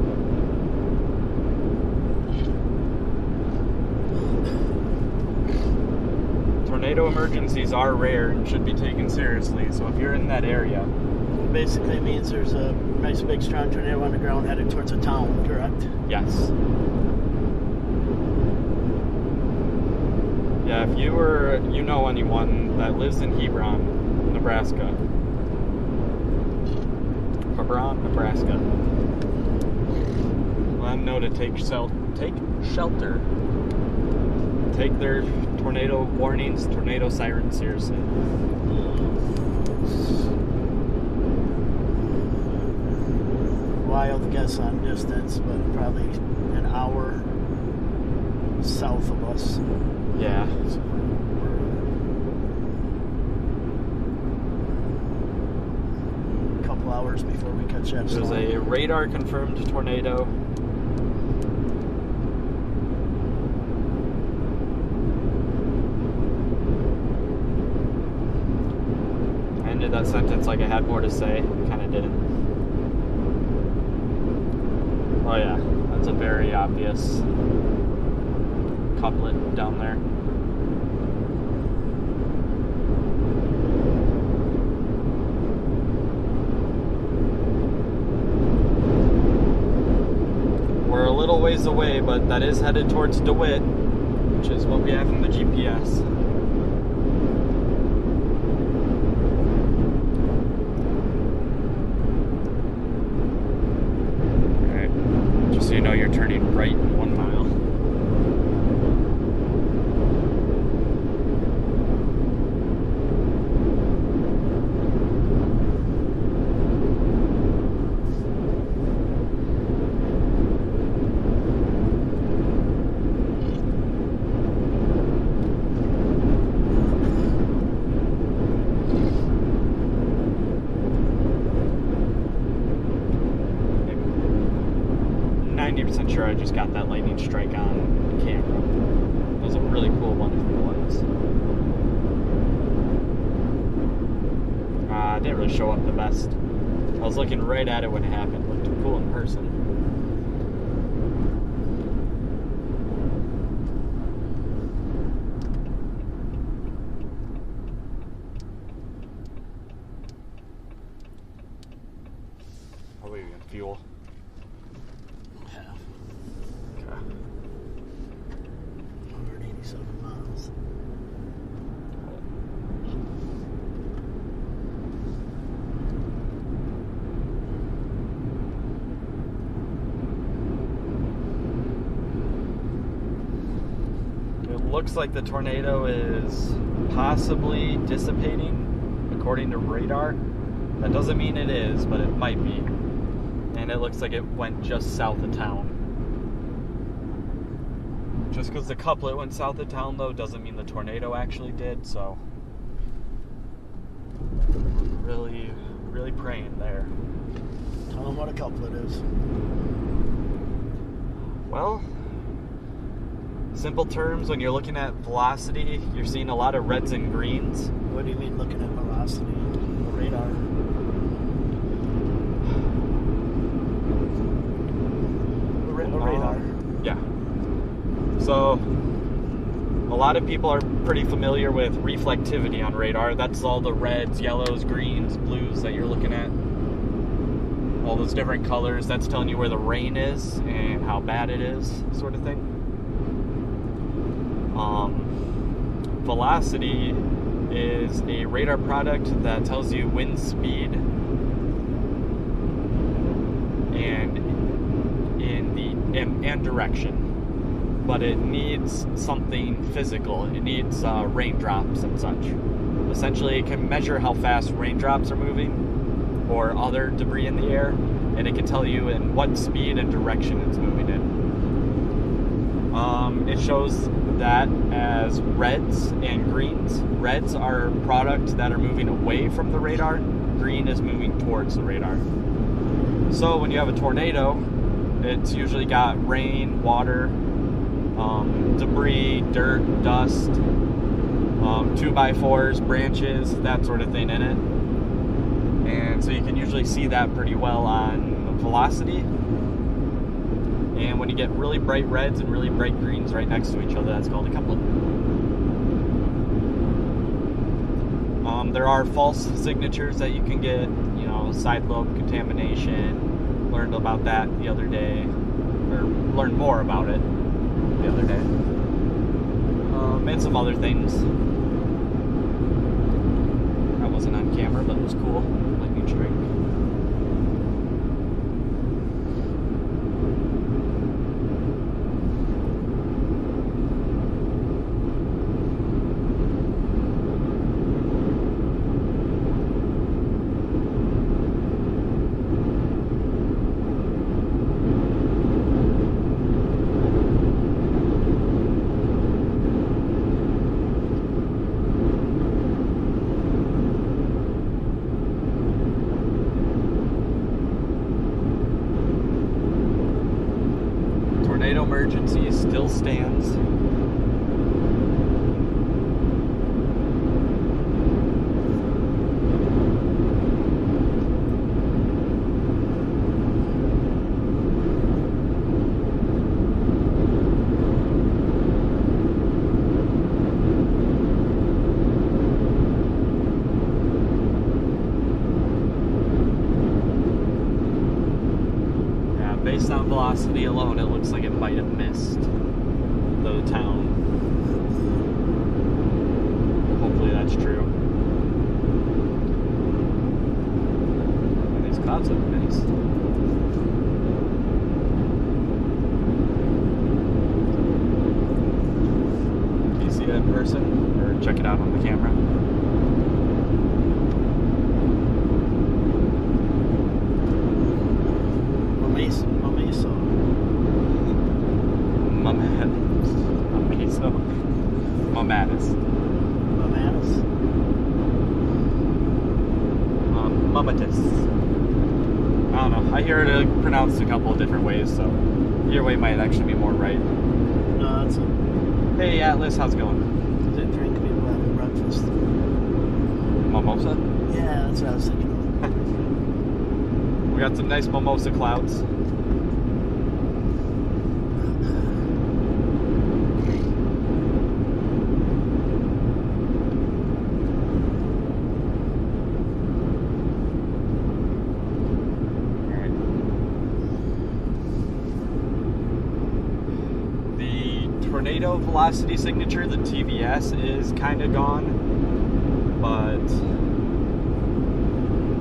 Tornado emergencies are rare and should be taken seriously, so if you're in that area... It basically means there's a nice big strong tornado on the ground headed towards a town, correct? Yes. Yeah, if you know anyone that lives in Hebron, Nebraska. Hebron, Nebraska. Let them know to take shelter. Take their tornado warnings, tornado sirens seriously. Wild guess on distance, but probably an hour south of us. Yeah. So we're a couple hours before we catch that There's storm. a radar confirmed tornado. I ended that sentence like I had more to say. Kind of didn't. Oh yeah, that's a very obvious couplet down there. We're a little ways away, but that is headed towards DeWitt, which is what we have in the GPS. Alright, just so you know, you're turning right in 1 mile. Sure, I just got that lightning strike on camera. It was a really cool one from the lens. It didn't really show up the best. I was looking right at it when it happened. It looked cool in person. Are we gonna fuel? 187 miles. It looks like the tornado is possibly dissipating according to radar. That doesn't mean it is, but it might be. And it looks like it went just south of town. Just because the couplet went south of town, though, doesn't mean the tornado actually did, so... Really, really praying there. Tell them what a couplet is. Well, simple terms, when you're looking at velocity, you're seeing a lot of reds and greens. What do you mean looking at velocity? The radar. The radar. Yeah. So, a lot of people are pretty familiar with reflectivity on radar. That's all the reds, yellows, greens, blues that you're looking at. All those different colors. That's telling you where the rain is and how bad it is, sort of thing. velocity is a radar product that tells you wind speed and direction, but it needs something physical. It needs raindrops and such. Essentially, it can measure how fast raindrops are moving or other debris in the air, and it can tell you in what speed and direction it's moving in. It shows that as reds and greens. Reds are products that are moving away from the radar. Green is moving towards the radar. So when you have a tornado, it's usually got rain, water, debris, dirt, dust, 2x4s, branches, that sort of thing in it. And so you can usually see that pretty well on velocity. And when you get really bright reds and really bright greens right next to each other, that's called a couplet. There are false signatures that you can get, side lobe contamination. Learned about that the other day, or learned more about it the other day. And some other things. That wasn't on camera, but it was cool. Lightning strike. Tornado emergency still stands. Based on velocity alone, it looks like it might have missed the town. Hopefully that's true. And these clouds look nice. Can you see it in person? Or check it out on the camera? Mamatus. I don't know. I hear it pronounced a couple of different ways, so your way might actually be more right. No, that's it. Hey Atlas, how's it going? Did drink me having breakfast. Mimosa? Yeah, that's what I was thinking. We got some nice mimosa clouds. Tornado velocity signature, the TVS, is kind of gone, but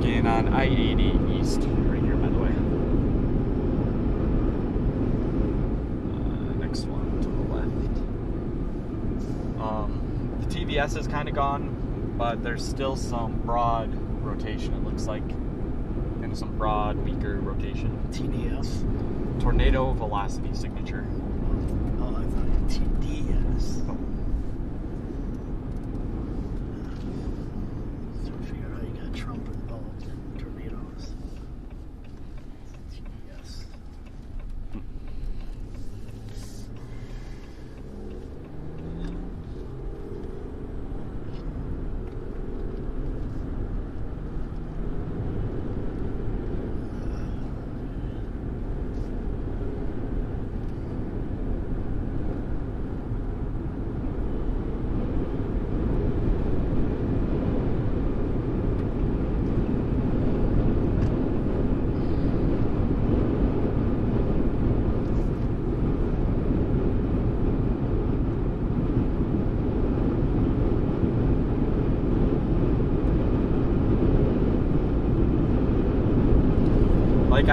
again on I-80 East, right here by the way. Next one to the left. The TVS is kind of gone, but there's still some broad rotation, it looks like. Kind of some broad, weaker rotation. TDS? Tornado velocity signature. Oh, I thought TDS. Oh. So I figure out how you got Trump involved in tornadoes. TDS.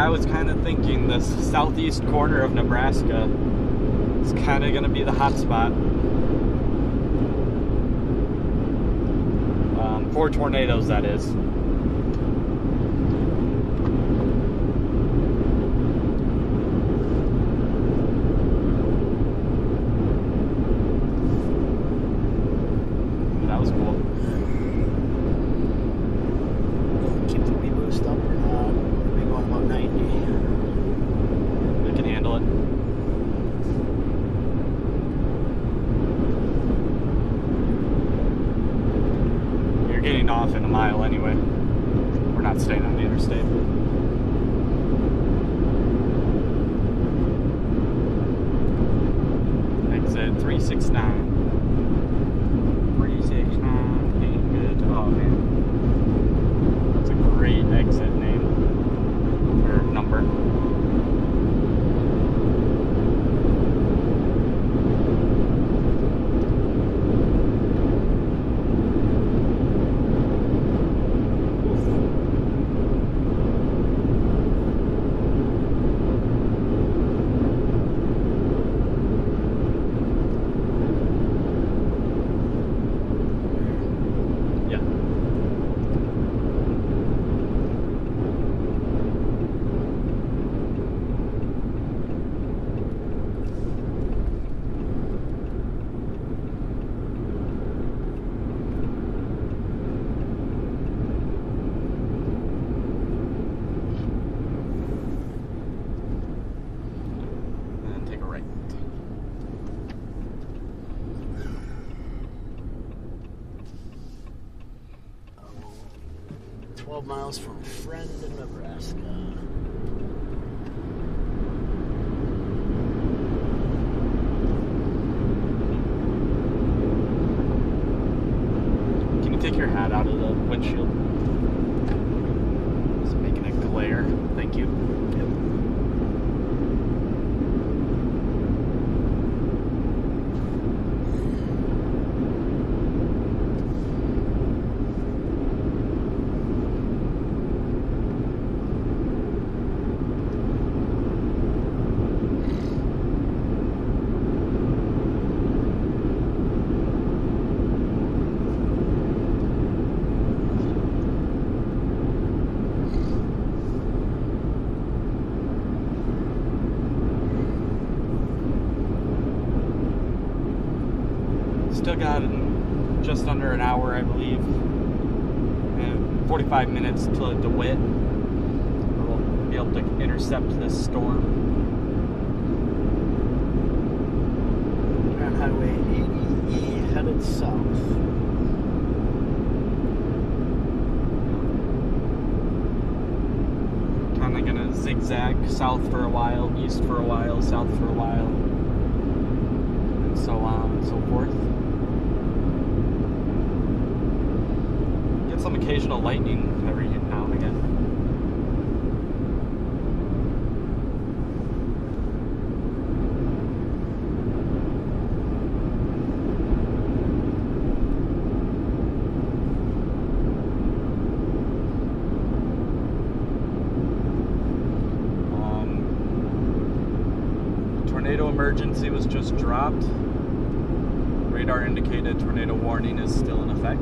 I was kind of thinking this southeast corner of Nebraska is kind of going to be the hot spot for tornadoes, that is. That was cool. Keep the wee boost up or not? We're going about 90. We can handle it. You're getting off in a mile anyway. We're not staying on the interstate. Exit 369. 369 ain't good. Oh man. That's a great exit name. Or number. Yeah. And take a right. 12 miles from Friend in Nebraska. Can you take your hat out of the windshield? It's making a glare. Thank you. Yep. Still got just under an hour, I believe, and 45 minutes to DeWitt. We'll be able to intercept this storm. We're on Highway 80 headed south. Kind of gonna zigzag south for a while, east for a while, south for a while, and so on and so forth. Get some occasional lightning every now and again. Tornado emergency was just dropped. Radar indicated tornado warning is still in effect.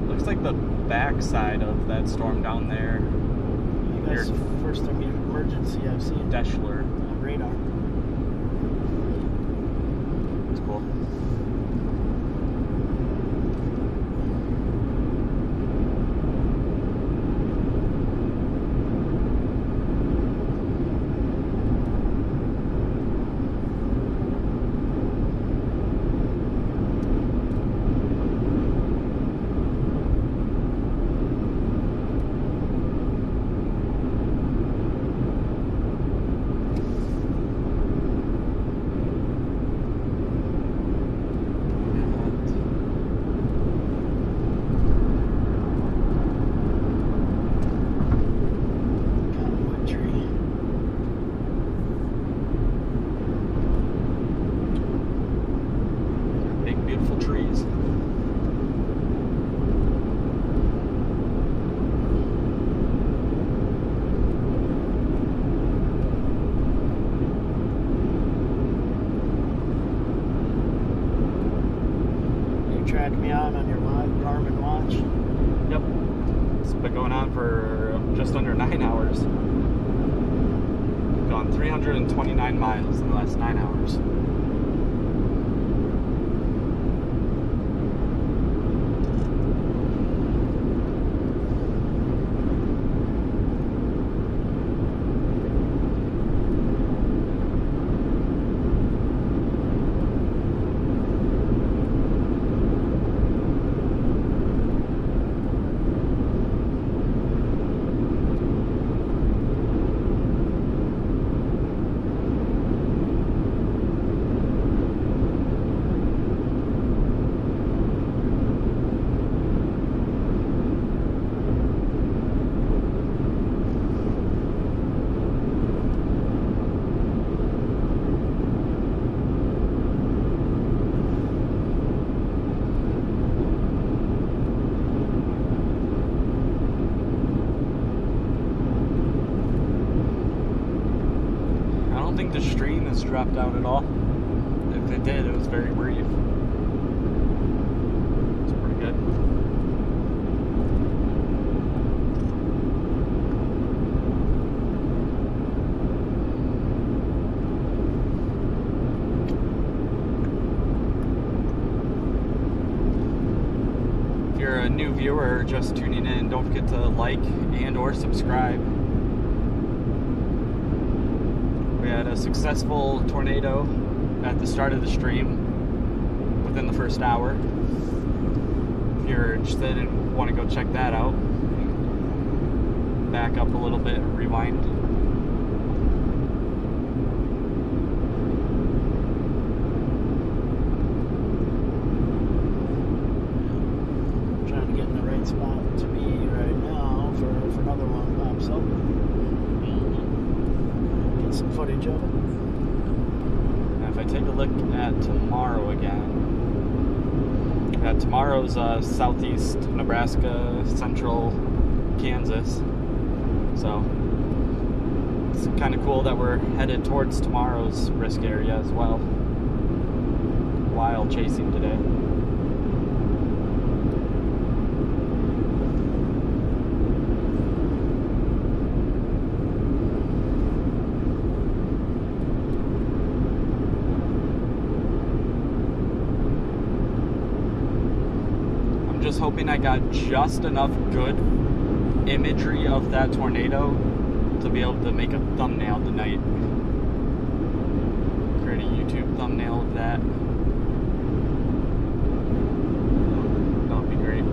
Looks like the backside of that storm down there. That's the first emergency I've seen Deschler. on radar. It's cool. on for just under 9 hours. We've gone 329 miles in the last 9 hours. I don't think the stream has dropped out at all. If it did, it was very brief. It's pretty good. If you're a new viewer or just tuning in, don't forget to like and or subscribe. We had a successful tornado at the start of the stream within the first hour. If you're interested and want to go check that out, back up a little bit, rewind. I'm trying to get in the right spot to be right now for another one pops up. Get some footage of it. Now if I take a look at tomorrow again, tomorrow's southeast Nebraska, central Kansas. So it's kind of cool that we're headed towards tomorrow's risk area as well while chasing today. Just hoping I got just enough good imagery of that tornado to be able to make a thumbnail tonight. Create a YouTube thumbnail of that. That would be great.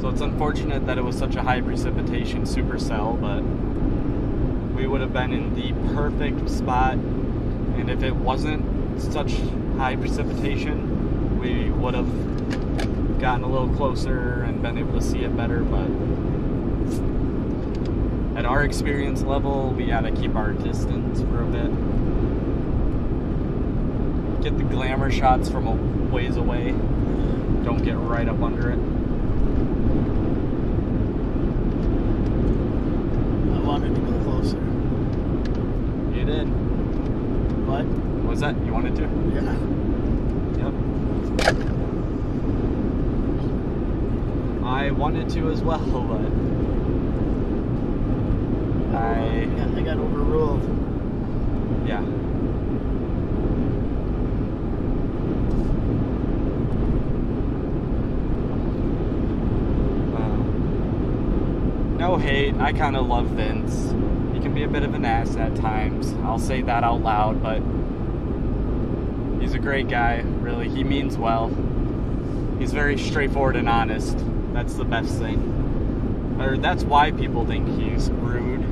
It's unfortunate that it was such a high precipitation supercell, but we would have been in the perfect spot, and if it wasn't such high precipitation, we would have gotten a little closer and been able to see it better. But at our experience level, we gotta keep our distance for a bit. Get the glamour shots from a ways away. Don't get right up under it. I wanted to go closer. You did. What? What was that? You wanted to? Yeah. Yep. I wanted to as well, but I got overruled. Yeah. No hate. I kind of love Vince. He can be a bit of an ass at times. I'll say that out loud, but he's a great guy, really. He means well. He's very straightforward and honest. That's the best thing. Or that's why people think he's rude.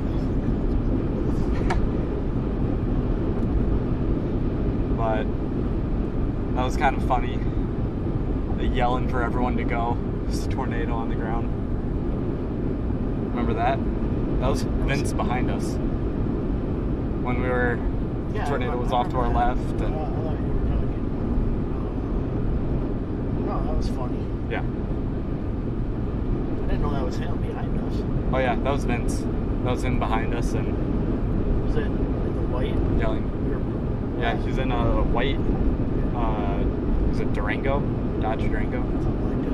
But that was kind of funny. They yelling for everyone to go. There's a tornado on the ground. Remember that? That was Vince behind us. When we were, the tornado was off to our left. And, I thought you were talking. No, that was funny. yeah. I didn't know that was him behind us. Oh yeah, that was Vince. That was him behind us and Was it in the white? yelling. Yeah, he's in a white, is it Durango? Dodge Durango? Something like that.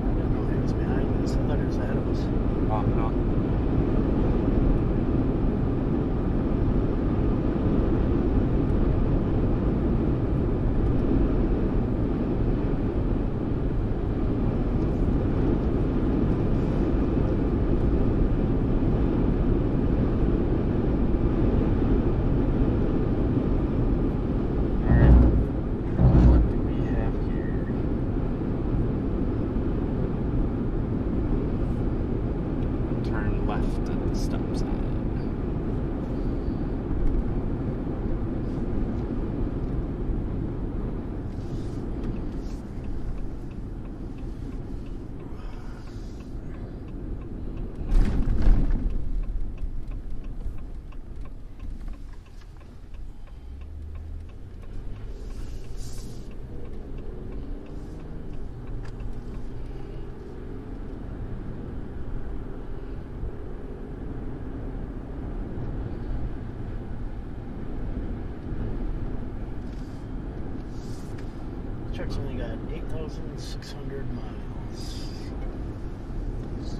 I didn't know he was behind us. I thought he was ahead of us. Oh, no. Truck's only got 8,600 miles. Sweet.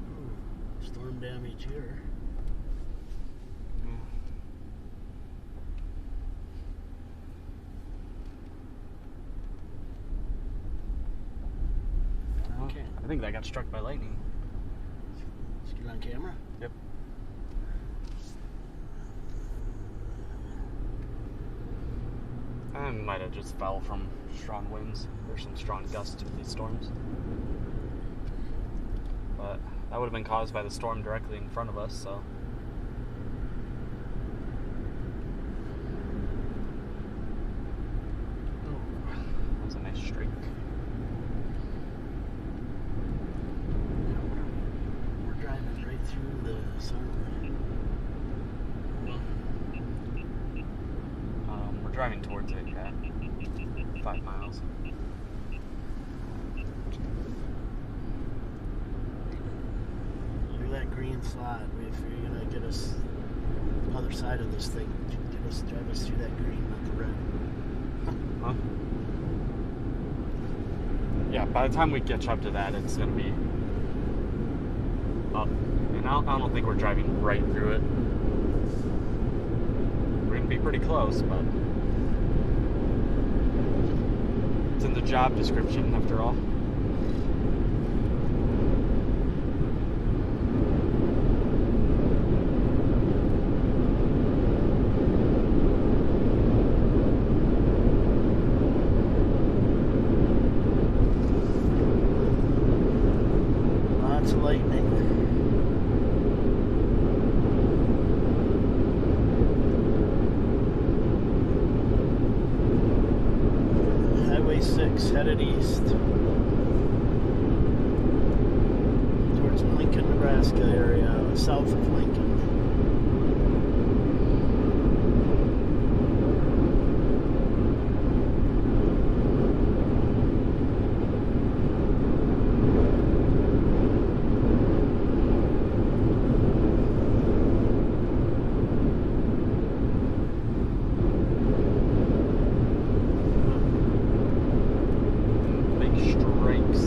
Ooh, storm damage here. Okay. I think that got struck by lightning. Let's get it on camera. Yep. And might have just fell from strong winds. There's some strong gusts to these storms. But that would have been caused by the storm directly in front of us, so. Oh, that was a nice streak. We're driving right through the sun. We're driving towards it at 5 miles. Through that green slot, if you're gonna get us the other side of this thing, drive us through that green, not the red. Huh? Yeah, by the time we catch up to that, it's gonna be up. And I don't think we're driving right through it. We're gonna be pretty close, but it's in the job description after all. Lots of lightning. Highway 6 headed east towards Lincoln, Nebraska area, south of Lincoln. Big strikes.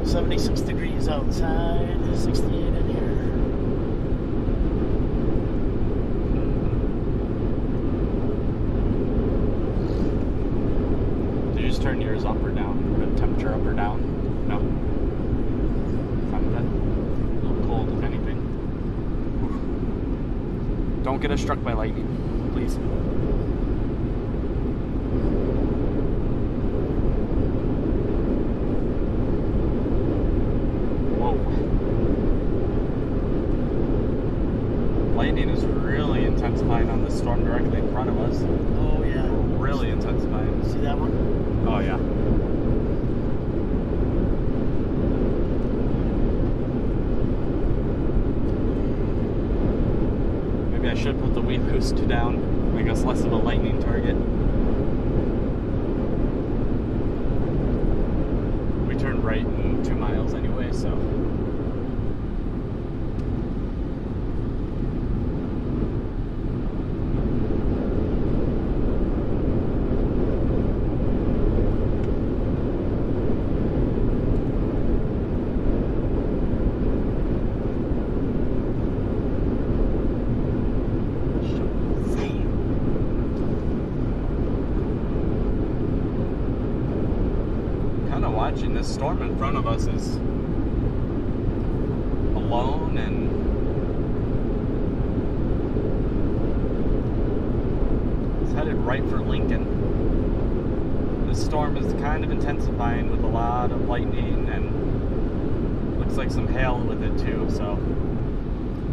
76 degrees outside, 68 in here. Did you just turn yours up or down? Or the temperature up or down? No. Fine with that? A little cold, if anything. Oof. Don't get us struck by lightning, please. Lightning is really intensifying on the storm directly in front of us. Oh, yeah. Really intensifying. See that one? Oh, yeah. Maybe I should put the weed boost down. Make us less of a lightning target. We turned right in 2 miles anyway, so. Watching this storm in front of us is alone and it's headed right for Lincoln. This storm is kind of intensifying with a lot of lightning and looks like some hail with it too. So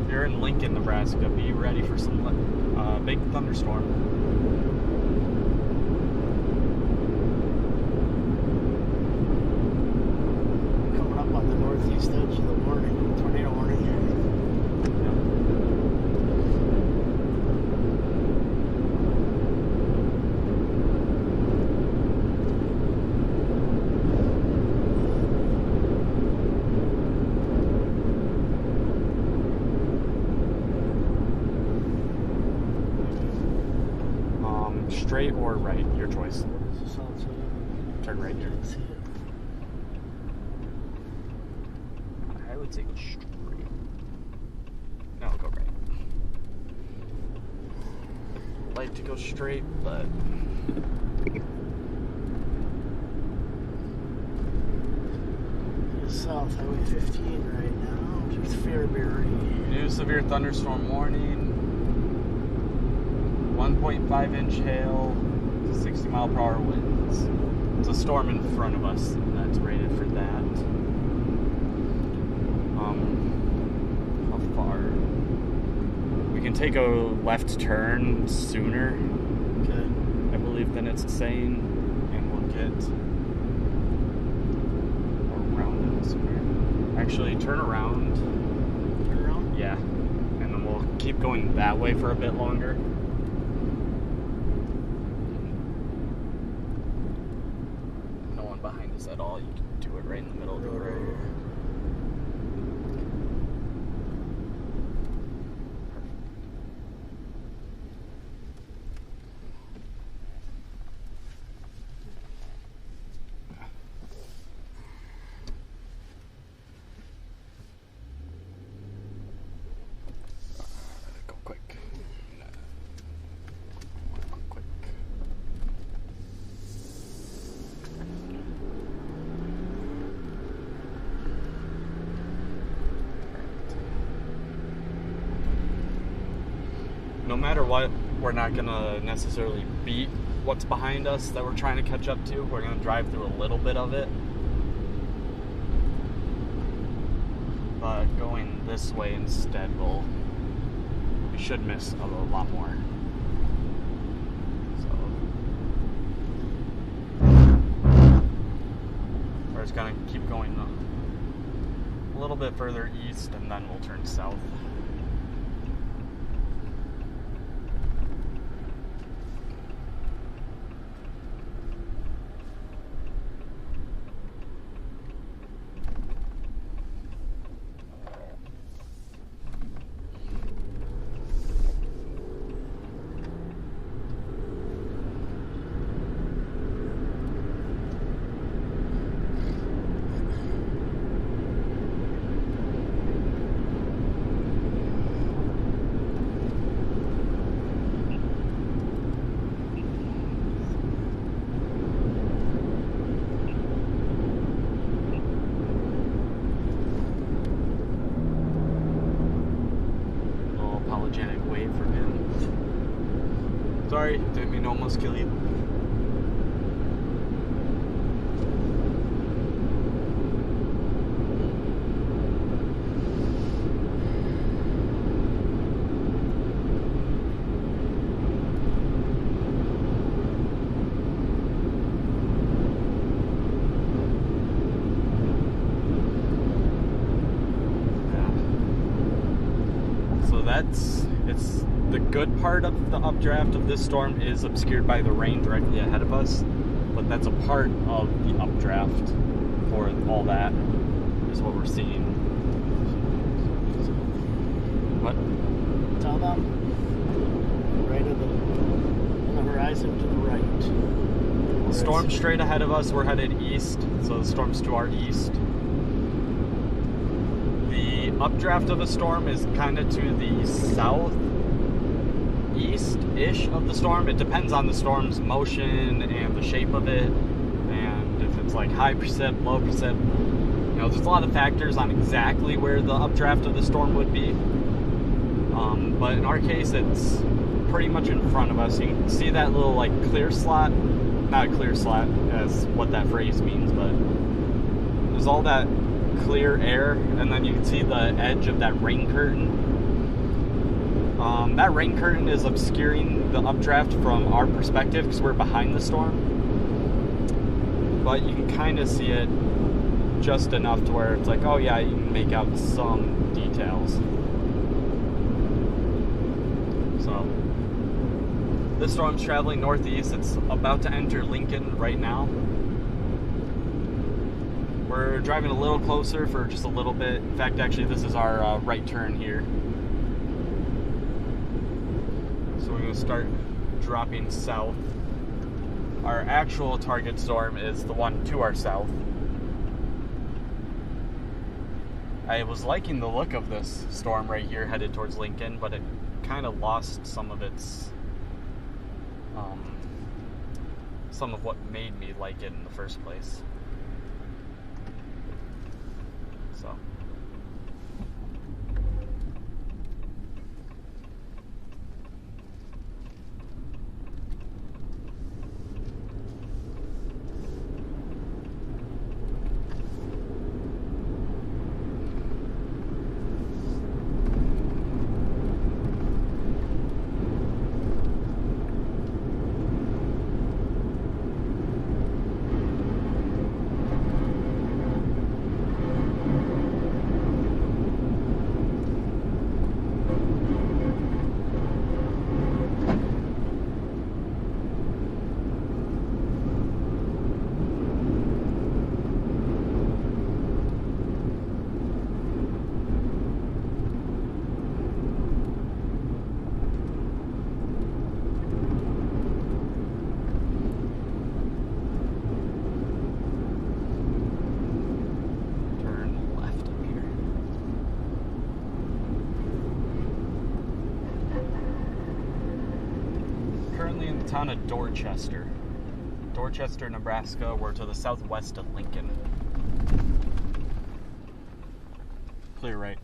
if you're in Lincoln, Nebraska, be ready for some big thunderstorm. Northeast edge of the warning, tornado warning here. Straight or right, your choice. Turn right here. I would say go straight. No, go right. I'd like to go straight, but South Highway 15 right now, just Fairbury. New severe thunderstorm warning. 1.5-inch hail, 60-mile-per-hour winds. It's a storm in front of us, and that's rated for that. How far? We can take a left turn sooner, Okay. I believe, than it's saying, and we'll get around it sooner. Actually, turn around. Turn around? Yeah, and then we'll keep going that way for a bit longer. No one behind us at all. You can do it right in the middle of the road. Go quick. Quick. No matter what, we're not gonna necessarily beat what's behind us that we're trying to catch up to. We're gonna drive through a little bit of it. But going this way instead we should miss a lot more. So we're just gonna keep going a little bit further east and then we'll turn south. sorry. Didn't mean to almost kill you. It's the good part of the updraft of this storm is obscured by the rain directly ahead of us, but that's a part of the updraft for all that is what we're seeing. What? Tell them right on the horizon to the right. The storm's straight ahead of us. We're headed east, so the storm's to our east. The updraft of the storm is kind of to the southeast-ish of the storm. It depends on the storm's motion and the shape of it, and if it's like high precip, low precip. You know, there's a lot of factors on exactly where the updraft of the storm would be. But in our case, it's pretty much in front of us. You can see that little like clear slot. Not a clear slot as what that phrase means, but there's all that clear air, and then you can see the edge of that rain curtain. That rain curtain is obscuring the updraft from our perspective because we're behind the storm, but you can kind of see it just enough to where it's like, oh yeah, you can make out some details. So this storm's traveling northeast. It's about to enter Lincoln right now. We're driving a little closer for just a little bit. In fact, actually, this is our right turn here. So we're going to start dropping south. Our actual target storm is the one to our south. I was liking the look of this storm right here headed towards Lincoln, but it kind of lost some of its, some of what made me like it in the first place. So. Town of Dorchester, Nebraska. We're to the southwest of Lincoln. Clear right.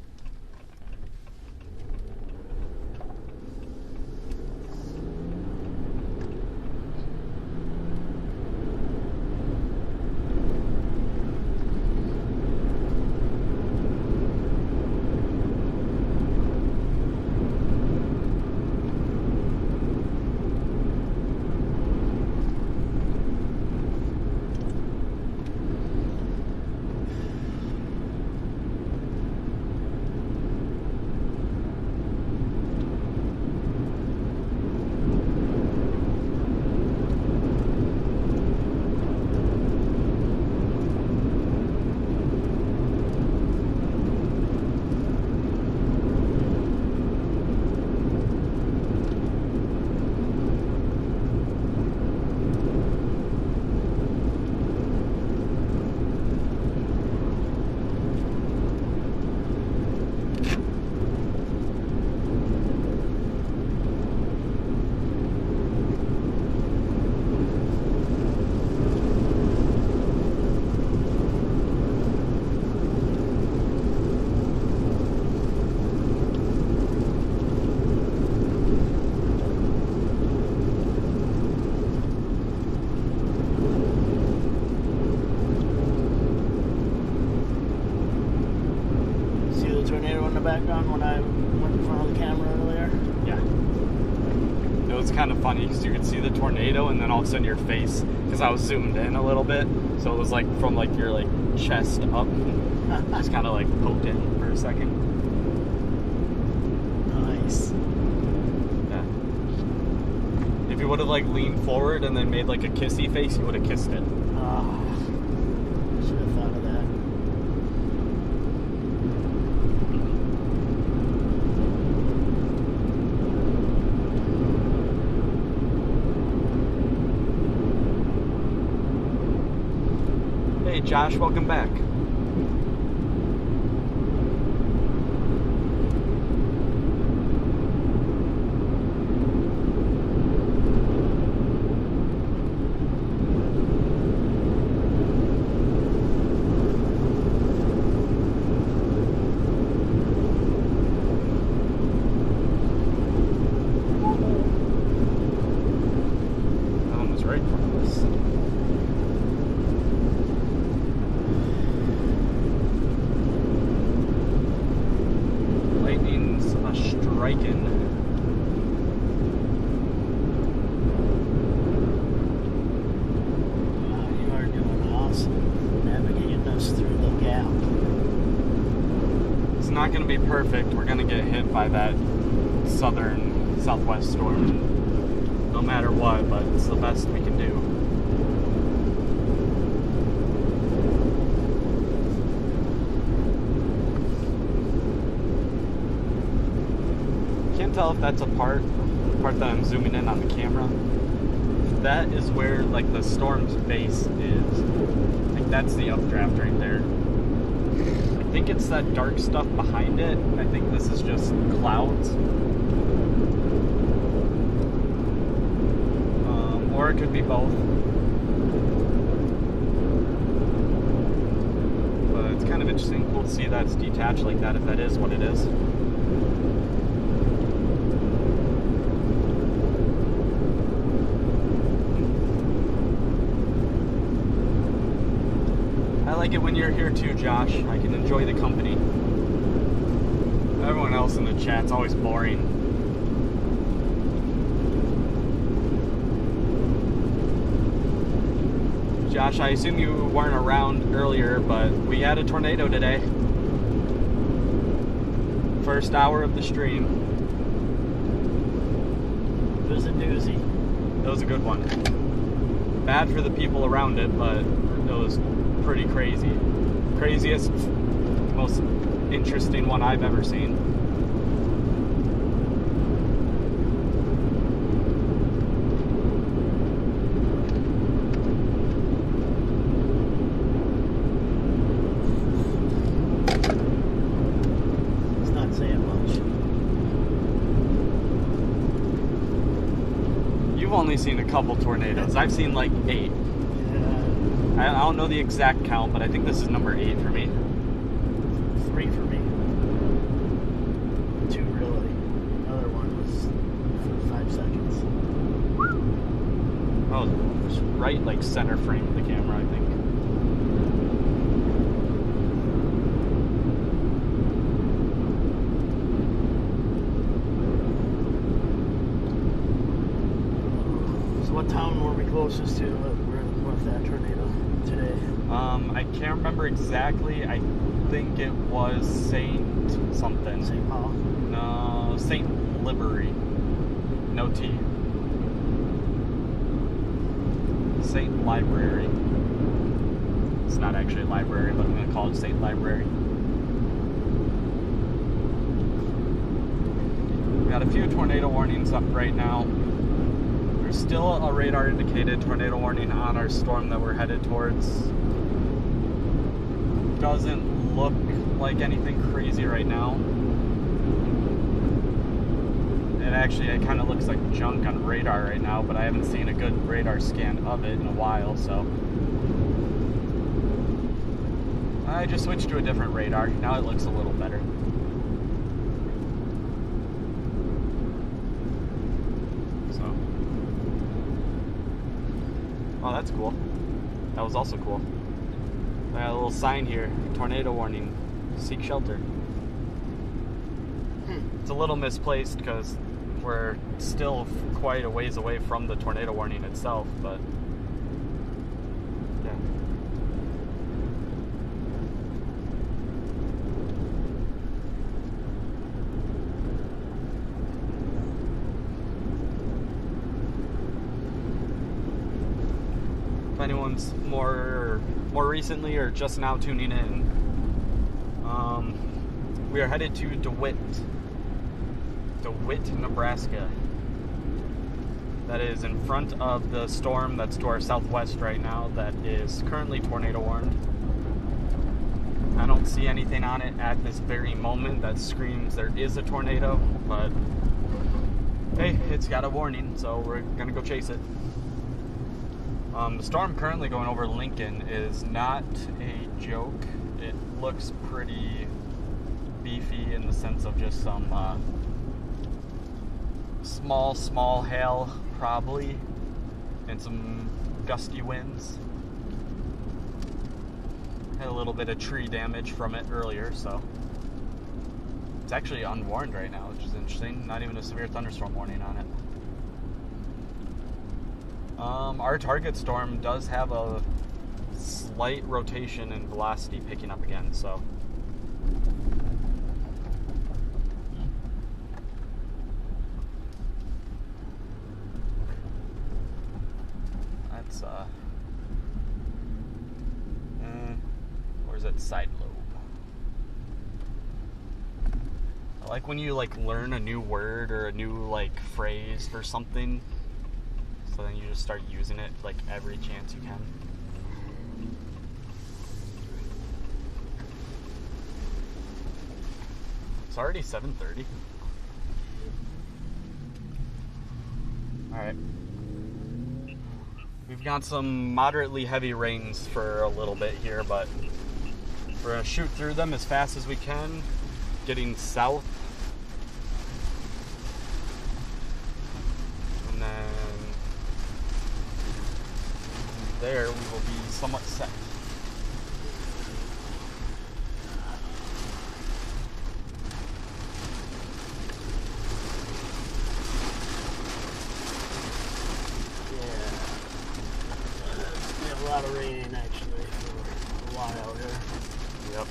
background when I went in front of the camera earlier? Yeah. It was kind of funny because you could see the tornado and then all of a sudden your face, because I was zoomed in a little bit, so it was like from like your like chest up, just kind of like poked in for a second. Nice. Yeah. If you would have like leaned forward and then made like a kissy face, you would have kissed it. Should have thought of that. Hey Josh, welcome back. That one was right in front of us. Lightning's striking. You are doing awesome navigating us through the gap. It's not going to be perfect. We're going to get hit by that southwest storm no matter what, but it's the best we can do. Can't tell if that's the part that I'm zooming in on the camera. That is where like the storm's base is. I think that's the updraft right there. I think it's that dark stuff behind it. I think this is just clouds. Or it could be both. But it's kind of interesting. Cool to see that it's detached like that if that is what it is. I like it when you're here too, Josh. I can enjoy the company. Everyone else in the chat's always boring. Josh, I assume you weren't around earlier, but we had a tornado today. First hour of the stream. It was a doozy. It was a good one. Bad for the people around it, but it was pretty crazy. Craziest, most interesting one I've ever seen. It's not saying much. You've only seen a couple tornadoes. I've seen like 8. Yeah, I don't know the exact count, but I think this is number 8 for me. 3 for me. 2 really. Another one was for 5 seconds. Oh, it's right like center frame of the camera, I think. So what town were we closest to with that tornado today? I can't remember exactly. I think it was Saint something. St. Paul? No, Saint Library. No T. Saint Library. It's not actually a library, but I'm going to call it Saint Library. We got a few tornado warnings up right now. There's still a radar indicated tornado warning on our storm that we're headed towards. Doesn't look like anything crazy right now. It kind of looks like junk on radar right now, but I haven't seen a good radar scan of it in a while, so I just switched to a different radar. Now it looks a little better. So, oh, that's cool. That was also cool. I got a little sign here, tornado warning, seek shelter. It's a little misplaced because we're still quite a ways away from the tornado warning itself, but yeah. If anyone's more recently or just now tuning in, we are headed to DeWitt, Nebraska. That is in front of the storm that's to our southwest right now that is currently tornado warned. I don't see anything on it at this very moment that screams there is a tornado, but hey, it's got a warning, so we're gonna go chase it. The storm currently going over Lincoln is not a joke. It looks pretty beefy in the sense of just some small hail probably and some gusty winds. Had a little bit of tree damage from it earlier, so it's actually unwarned right now, which is interesting. Not even a severe thunderstorm warning on it. Our target storm does have a slight rotation and velocity picking up again, so that's where's that side lobe? I like when you learn a new word or a new phrase for something, so then you just start using it every chance you can. It's already 7:30. Alright. We've got some moderately heavy rains for a little bit here, but we're going to shoot through them as fast as we can, getting south. And then there we will be somewhat set. A lot of rain actually for a while here. Yep.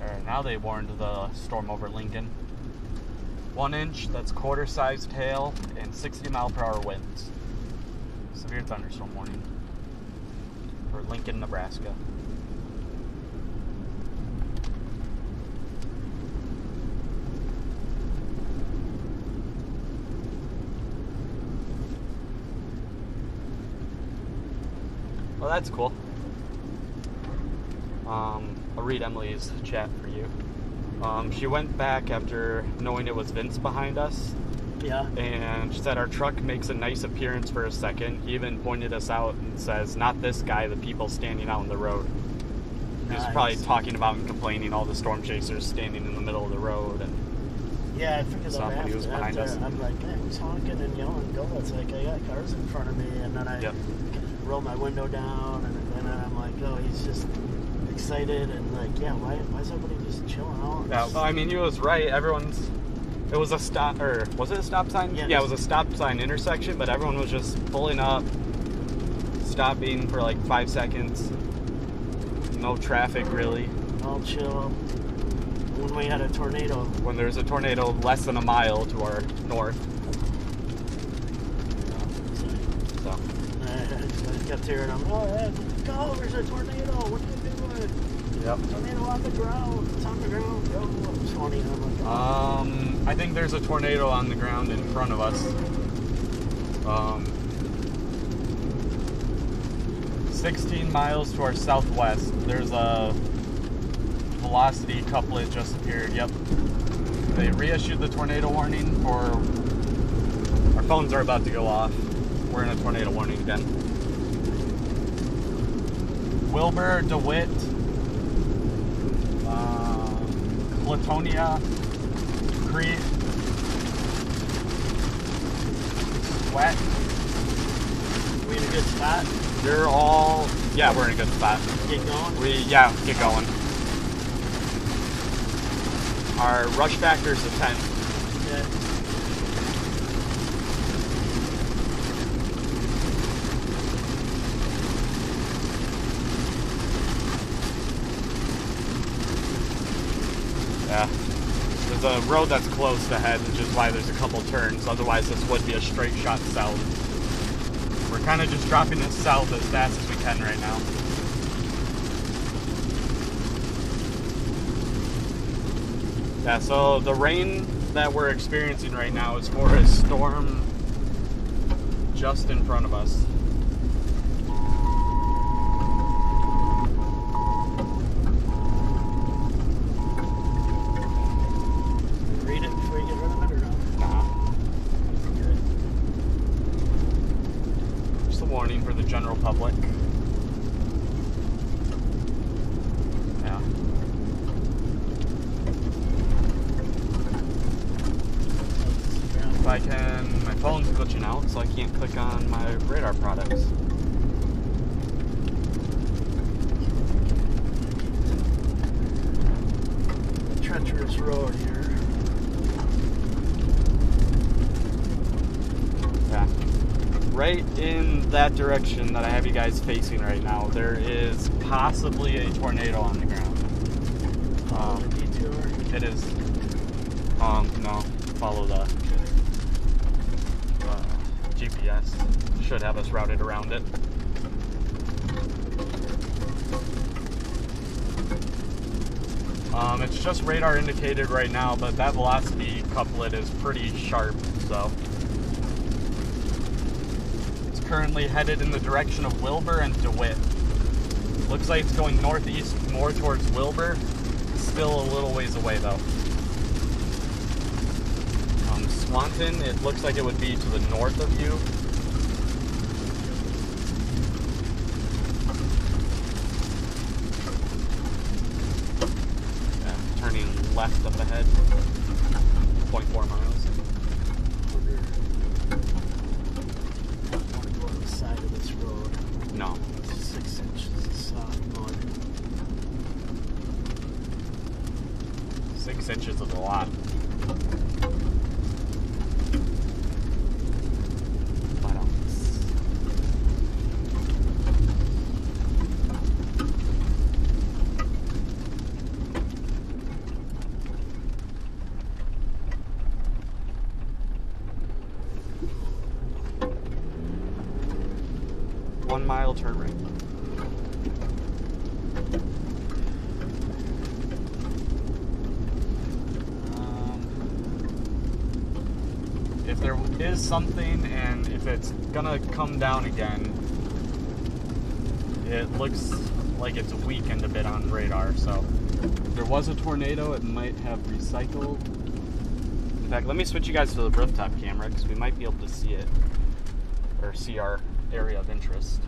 Alright, now they warned the storm over Lincoln. 1 inch, that's quarter-sized hail, and 60-mile-per-hour winds. Severe thunderstorm warning for Lincoln, Nebraska. Well, that's cool. I'll read Emily's chat for you. She went back after knowing it was Vince behind us. Yeah. And she said our truck makes a nice appearance for a second. He even pointed us out and says, not this guy, the people standing out in the road. He was probably talking about and complaining all the storm chasers standing in the middle of the road. And yeah, I figured that somebody was behind us. I'm like, hey, who's honking and yelling, go? It's like, I got cars in front of me. And then I roll my window down, and then I'm like, oh, he's just excited. And like, yeah, why is everybody just chilling out? Yeah, well, I mean, he was right. It was a stop, or was it a stop sign? Yeah, it was a stop sign intersection, but everyone was just pulling up, stopping for 5 seconds. No traffic, really. All chill. When we had a tornado. When there's a tornado less than a mile to our north. So. I kept hearing them, oh, yeah, go, there's a tornado, what are you doing? Yep. Tornado on the ground, it's on the ground, go. It's funny, I'm like, oh. I think there's a tornado on the ground in front of us. 16 miles to our southwest. There's a velocity couplet just appeared. Yep. They reissued the tornado warning for... Our phones are about to go off. We're in a tornado warning again. Wilbur, DeWitt, Latonia, Crete, Sweat. We in a good spot? They're all, yeah, we're in a good spot. Get going? Get going. Our rush factor is a 10. Okay. Yeah. There's a road that's closed ahead, which is why there's a couple turns. Otherwise, this would be a straight shot south. We're kind of just dropping it south as fast as we can right now. Yeah, so the rain that we're experiencing right now is for a storm just in front of us. Read it before you get rid of it or no? Nah. Okay. Just a warning for the general public. Yeah. If I can, my phone's glitching out, so I can't click on my radar products. A treacherous road here. Yeah. Right in that direction that I have you guys facing right now, there is possibly a tornado on the ground. Detour. It is. No. Follow the GPS. Should have us routed around it. It's just radar indicated right now, but that velocity couplet is pretty sharp, so. It's currently headed in the direction of Wilbur and DeWitt. Looks like it's going northeast more towards Wilbur. Still a little ways away though. Swanton, it looks like it would be to the north of you. Yeah, turning left up ahead, 0.4 miles. I want to go on the side of this road. No. 6 inches of soft mud. 6 inches is a lot. Mile turn right. If there is something, and if it's gonna come down again, it looks like it's weakened a bit on radar. So if there was a tornado, it might have recycled. In fact, let me switch you guys to the rooftop camera because we might be able to see it, or see our area of interest.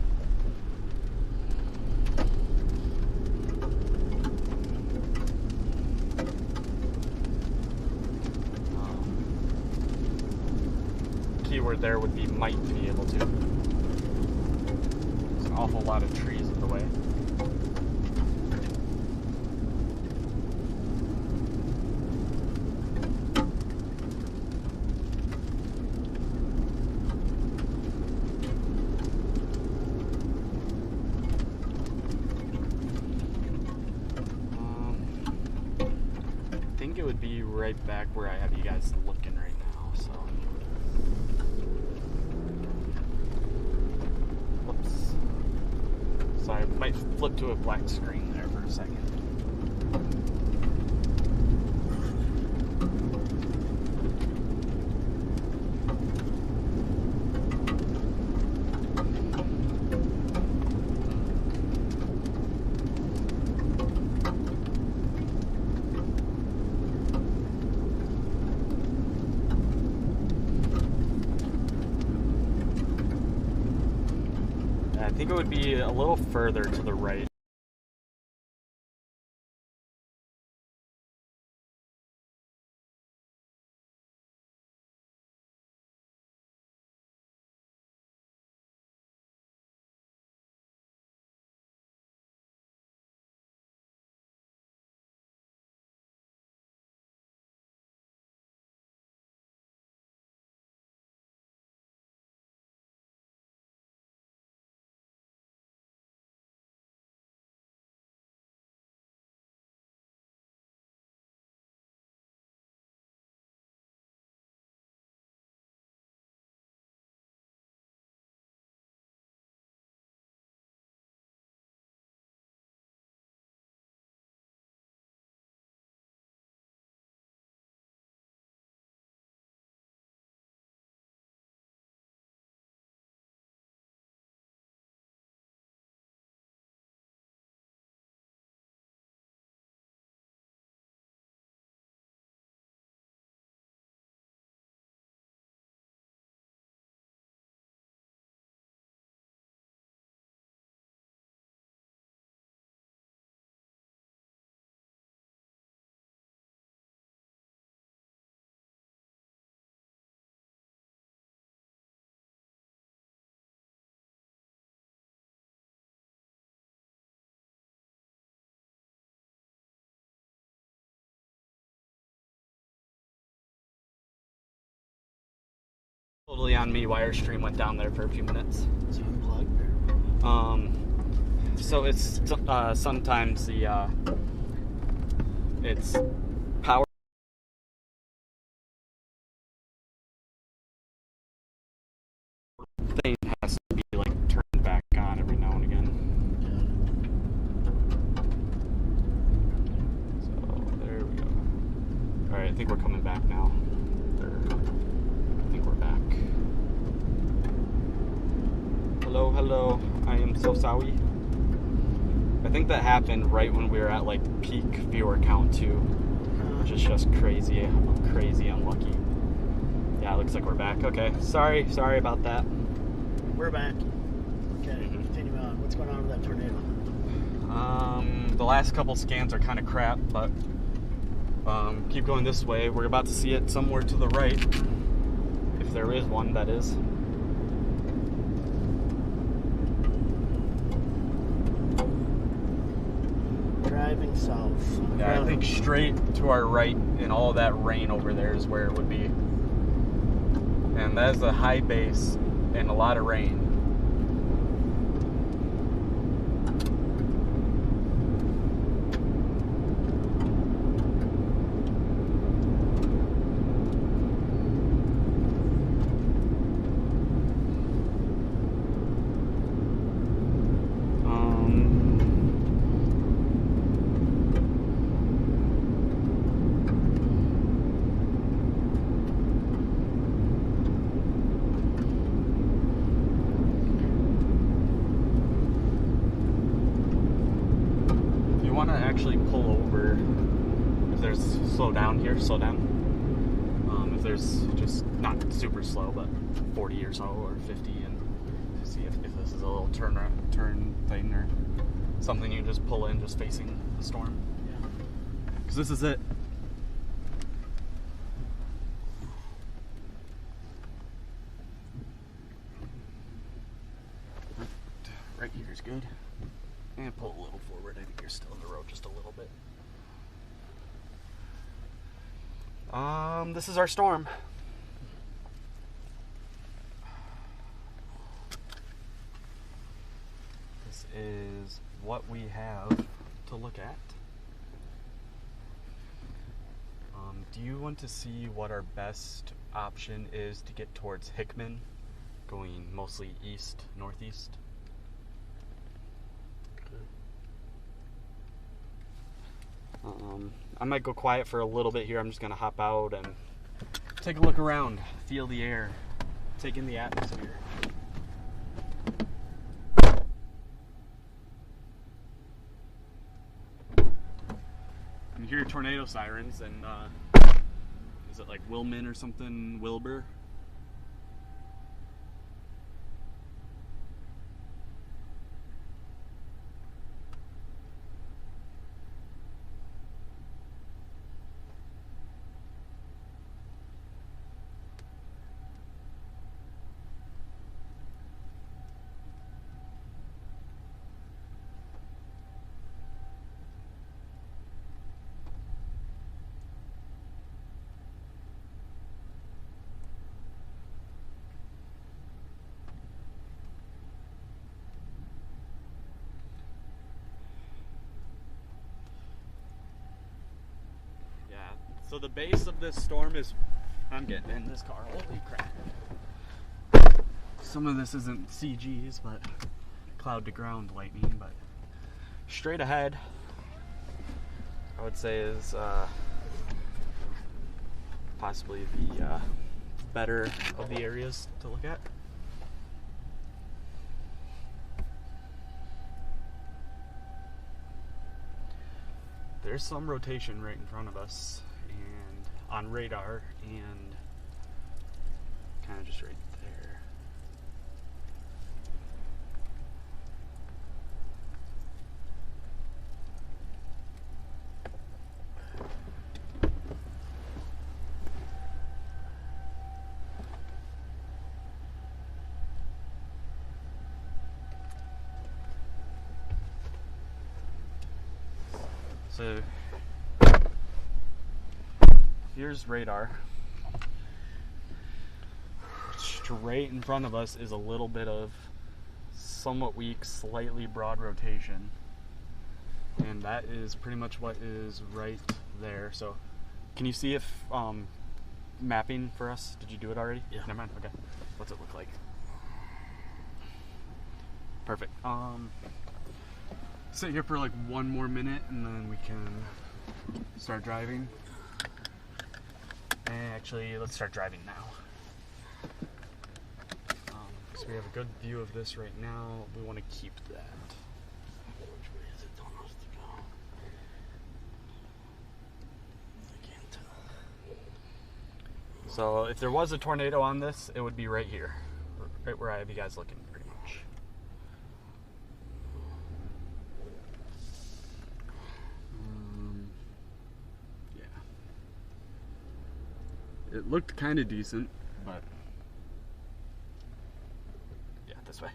Keyword there would be might be able to. There's an awful lot of trees in the way. I think it would be right back where I have you guys looking right now, so. Whoops. So I might flip to a black screen there for a second. I think it would be a little further to the right. on me. Wirestream went down there for a few minutes. Is it unplugged? So it's sometimes the it's power thing has to be like turned back on every now and again. So there we go. All right, I think we're coming back now. I think we're back. Hello, hello. I am so sorry. I think that happened right when we were at like peak viewer count too, which is just crazy unlucky. Yeah, it looks like we're back. Okay, sorry about that. We're back. Okay, continue on. What's going on with that tornado? The last couple scans are kind of crap, but keep going this way. We're about to see it somewhere to the right, if there is one, that is. Driving south. Yeah, I think straight to our right, and all that rain over there is where it would be. And that is a high base and a lot of rain. Actually pull over if there's slow down. If there's just not super slow, but 40 or so or 50, and see if this is a little turn thing or something, you just pull in just facing the storm. Yeah. Because this is it. Right here is good. And pull a little forward. I think you're still in the road just a little bit. This is our storm. This is what we have to look at. Do you want to see what our best option is to get towards Hickman, going mostly east, northeast? I might go quiet for a little bit here. I'm just going to hop out and take a look around, feel the air, take in the atmosphere. You hear tornado sirens, and is it like Wilman or something? Wilbur? So the base of this storm is, I'm getting in this car, holy crap. Some of this isn't CGs, but cloud to ground lightning, but straight ahead, I would say is possibly the better of the areas to look at. There's some rotation right in front of us, and on radar, and kind of just right there. So here's radar. Let's straight in front of us is a little bit of somewhat weak, slightly broad rotation. And that is pretty much what is right there. So, can you see if mapping for us? Did you do it already? Yeah. Never mind. Okay. What's it look like? Perfect. Sit here for like one more minute, and then we can start driving. And actually, let's start driving now. So we have a good view of this right now. We want to keep that. Which way is it telling us to go? I can't tell. So if there was a tornado on this, it would be right here, right where I have you guys looking, pretty much. Yeah. It looked kind of decent, but yeah, this way.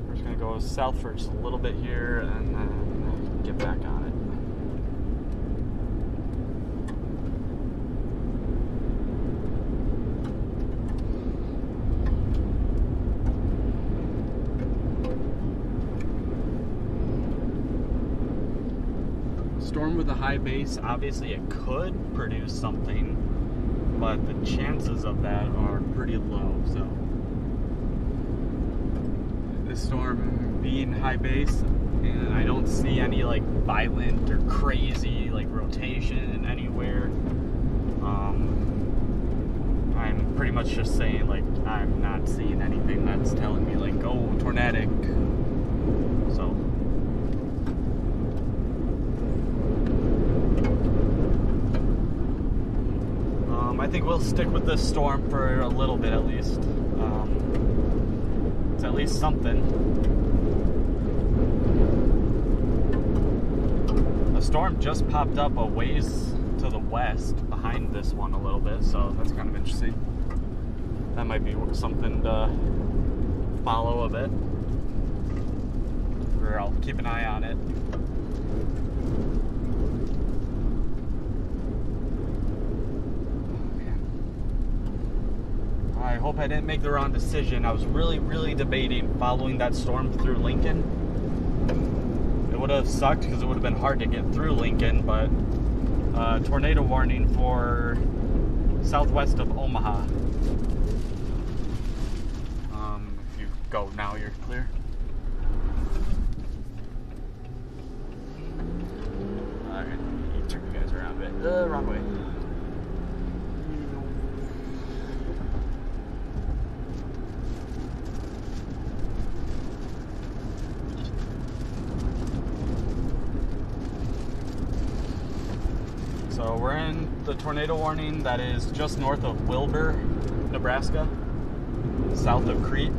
We're just gonna go south for just a little bit here and then get back on it. Storm with a high base, obviously it could produce something, but the chances of that are pretty low. So this storm being high base, and I don't see any like violent or crazy like rotation anywhere. I'm pretty much just saying like I'm not seeing anything that's telling me like, oh, tornadic. So I think we'll stick with this storm for a little bit at least. It's at least something. A storm just popped up a ways to the west behind this one a little bit, so that's kind of interesting. That might be something to follow a bit. Or I'll keep an eye on it. I hope I didn't make the wrong decision. I was really debating following that storm through Lincoln. It would have sucked because it would have been hard to get through Lincoln, but tornado warning for southwest of Omaha. If you go now, you're clear. Alright, you turn you guys around a bit. Wrong way. So we're in the tornado warning that is just north of Wilbur, Nebraska, south of Crete.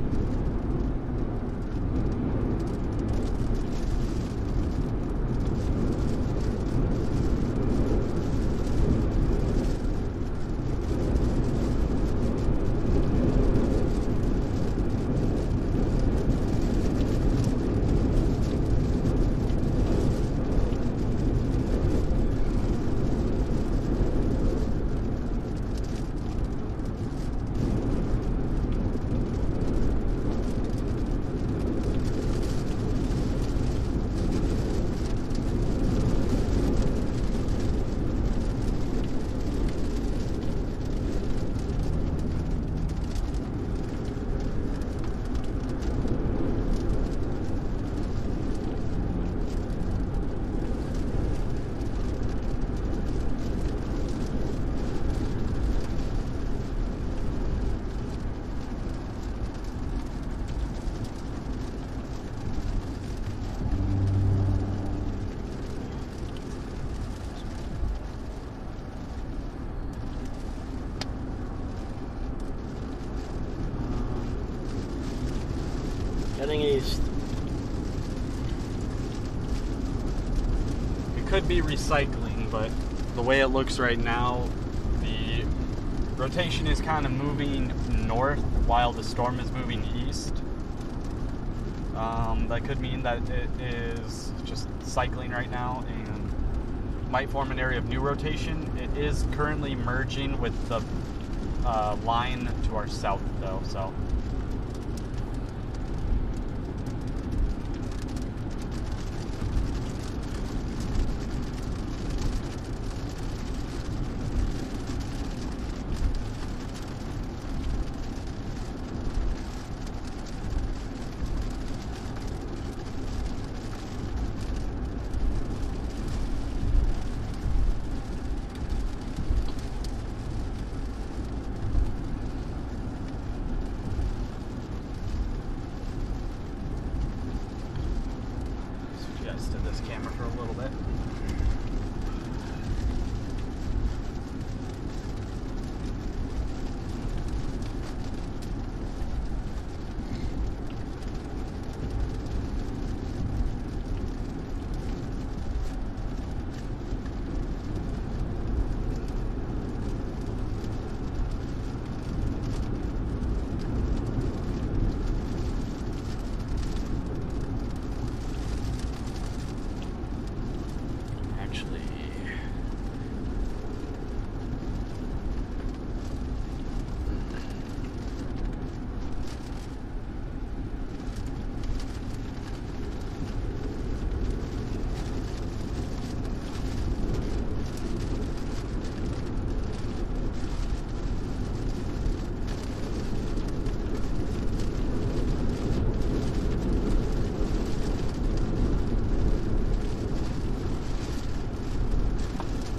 Heading east. It could be recycling, but the way it looks right now, the rotation is kind of moving north while the storm is moving east. That could mean that it is just cycling right now and might form an area of new rotation. It is currently merging with the line to our south, though, so. Adjusted this camera for a little bit.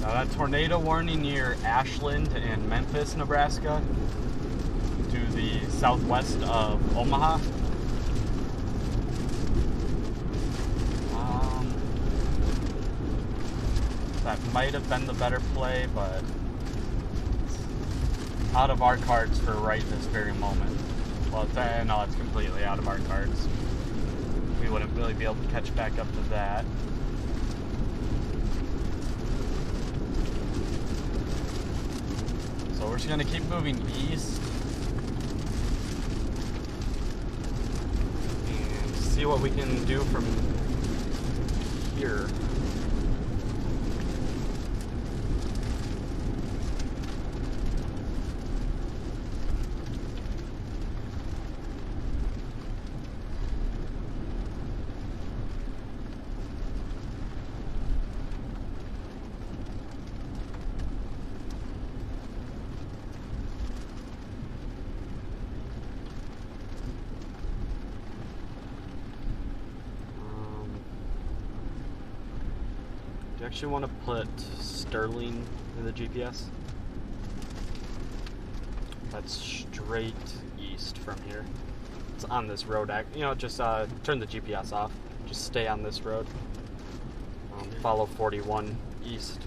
That tornado warning near Ashland and Memphis, Nebraska, to the southwest of Omaha. That might have been the better play, but it's out of our cards for right this very moment. Well, no, it's completely out of our cards. We wouldn't really be able to catch back up to that. So we're just going to keep moving east and see what we can do from here. You actually want to put Sterling in the GPS. That's straight east from here. It's on this road. Just turn the GPS off. Just stay on this road. Follow 41 east.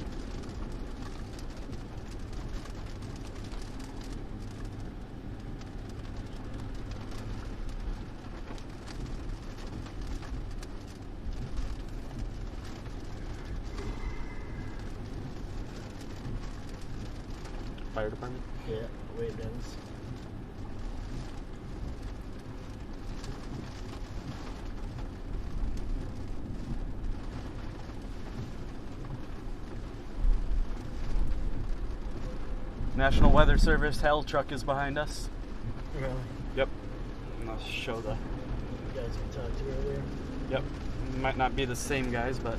Fire department? Yeah, the way it ends. National Weather Service hail truck is behind us. Really? Yep. And I'll show the. You guys we talked to earlier? Yep. Might not be the same guys, but.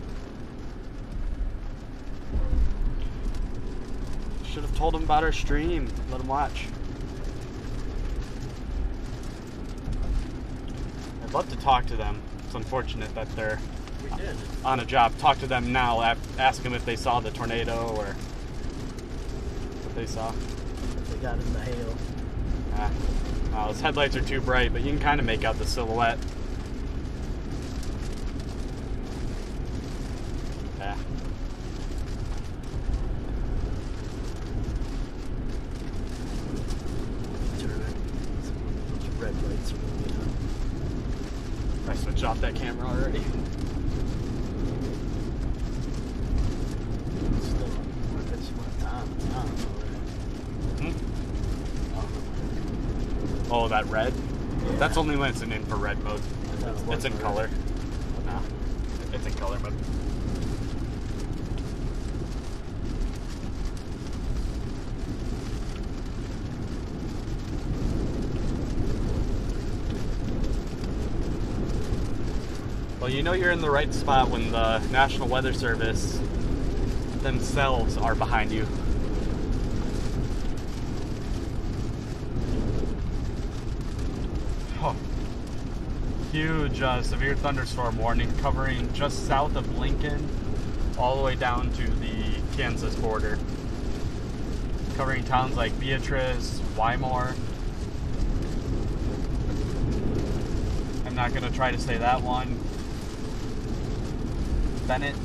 Should have told them about our stream. Let them watch. I'd love to talk to them. It's unfortunate that they're on a job. Talk to them now. Ask them if they saw the tornado or what they saw. They got in the hail. His headlights are too bright, but you can kind of make out the silhouette. Yeah. Red lights are moving on. I switched off that camera already. Still, it's on. Oh, that red? Yeah. That's only when it's in infrared mode. I thought thought it It's was in already. color. No, it's in color mode. Well, you know you're in the right spot when the National Weather Service themselves are behind you. Oh. Huge severe thunderstorm warning covering just south of Lincoln all the way down to the Kansas border. Covering towns like Beatrice, Wymore. I'm not going to try to say that one. Bennett,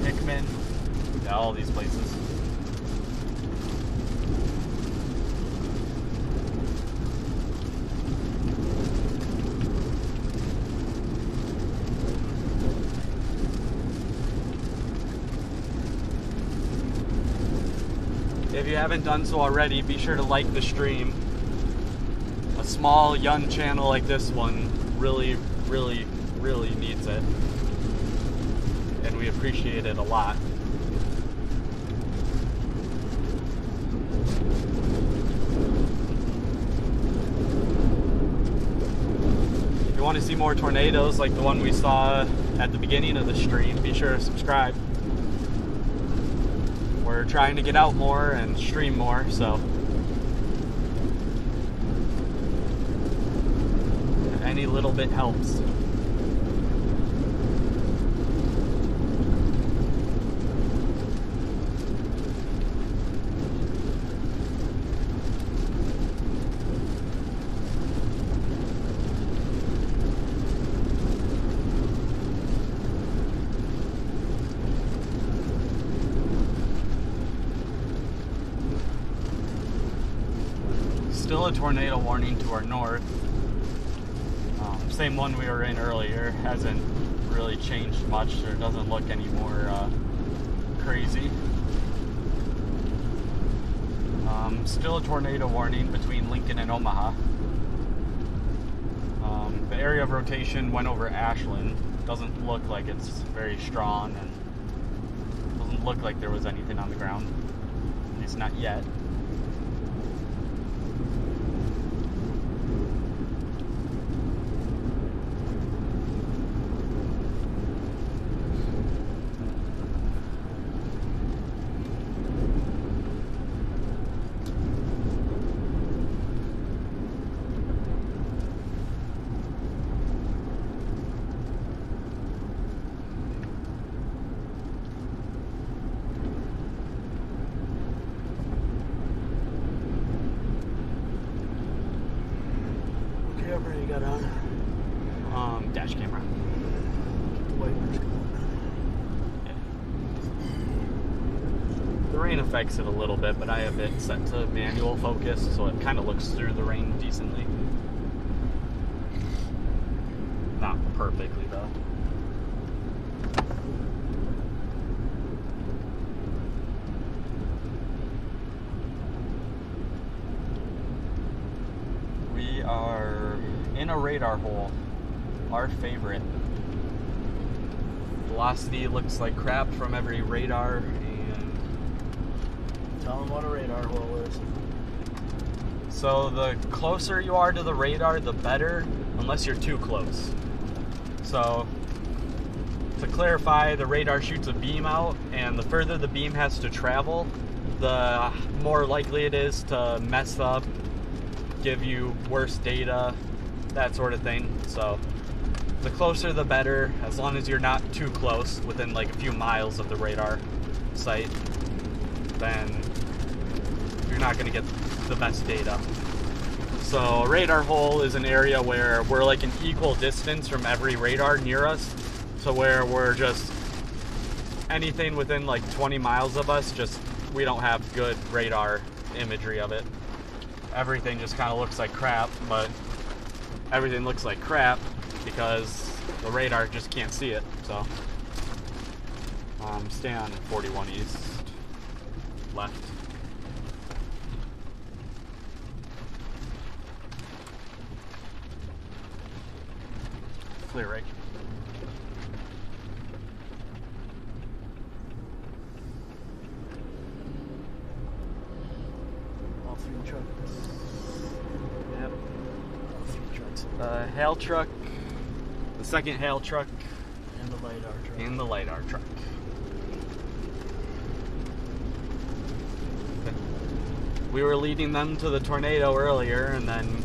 Hickman, yeah, all these places. If you haven't done so already, be sure to like the stream. A small, young channel like this one really, really, really needs it. And we appreciate it a lot. If you want to see more tornadoes like the one we saw at the beginning of the stream, be sure to subscribe. We're trying to get out more and stream more, so any little bit helps. Still a tornado warning to our north. Same one we were in earlier. Hasn't really changed much, or doesn't look any more crazy. Still a tornado warning between Lincoln and Omaha. The area of rotation went over Ashland. Doesn't look like it's very strong, and doesn't look like there was anything on the ground. At least not yet. Camera you got on? Dash camera. The wipers going. Yeah. The rain affects it a little bit, but I have it set to manual focus, so it kind of looks through the rain decently. Not perfectly, though. We are in a radar hole, our favorite. Velocity looks like crap from every radar, and Tell them what a radar hole is. so the closer you are to the radar, the better, unless you're too close. So, to clarify, the radar shoots a beam out, and the further the beam has to travel, the more likely it is to mess up, give you worse data, that sort of thing. So, the closer the better, as long as you're not too close, within like a few miles of the radar site, then you're not going to get the best data. So a radar hole is an area where we're like an equal distance from every radar near us, to where we're just anything within like 20 miles of us, just we don't have good radar imagery of it. Everything just kind of looks like crap, but everything looks like crap because the radar just can't see it. So stay on 41 east, left. clear, right? All 3 trucks. Yep. All 3 trucks. The hail truck, the second hail truck, And the LiDAR truck. and the LiDAR truck. We were leading them to the tornado earlier, and then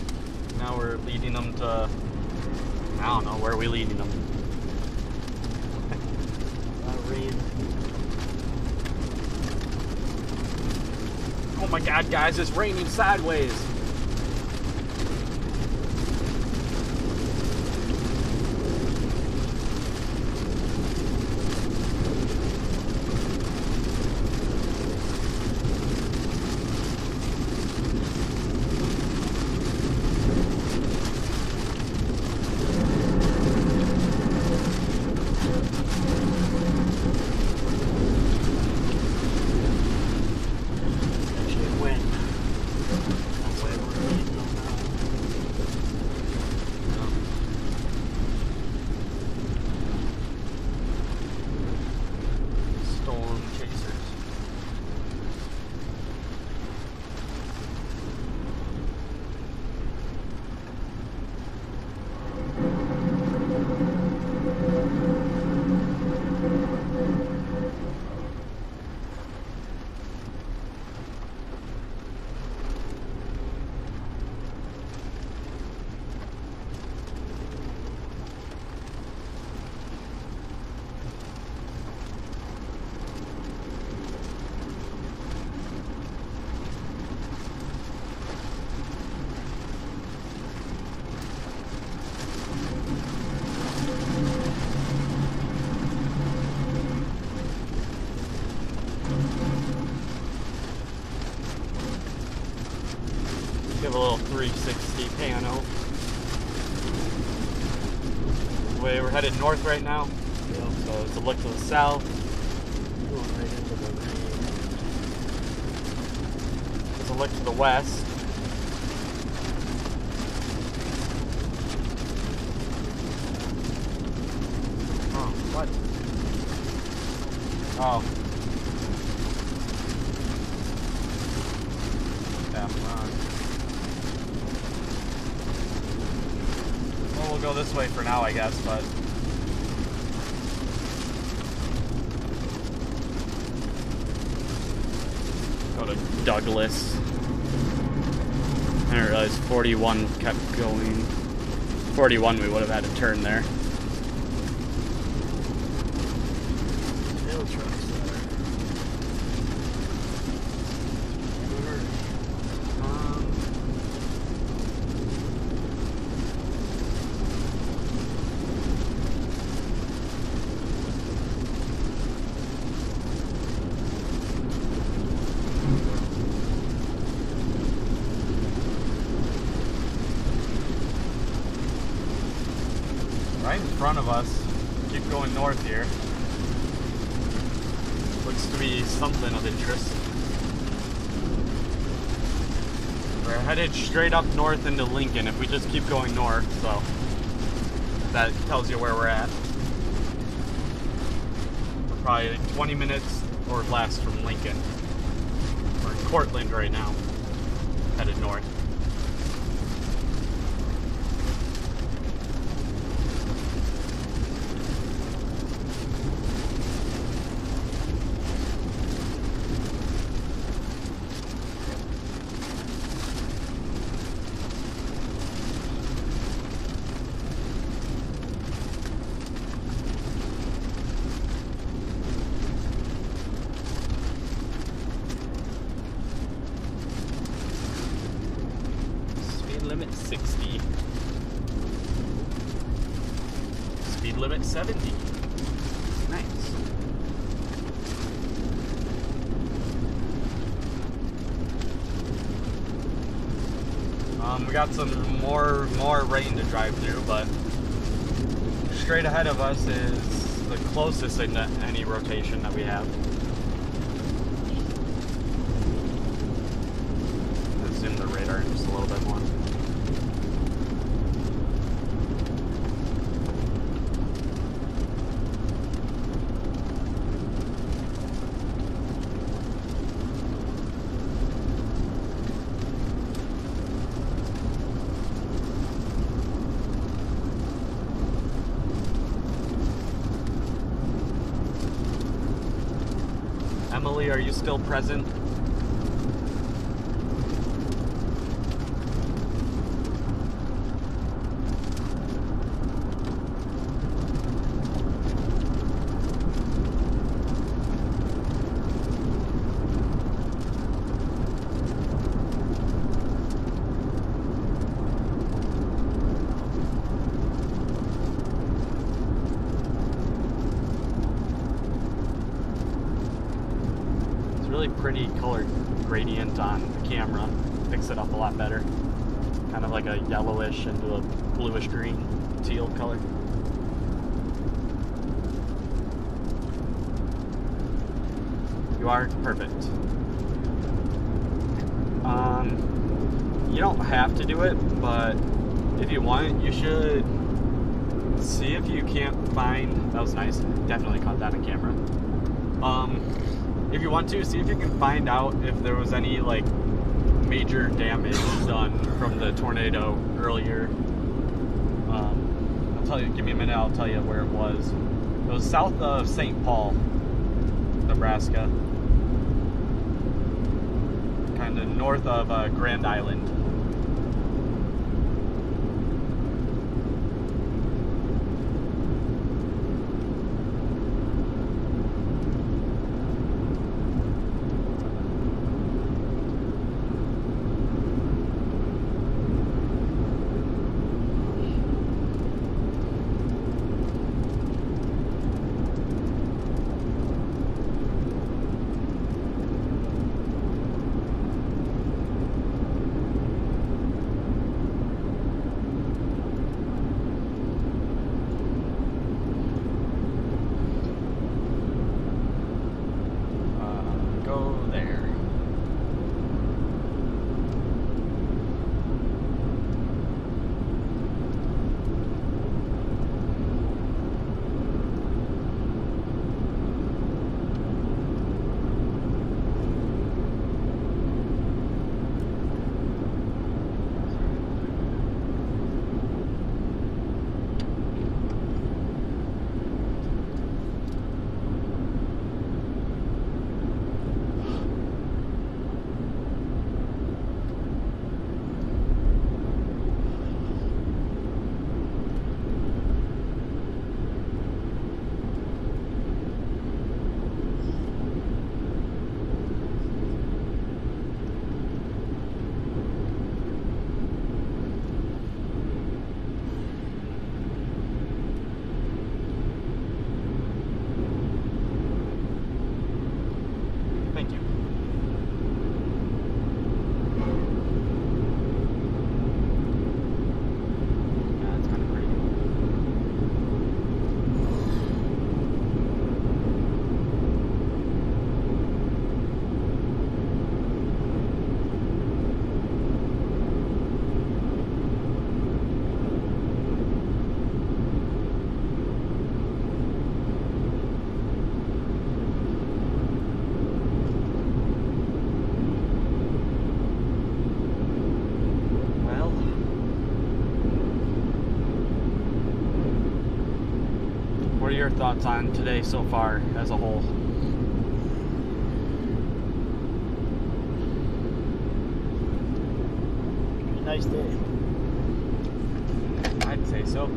now we're leading them to, I don't know, where are we leading them? Rain. Oh my god, guys, it's raining sideways. Actually, wind. That's why we're leading them Storm chasers. Give a little 360 pano. We're headed north right now, Yep. so it's a look to the south. Going right into the rain. It's a look to the west. Oh, what? Oh. Yeah, well, we'll go this way for now, I guess, but go to Douglas. I didn't realize 41 kept going. 41, we would have had to turn there. Hail trucks there. Right in front of us, keep going north here. Looks to be something of interest. We're headed straight up north into Lincoln if we just keep going north, so that tells you where we're at. We're probably 20 minutes or less from Lincoln. We're in Cortland right now, headed north. Limit 60. Speed limit 70. Nice. We got some more rain to drive through, but straight ahead of us is the closest into any rotation that we have. Let's zoom the radar in just a little bit more. Charlie, are you still present? Really pretty color gradient on the camera. Picks it up a lot better. Kind of like a yellowish into a bluish green teal color. You are perfect. You don't have to do it, but if you want, you should see if you can't find. That was nice. Definitely caught that on camera. If you want to, see if you can find out if there was any like major damage done from the tornado earlier. I'll tell you, give me a minute, I'll tell you where it was. It was south of St. Paul, Nebraska. Kind of north of Grand Island. What are your thoughts on today so far as a whole? Nice day. I'd say so.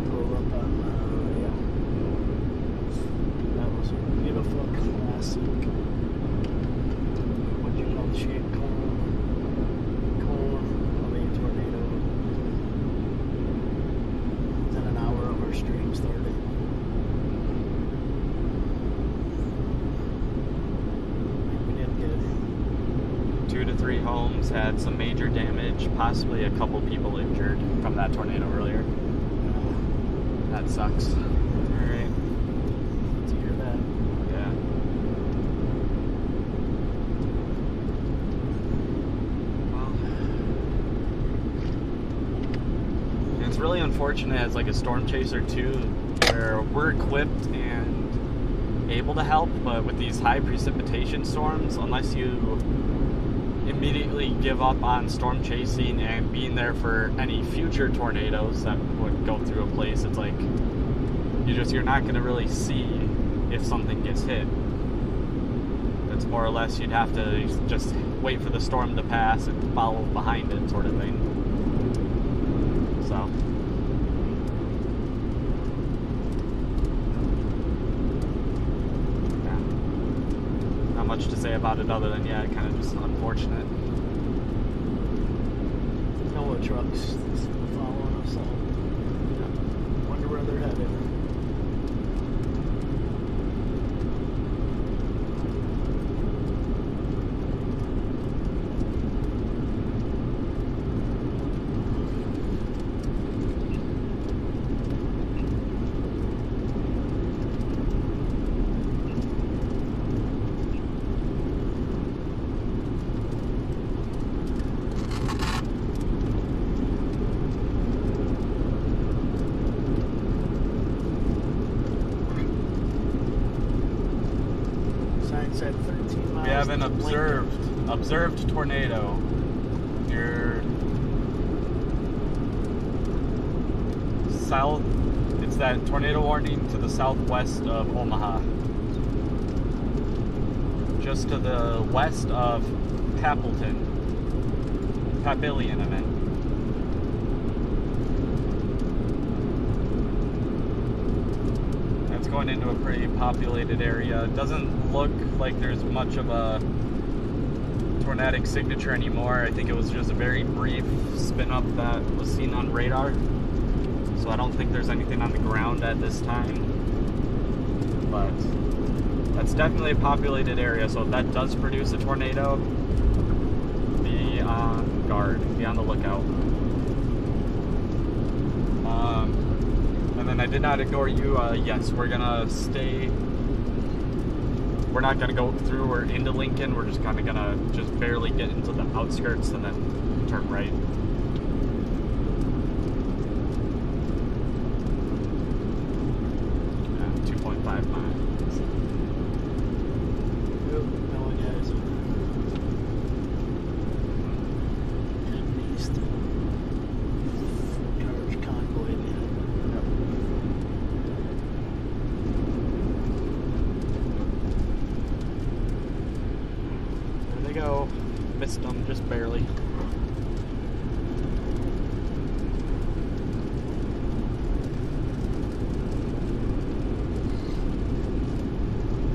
Pull up on, yeah. That was a beautiful classic. What do you call the shape? Cone tornado. Within an hour of our stream started. We did good. 2 to 3 homes had some major damage, possibly a couple people injured from that tornado earlier. That sucks. Alright. To hear that. Yeah. Well, and it's really unfortunate as like a storm chaser too, where we're equipped and able to help, but with these high precipitation storms, unless you immediately give up on storm chasing and being there for any future tornadoes that would go through a place, it's like you're not going to really see if something gets hit. It's more or less you'd have to just wait for the storm to pass and follow behind it, sort of thing. So. Yeah. Not much to say about it other than, yeah, kind of just unfortunate. No trucks following us all. Yeah. Wonder where they're headed. At 13 miles. We have an observed tornado. Near south. It's that tornado warning to the southwest of Omaha. Just to the west of Papillion, I meant. Going into a pretty populated area. It doesn't look like there's much of a tornadic signature anymore. I think it was just a very brief spin up that was seen on radar. So I don't think there's anything on the ground at this time. But that's definitely a populated area, so if that does produce a tornado, be on guard, be on the lookout. And then I did not ignore you. Yes, we're gonna stay. We're not gonna go through or into Lincoln. We're just kind of gonna just barely get into the outskirts and then turn right. Yeah, 2.5 miles. Nope, no one guys. Heading east. Garbage convoy again. Go. Missed them just barely.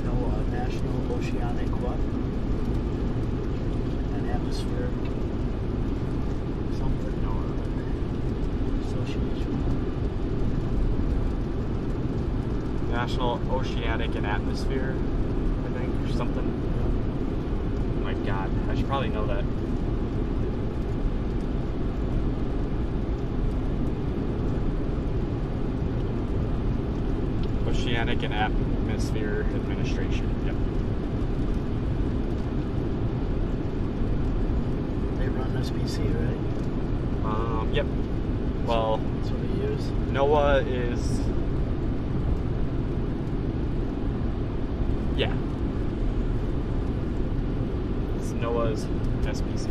No National Oceanic what? An atmospheric something or association. National Oceanic and Atmosphere, I think, or something. Oh my God, I should probably know that. Oceanic and Atmosphere Administration, yep. They run SPC, right? Yep. Well, that's what they use. NOAA is, yeah. It's NOAA's SPC.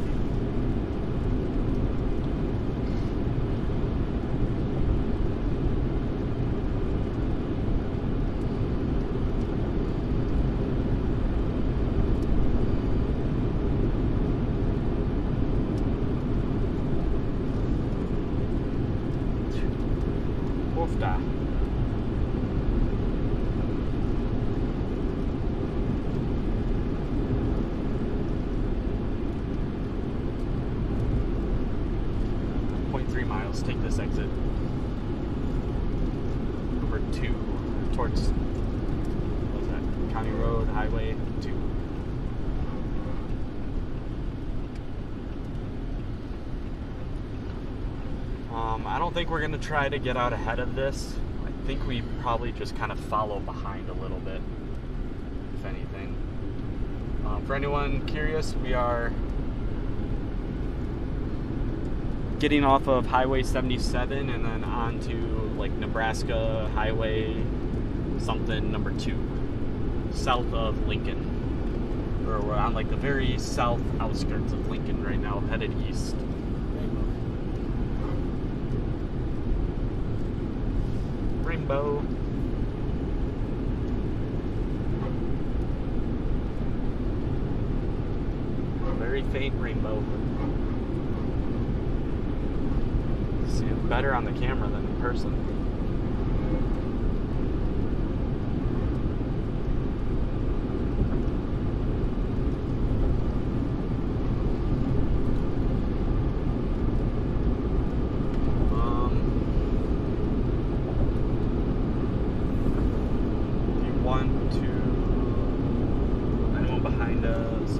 Oofda. Take this exit. Number 2 towards, what was that? County Road, Highway 2. I don't think we're going to try to get out ahead of this. I think we probably just kind of follow behind a little bit, if anything. For anyone curious, we are getting off of Highway 77 and then onto like Nebraska Highway something number 2, south of Lincoln. Or we're on like the very south outskirts of Lincoln right now, headed east. Rainbow. faint rainbow. See it better on the camera than in person. If you want to, anyone behind us?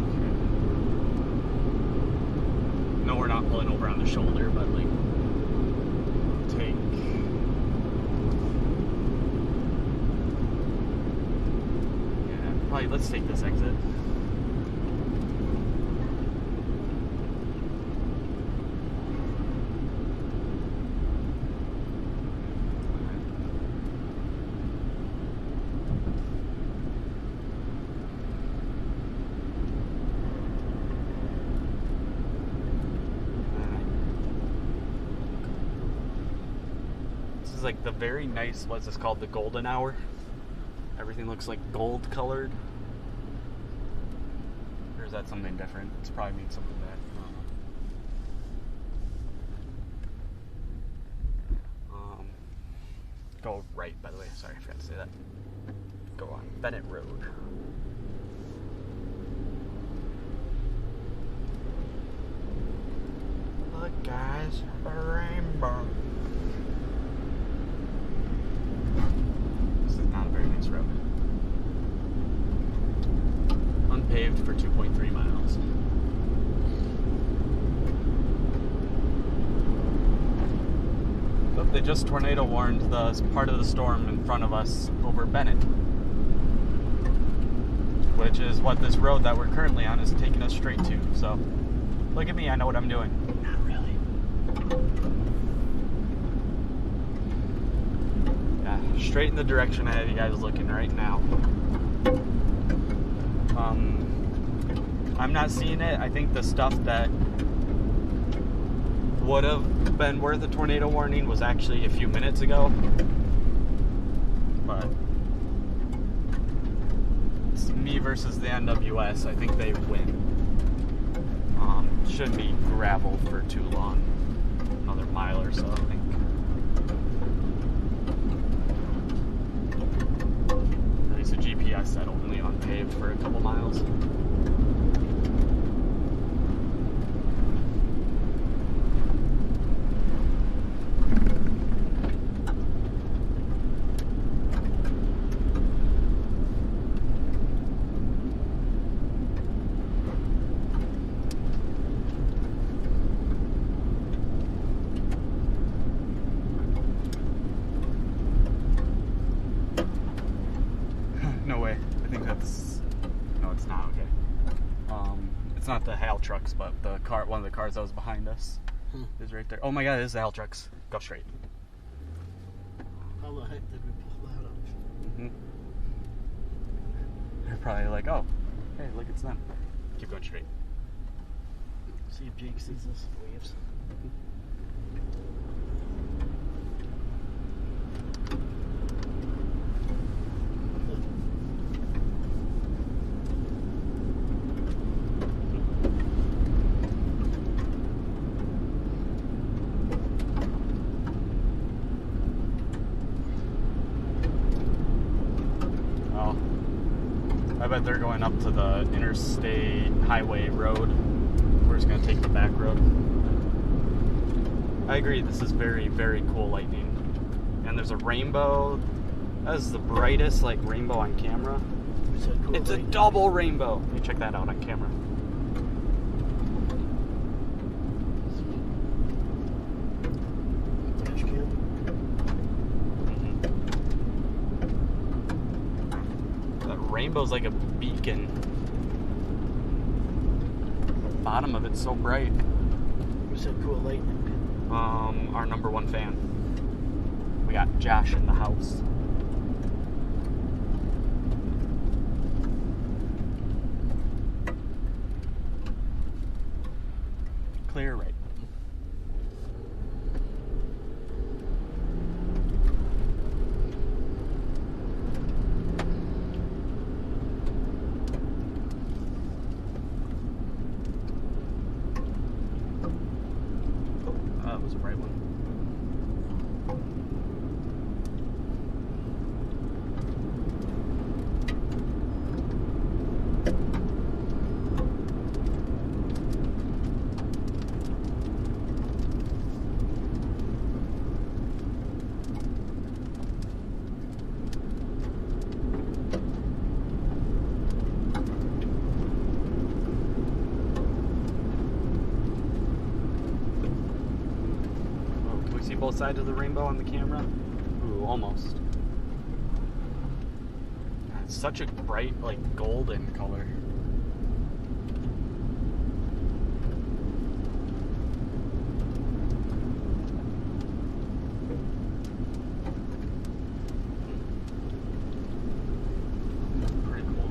No, we're not pulling over on the shoulder, but like take. Yeah, probably let's take this exit. This is like the very nice, what's this called? The golden hour. Everything looks like gold colored. Or is that something different? It's probably means something bad. Go right, by the way. Sorry, I forgot to say that. Go on Bennett Road. Look, guys, a rainbow. This is not a very nice road. Unpaved for 2.3 miles. Look, they just tornado warned the part of the storm in front of us over Bennett, which is what this road that we're currently on is taking us straight to. So, look at me, I know what I'm doing. Not really. Yeah, straight in the direction I have you guys looking right now. I'm not seeing it. I think the stuff that would have been worth a tornado warning was actually a few minutes ago. But it's me versus the NWS. I think they win. Shouldn't be gravel for too long. Another mile or so, I think. At least the GPS said only on paved for a couple miles. No way. I think that's... No, it's not. Okay. It's not the Hal trucks, but the car. One of the cars that was behind us is right there. Oh my God! It is the Hal trucks. Go straight. How the heck did we pull that up? Mm-hmm. They're probably like, oh, hey, look, it's them. Keep going straight. See if Jake sees us. Waves. I bet they're going up to the interstate highway road. We're just going to take the back road. I agree, this is very, very cool lightning. And there's a rainbow. That is the brightest like rainbow on camera. Cool It's lightning. a double rainbow. Let me check that out on camera. Dash cam. That rainbow's like a beacon. The bottom of it's so bright. We said cool lightning. Our number one fan. We got Josh in the house. Clear right. was a bright one. See both sides of the rainbow on the camera? Ooh, almost. It's such a bright, like, golden color. Pretty cool.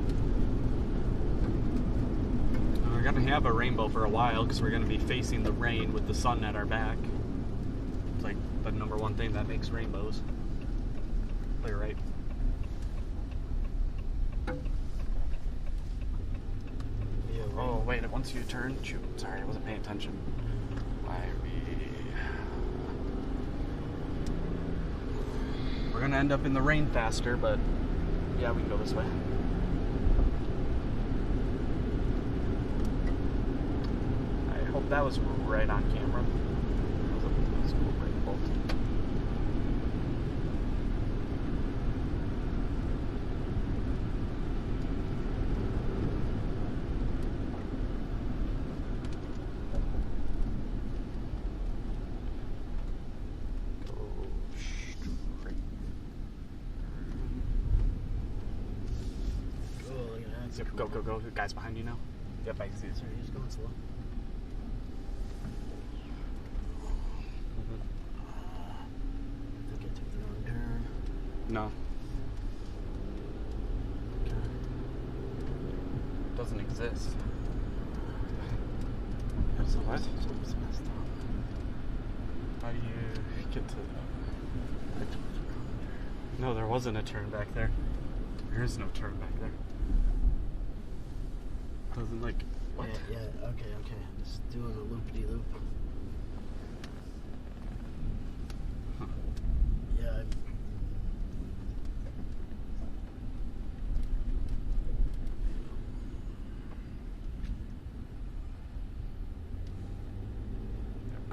We're gonna have a rainbow for a while because we're gonna be facing the rain with the sun at our back. Like the number one thing that makes rainbows. Clear, right? Yeah, Oh wait, once you turn, shoot, sorry, I wasn't paying attention. We're gonna end up in the rain faster, but yeah, we can go this way. I hope that was right on camera. That was a cool rain bolt. Yep, go, go, go. The guy's behind you now. Yep, I can see it. Sorry, he's going slow. I think I took the wrong turn. No. Okay. Doesn't exist. So what? Something's messed up. How do you get to... I took the wrong turn. No, there wasn't a turn back there. There is no turn back there. Doesn't like... What? Yeah, okay. Just doing a loop-de-loop. Huh. Yeah,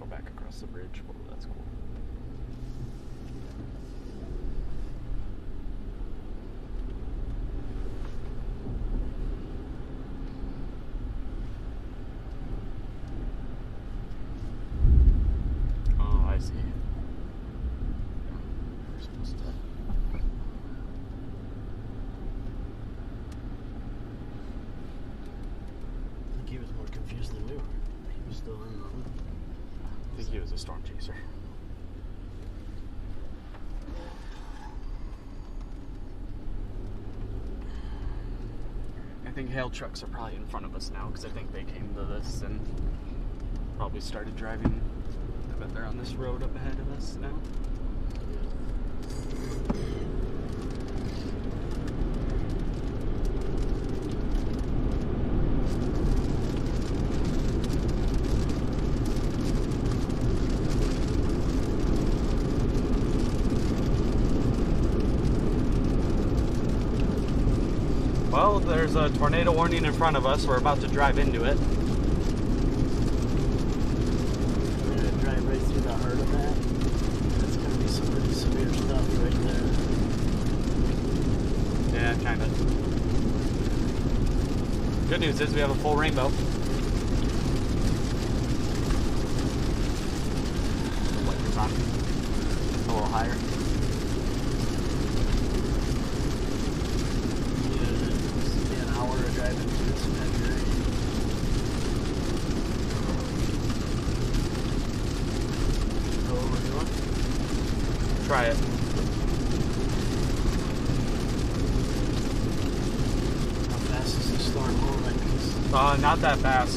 Go back across the bridge. Whoa, that's cool. Oh, I see. We're supposed to... I think he was more confused than we were. He was still in the loop. I think he was a storm chaser. I think hail trucks are probably in front of us now because I think they came to this and probably started driving. I bet they're on this road up ahead of us now. Well, there's a tornado warning in front of us. We're about to drive into it. We're gonna drive right through the heart of that. That's gonna be some pretty severe stuff right there. Yeah, kind of. Good news is we have a full rainbow. The wipers on. A little higher. Driving through this heavy rain. Know what we're doing? Try it. How fast is the storm moving? Not that fast.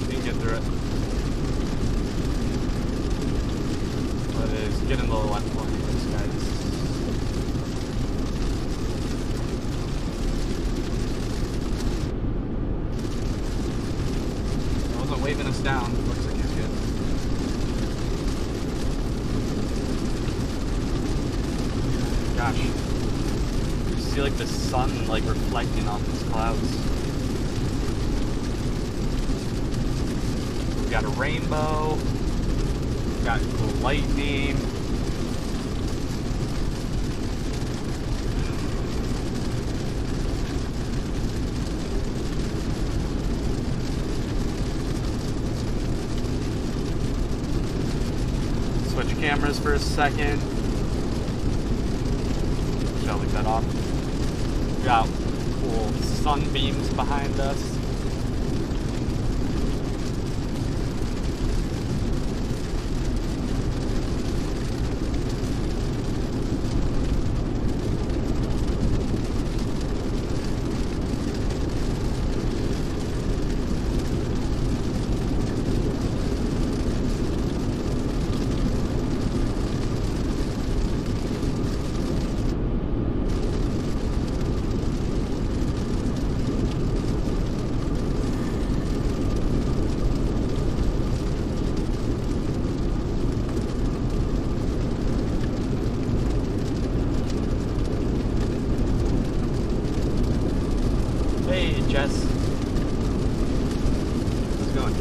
You can get through it. But it's getting a little left for these guys. Waving us down. Looks like he's good. gosh. You see like the sun like reflecting off these clouds. We got a rainbow. We got the lightning. Switch cameras for a second. Shall leave that off. We got cool sunbeams behind us. Hey, Jess. How's it going?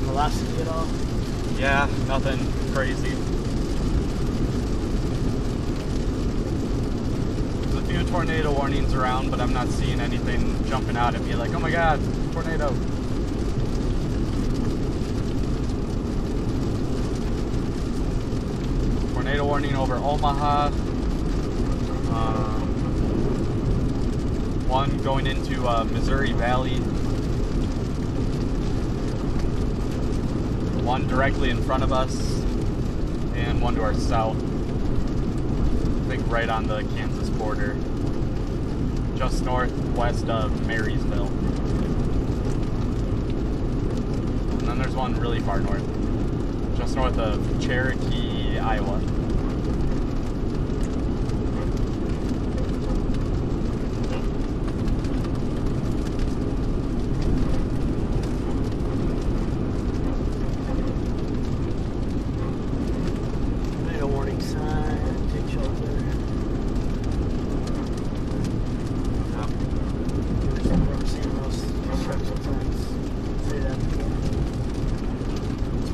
Velocity at all? Yeah, nothing crazy. There's a few tornado warnings around, but I'm not seeing anything jumping out at me like, oh my god, tornado. Tornado warning over Omaha. One going into Missouri Valley. One directly in front of us, and one to our south. I think right on the Kansas border. Just northwest of Marysville. And then there's one really far north. Just north of Cherokee, Iowa.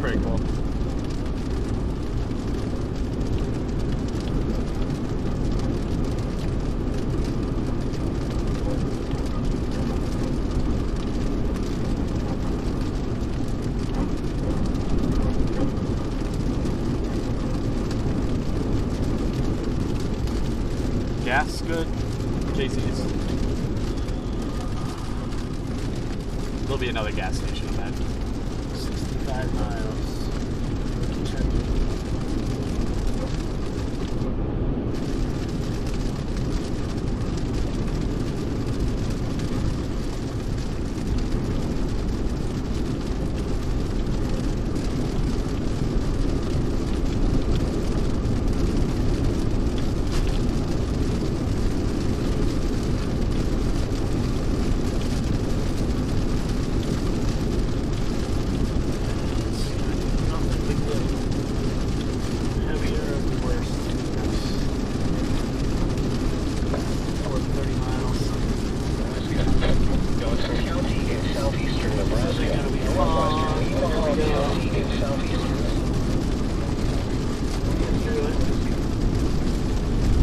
Pretty cool. Gas good. JC's. There'll be another gas station in that. 65 miles.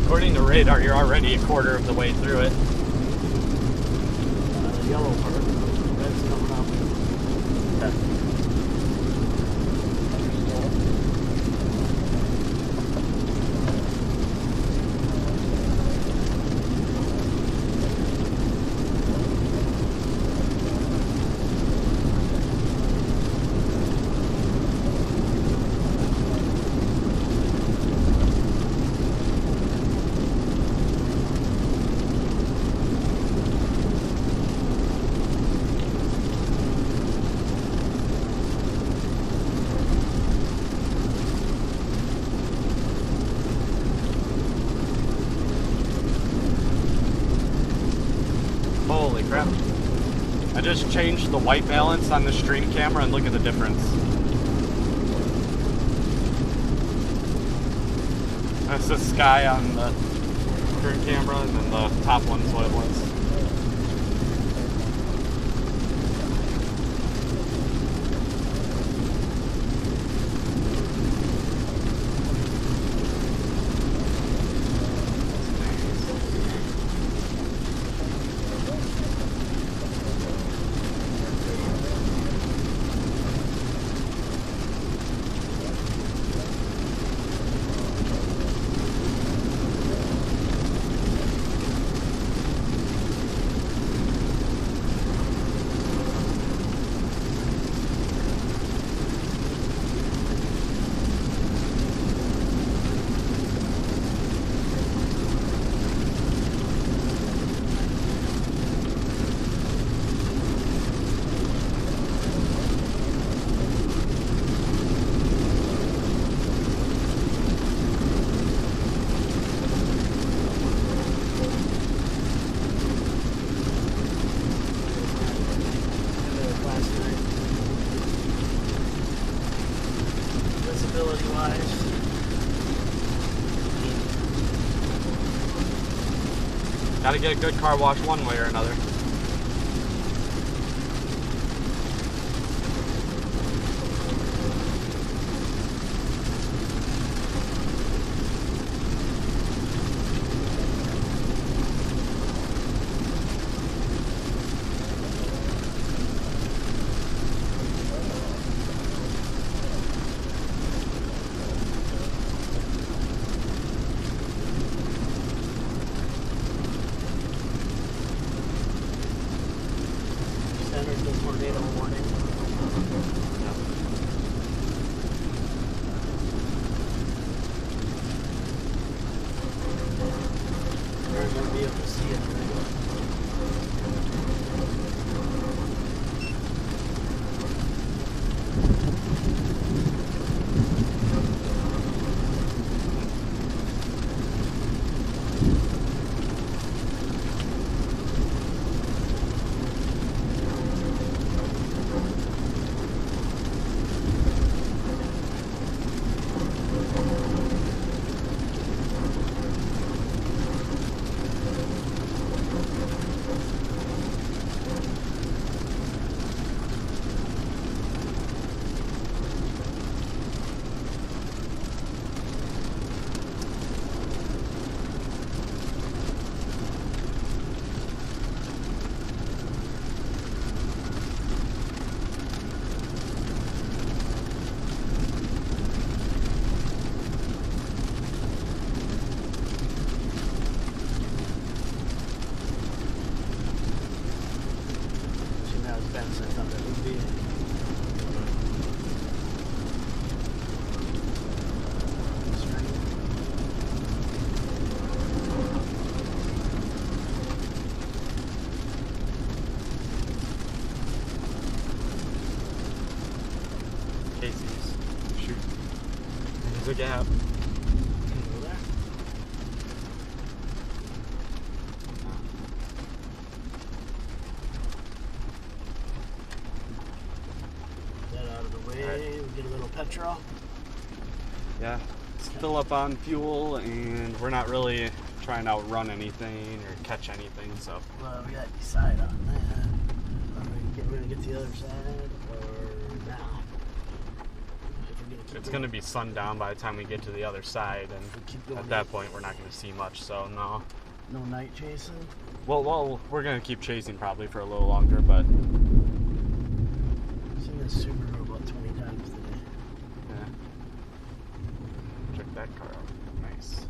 According to radar, you're already a quarter of the way through it. The yellow part, the red's coming up. I just changed the white balance on the stream camera and look at the difference. That's the sky on the current camera, and then the top one's what it was. Gotta get a good car wash one way or another. Tornado warning. We're going to be able to see it today. Shoot. There's a gap. Over there. Get that out of the way. Right. We get a little petrol. Yeah. Fill up on fuel, and we're not really trying to outrun anything or catch anything, so. Well, we got to decide on that. We're going to get the other side or now. It's going to be sundown by the time we get to the other side, and at that point we're not going to see much, so no. No night chasing? Well, we're going to keep chasing probably for a little longer, but. I've seen this Subaru about 20 times today. Yeah. Check that car out. Nice.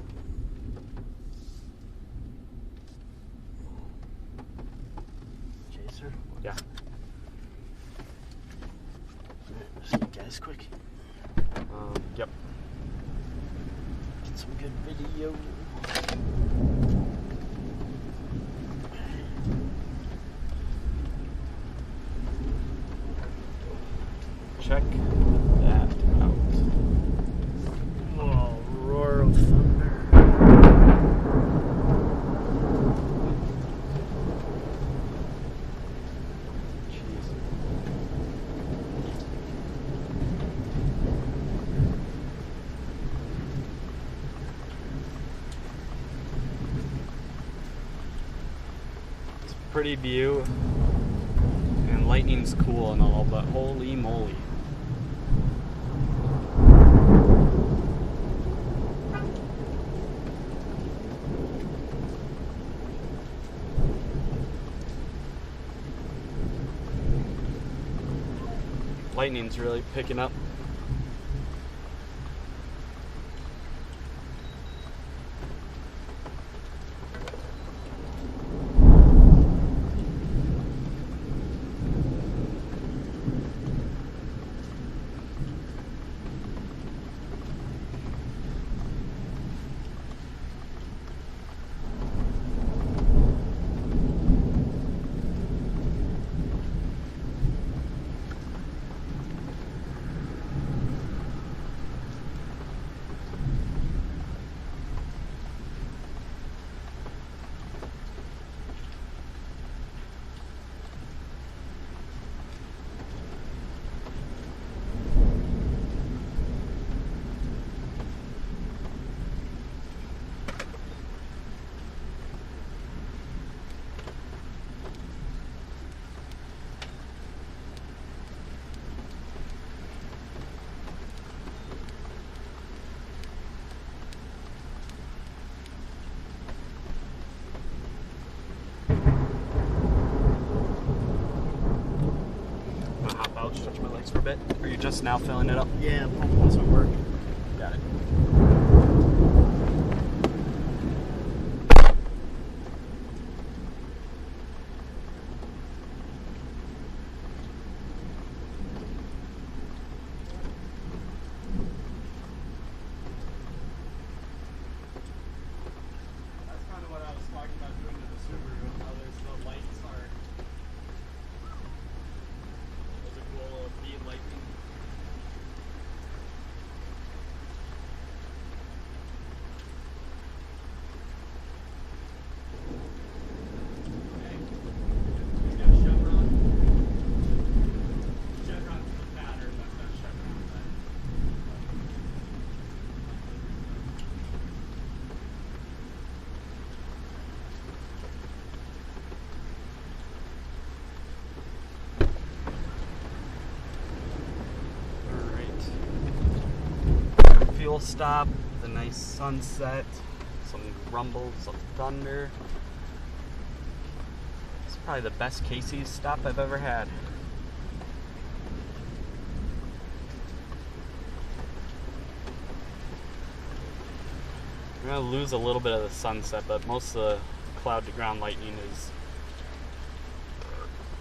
Chaser? Yeah. Alright, see you guys quick. Yep. Get some good video. Check that out. Oh, roar of thunder. pretty view, and lightning's cool and all, but holy moly. Lightning's really picking up. Stretch my legs for a bit. Are you just now filling it up? Yeah, pump wasn't working. Got it. That's kind of what I was talking about doing to the Subaru. How there's the lights are. Those are cool little bead lightning. Fuel stop, the nice sunset, some rumbles of thunder. It's probably the best Casey's stop I've ever had. We're gonna lose a little bit of the sunset, but most of the cloud to ground lightning is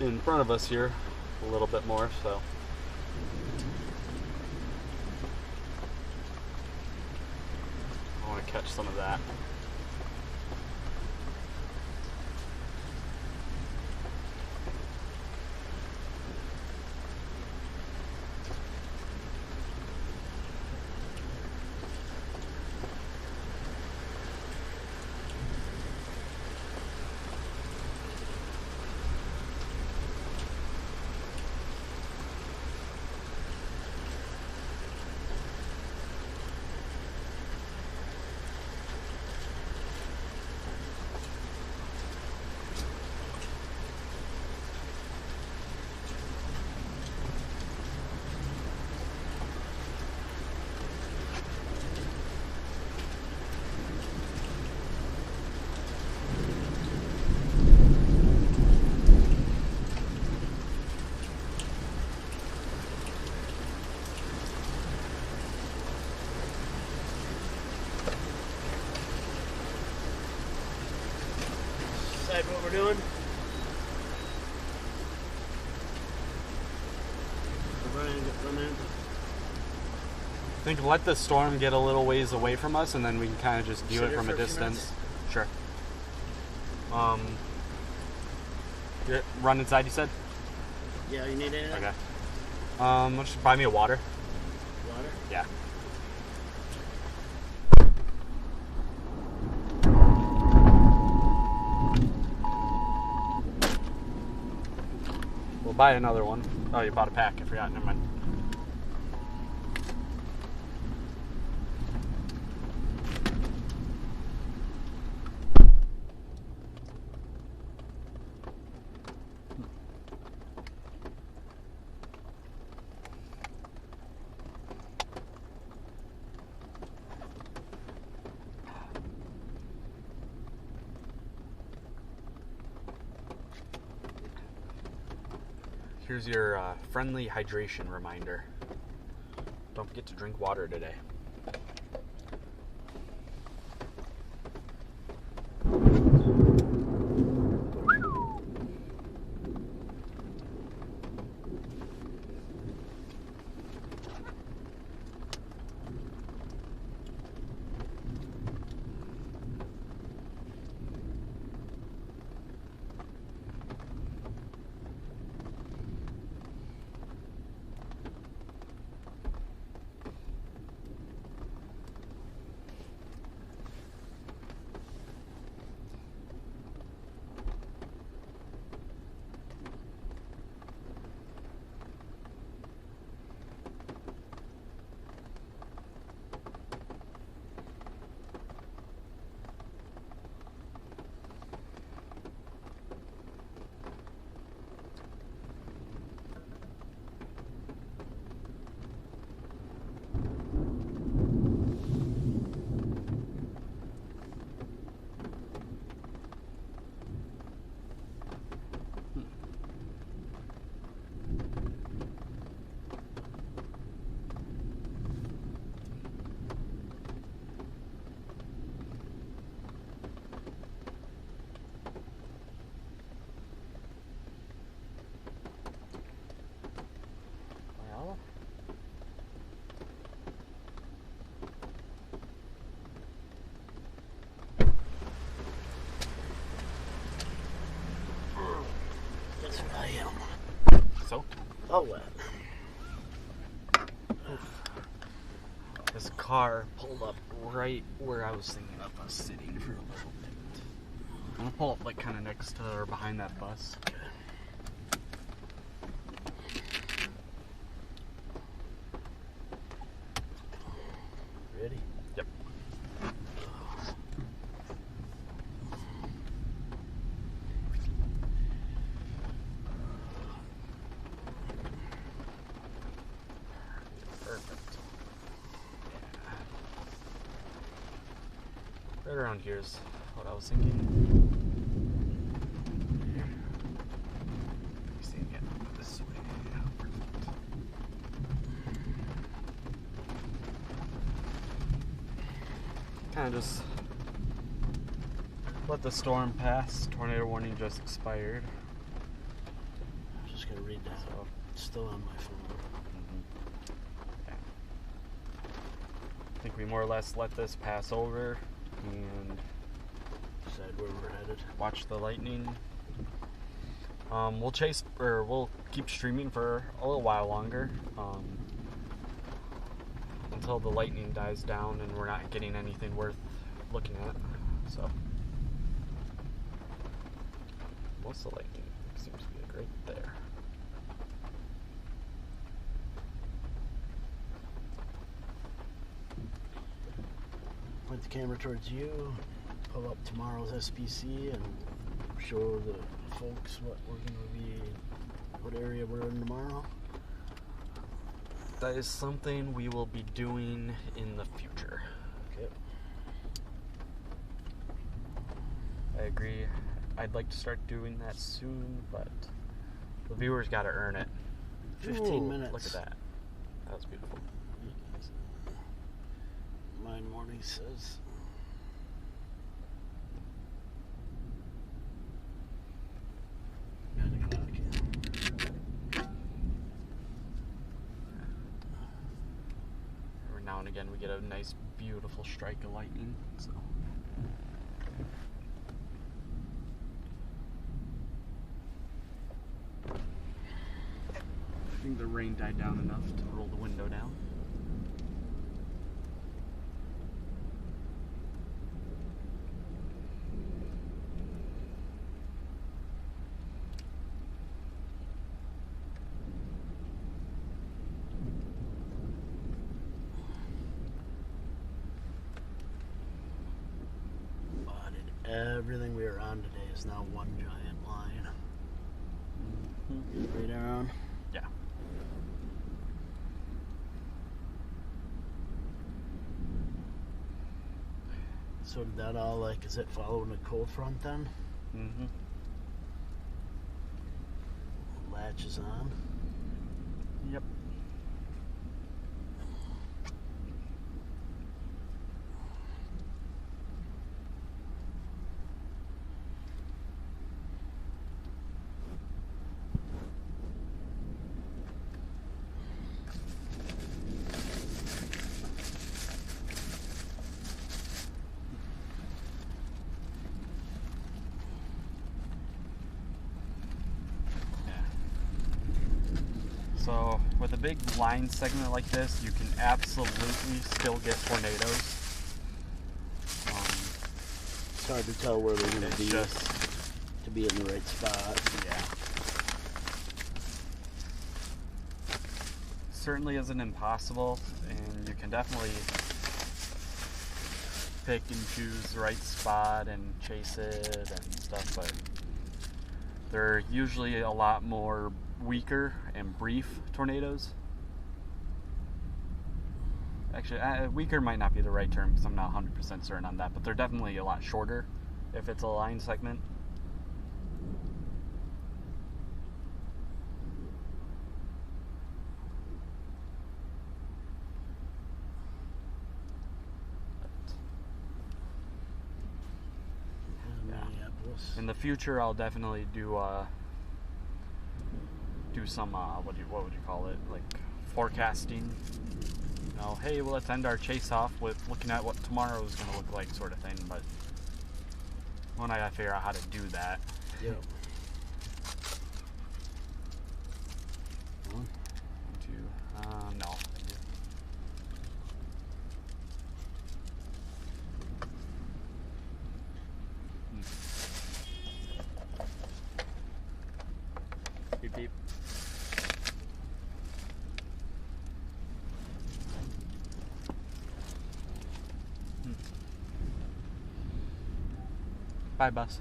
in front of us here a little bit more, so. Catch some of that. Decide what we're doing. I think let the storm get a little ways away from us, and then we can kind of just view it from a distance. Sure. Run inside, you said? Yeah, you need it? Okay. Just buy me a water. Water? Yeah. We'll buy another one. Oh, you bought a pack. I forgot. Never mind. Here's your friendly hydration reminder. Don't forget to drink water today. That's what I am. So, Oh, what? this car pulled up right where I was thinking of us sitting for a little bit. I'm gonna pull up like kind of next to or behind that bus. Ready? Yep. Perfect. Right around here is what I was thinking. Seeing it this way. Yeah, perfect. Kind of just let the storm pass. Tornado warning just expired. I'm just gonna read that. So, It's still on my phone. yeah. I think we more or less let this pass over and Decide where we're headed. watch the lightning. We'll keep streaming for a little while longer, until the lightning dies down and we're not getting anything worth looking at. So, most of the lightning seems to be like right there. Point the camera towards you. Pull up tomorrow's SPC and show the folks what area we're in tomorrow. That is something we will be doing in the future. Okay. I agree. I'd like to start doing that soon, but the viewers got to earn it. 15 minutes. Look at that. That was beautiful. Mine morning says. Every now and again we get a nice, beautiful strike of lightning. So. I think the rain died down enough to roll the window down. Everything we are on today is now one giant line. Right around. Yeah. So did that all is it following a cold front then? Mm-hmm. latch is on. Yep. So with a big line segment like this, you can absolutely still get tornadoes. It's hard to tell where they're going to be Just, to be in the right spot. yeah. Certainly isn't impossible, and you can definitely pick and choose the right spot and chase it and stuff, but they're usually a lot more weaker and brief tornadoes. Actually, weaker might not be the right term because I'm not 100% certain on that, but they're definitely a lot shorter if it's a line segment. Minneapolis. In the future, I'll definitely do some what would you call it, like forecasting. You know, hey, let's end our chase off with looking at what tomorrow is going to look like, sort of thing. But when I gotta figure out how to do that. Yep. 1, 2, no. Beep beep. Bye, bus.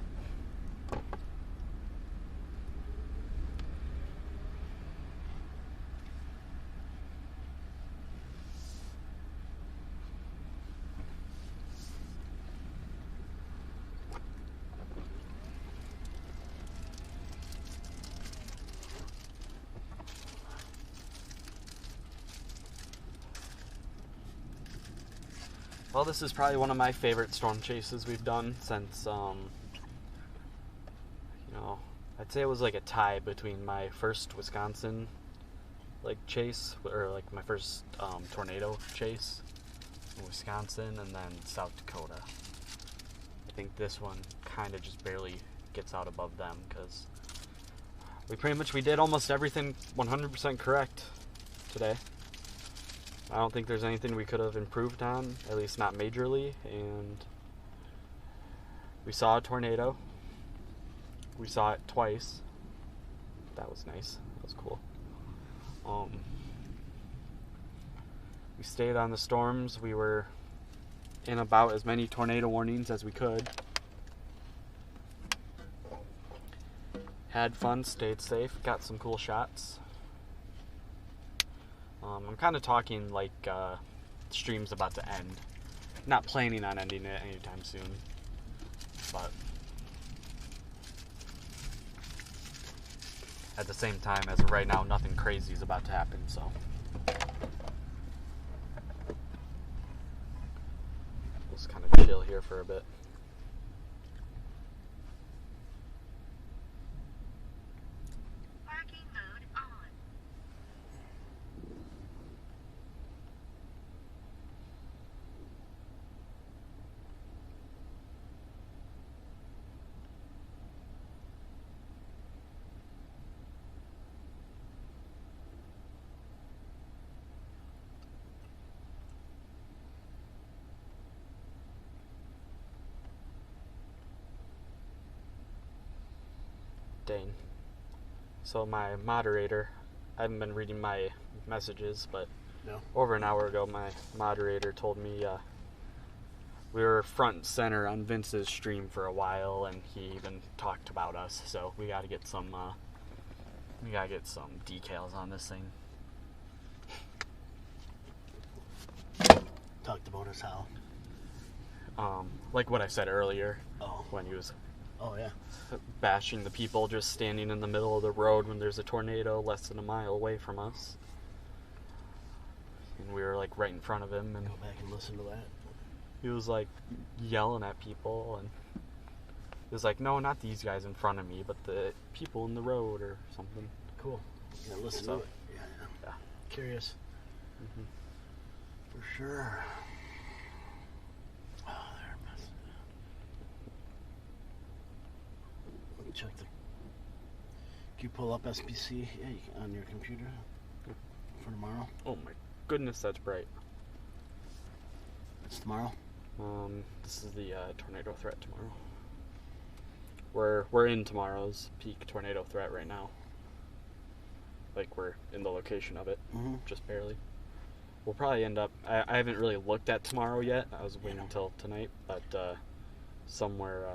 Well, this is probably one of my favorite storm chases we've done since, I'd say it was like a tie between my first Wisconsin, chase, or, my first, tornado chase in Wisconsin, and then South Dakota. I think this one kind of just barely gets out above them, because we did almost everything 100% correct today. I don't think there's anything we could have improved on, at least not majorly, and we saw a tornado. We saw it twice. That was nice. That was cool. We stayed on the storms. We were in about as many tornado warnings as we could. Had fun, stayed safe, got some cool shots. I'm kind of talking like stream's about to end. Not planning on ending it anytime soon, but at the same time, as of right now, nothing crazy is about to happen, so we'll just kind of chill here for a bit. Parking mode on. Dang. So my moderator, I haven't been reading my messages, but No. over an hour ago, my moderator told me we were front and center on Vince's stream for a while, and he even talked about us. So we got to get some decals on this thing. Talked about us how. Like what I said earlier, Oh. when he was Oh, yeah. bashing the people just standing in the middle of the road when there's a tornado less than a mile away from us. And we were like right in front of him, and Go back and listen to that. he was like yelling at people, and he was like, no, not these guys in front of me, but the people in the road or something. Cool. Yeah, listen So, to it. Yeah. Curious. Mm-hmm. For sure. Oh, they're messing up. Let me check the. Can you pull up SPC? Yeah, you can, on your computer for tomorrow. Oh my goodness, that's bright. It's tomorrow. This is the tornado threat tomorrow. We're in tomorrow's peak tornado threat right now. Like, we're in the location of it, just barely. We'll probably end up. I haven't really looked at tomorrow yet. I was waiting until tonight, but somewhere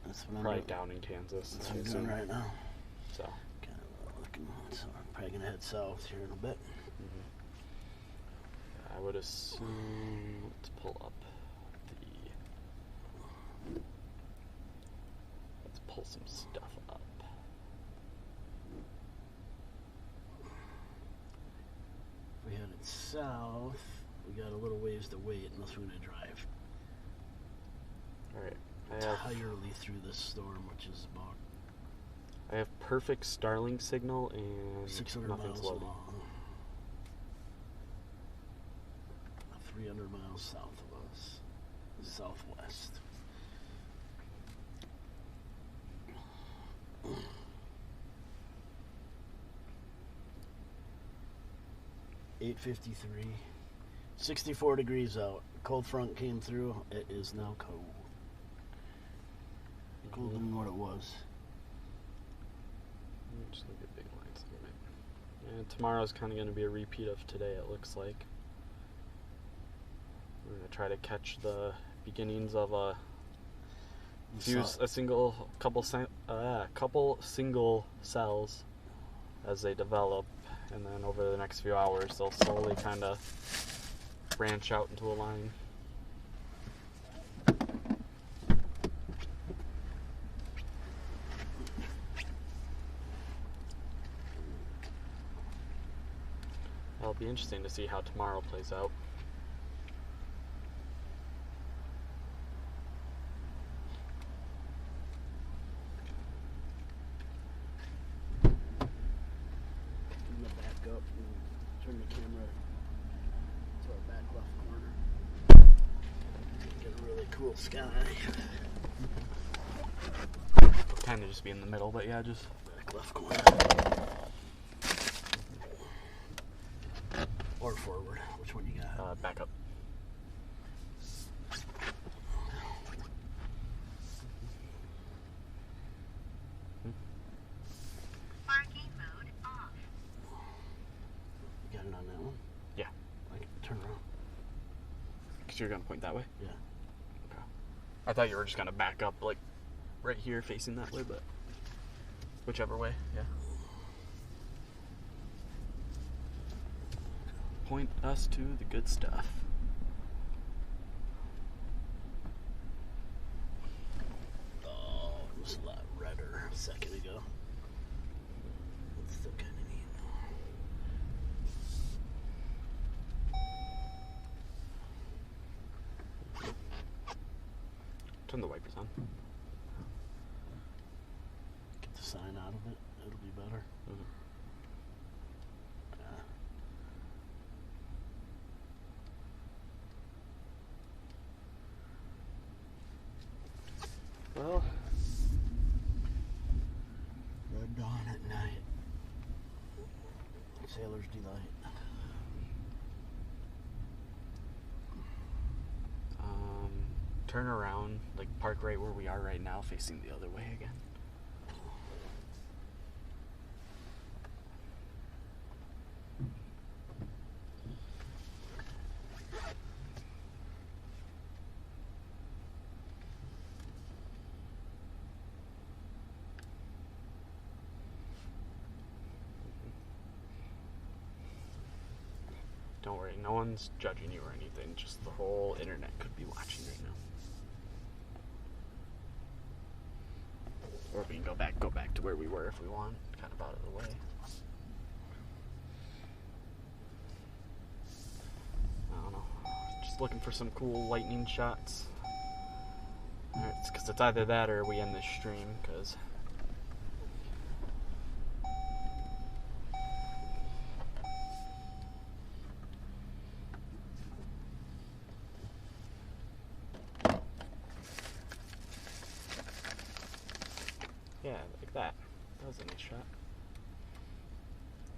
That's what probably I'm doing. down in Kansas. That's what I'm doing right now. So. Kind of looking. So I'm probably gonna head south here in a bit. I would assume. Let's pull up the. Let's pull some stuff up. If we headed south, we got a little ways to wait unless we're gonna drive All right. entirely through this storm, which is about I have perfect Starlink signal and 600 nothing's miles loading. long. 300 miles south of us, southwest. .853, 64 degrees out. Cold front came through. It is now cold. Colder than what it was. Just look at big lines. And tomorrow's kind of going to be a repeat of today, it looks like. We're going to try to catch the beginnings of a couple single cells as they develop, and then over the next few hours they'll slowly kind of branch out into a line. It'll be interesting to see how tomorrow plays out. I'm gonna back up and turn the camera to our back left corner. Get a really cool sky. Kind of just be in the middle, but yeah, just Back left corner. Or forward. Which one you got? back up. Parking mode off. You got it on that one? Yeah. Like, turn around. Because you're going to point that way? Yeah. Okay. I thought you were just going to back up, like, right here facing that way, but whichever way, yeah. Point us to the good stuff. Oh, it was a lot redder a second ago. It's still kind of neat though. Turn the wipers on. Get the sign out of it. It'll be better. Mhm. Yeah. Well, Red dawn at night. Sailor's delight. turn around, like park right where we are right now, facing the other way again. Don't worry, no one's judging you or anything, just the whole internet could be watching right now. Or we can go back to where we were if we want, kind of out of the way. I don't know. Just looking for some cool lightning shots. Alright, because it's either that or we end this stream, because... Yeah, like that. That was a nice shot.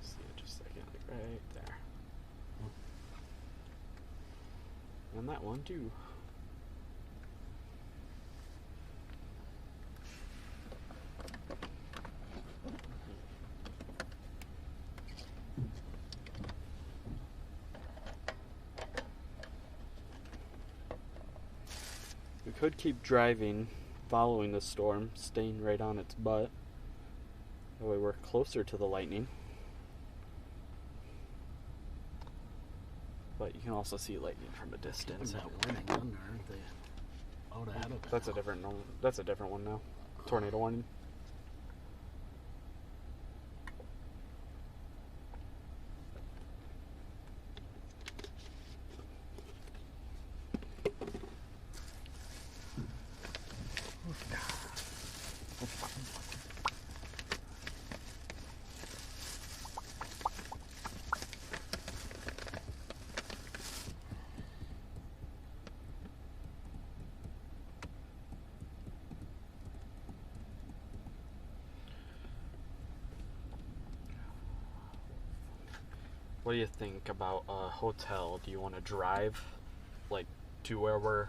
See it just a second, like right there. And that one too. We could keep driving, following the storm, staying right on its butt. That way we're closer to the lightning. But you can also see lightning from a distance. They're not winning under, aren't they? Out ahead of it. That's a different one now. Tornado warning. What do you think about a hotel? Do you want to drive, like, to where we're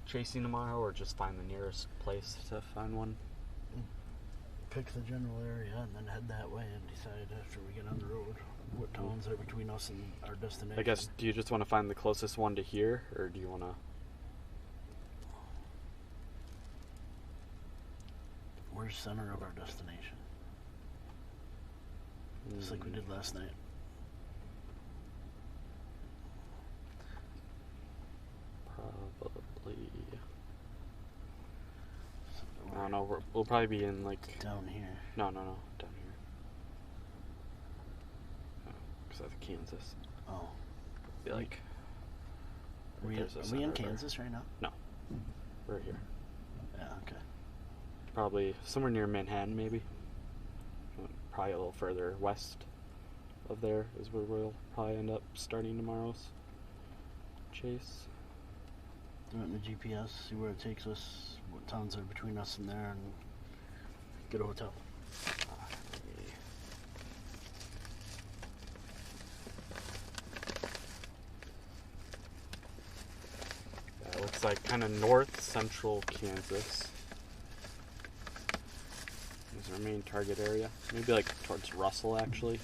chasing tomorrow, or just find the nearest place to find one? Pick the general area and then head that way and decide after we get on the road what towns are between us and our destination. I guess, do you just want to find the closest one to here, or do you want to... Where's center of our destination? Just like we did last night. Probably... I don't know, we'll probably be in, like... Down here. No, down here. Because that's Kansas. Oh. Be like... Are we in Kansas right now? No. We're here. Yeah, okay. Probably somewhere near Manhattan, maybe. Probably a little further west of there is where we'll probably end up starting tomorrow's chase. Do it in the GPS, see where it takes us, what towns are between us and there, and get a hotel. Yeah, it looks like kind of north central Kansas. Is our main target area. Maybe like towards Russell, actually.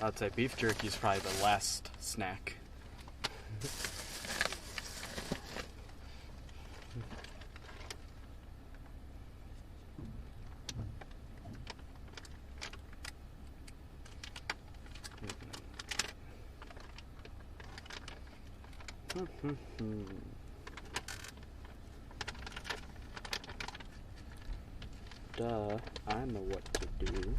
I'd say beef jerky is probably the last snack. Duh, I know what to do.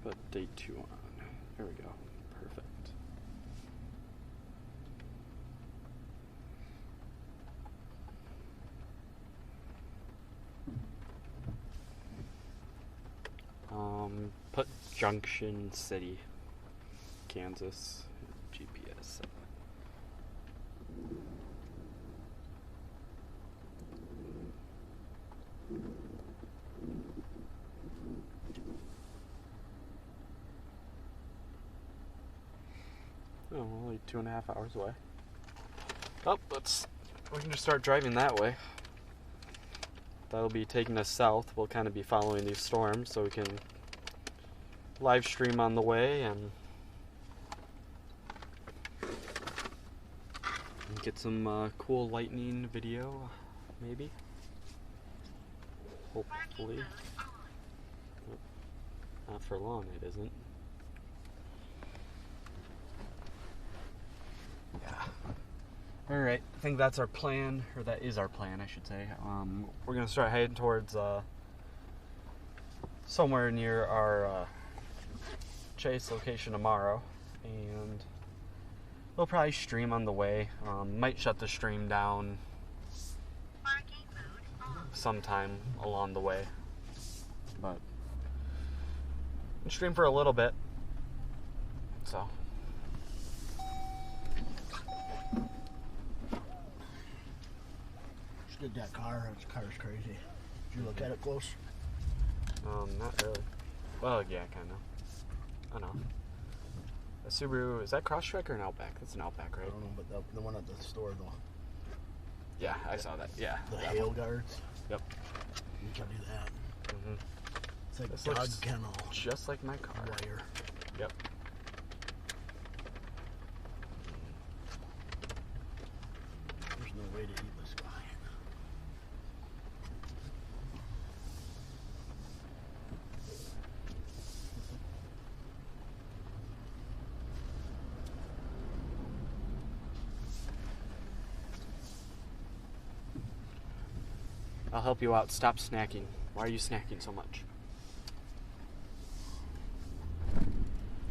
Put day 2 on. There we go. Perfect. Put Junction City, Kansas, GPS. Oh, only 2.5 hours away. Oh, let's we can just start driving that way. That'll be taking us south. We'll kind of be following these storms so we can live stream on the way and get some cool lightning video, maybe. Hopefully. Not for long, it isn't. Yeah. Alright, I think that's our plan, or that is our plan, I should say. We're going to start heading towards somewhere near our chase location tomorrow, and we'll probably stream on the way. Might shut the stream down sometime along the way, but we'll stream for a little bit, so. Just did that car. That car's crazy. Did you look at it close? Not really. Well, yeah, kind of. I know. A Subaru, is that Crosstrek or an Outback? That's an Outback, I right? don't know, but the one at the store, though. Yeah, I saw that. Yeah. The that hail one. guards. Yep. You can do that. Mm-hmm. It's like This dog looks kennel just like my car. wire. Yep. There's no way to eat this guy. I'll help you out. Stop snacking. Why are you snacking so much?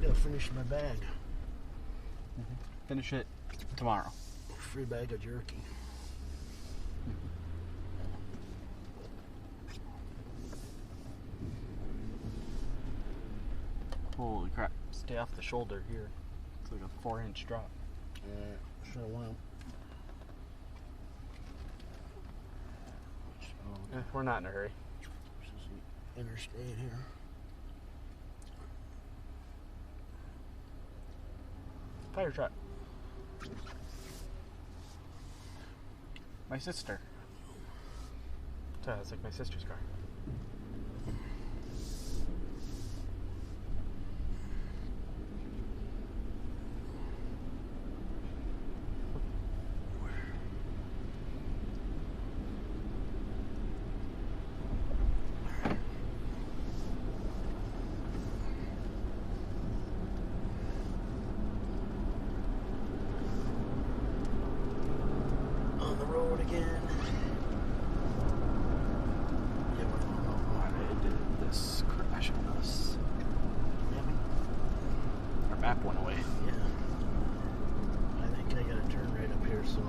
Gotta finish my bag. Finish it tomorrow. Free bag of jerky. Holy crap. Stay off the shoulder here. It's like a 4-inch drop. Sure will. We're not in a hurry. This is the interstate here. Fire truck. My sister. It's like my sister's car. On the road again. Yeah, Why did this crash on us? Our map went away. Yeah. I think I gotta turn right up here, so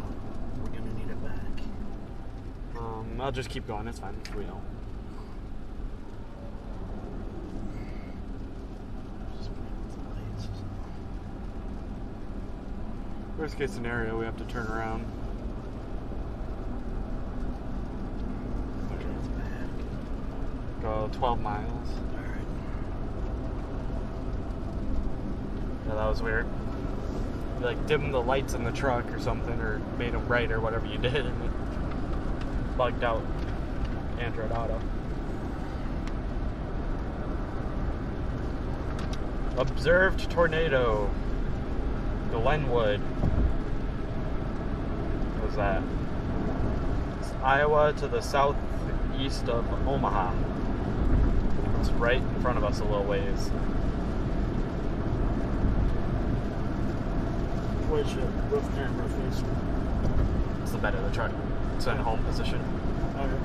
we're gonna need it back. I'll just keep going. It's fine. We know. Just put the lights. Worst case scenario, we have to turn around. Okay, it's back. Go 12 miles. Alright. Yeah, that was weird. You like dimmed the lights in the truck or something, or made them bright or whatever you did, and it bugged out Android Auto. Observed tornado. Glenwood. What was that? It's Iowa to the southeast of Omaha. It's right in front of us a little ways. Where's your roof camera facing? It's the bed of the truck. It's in home position. Alright.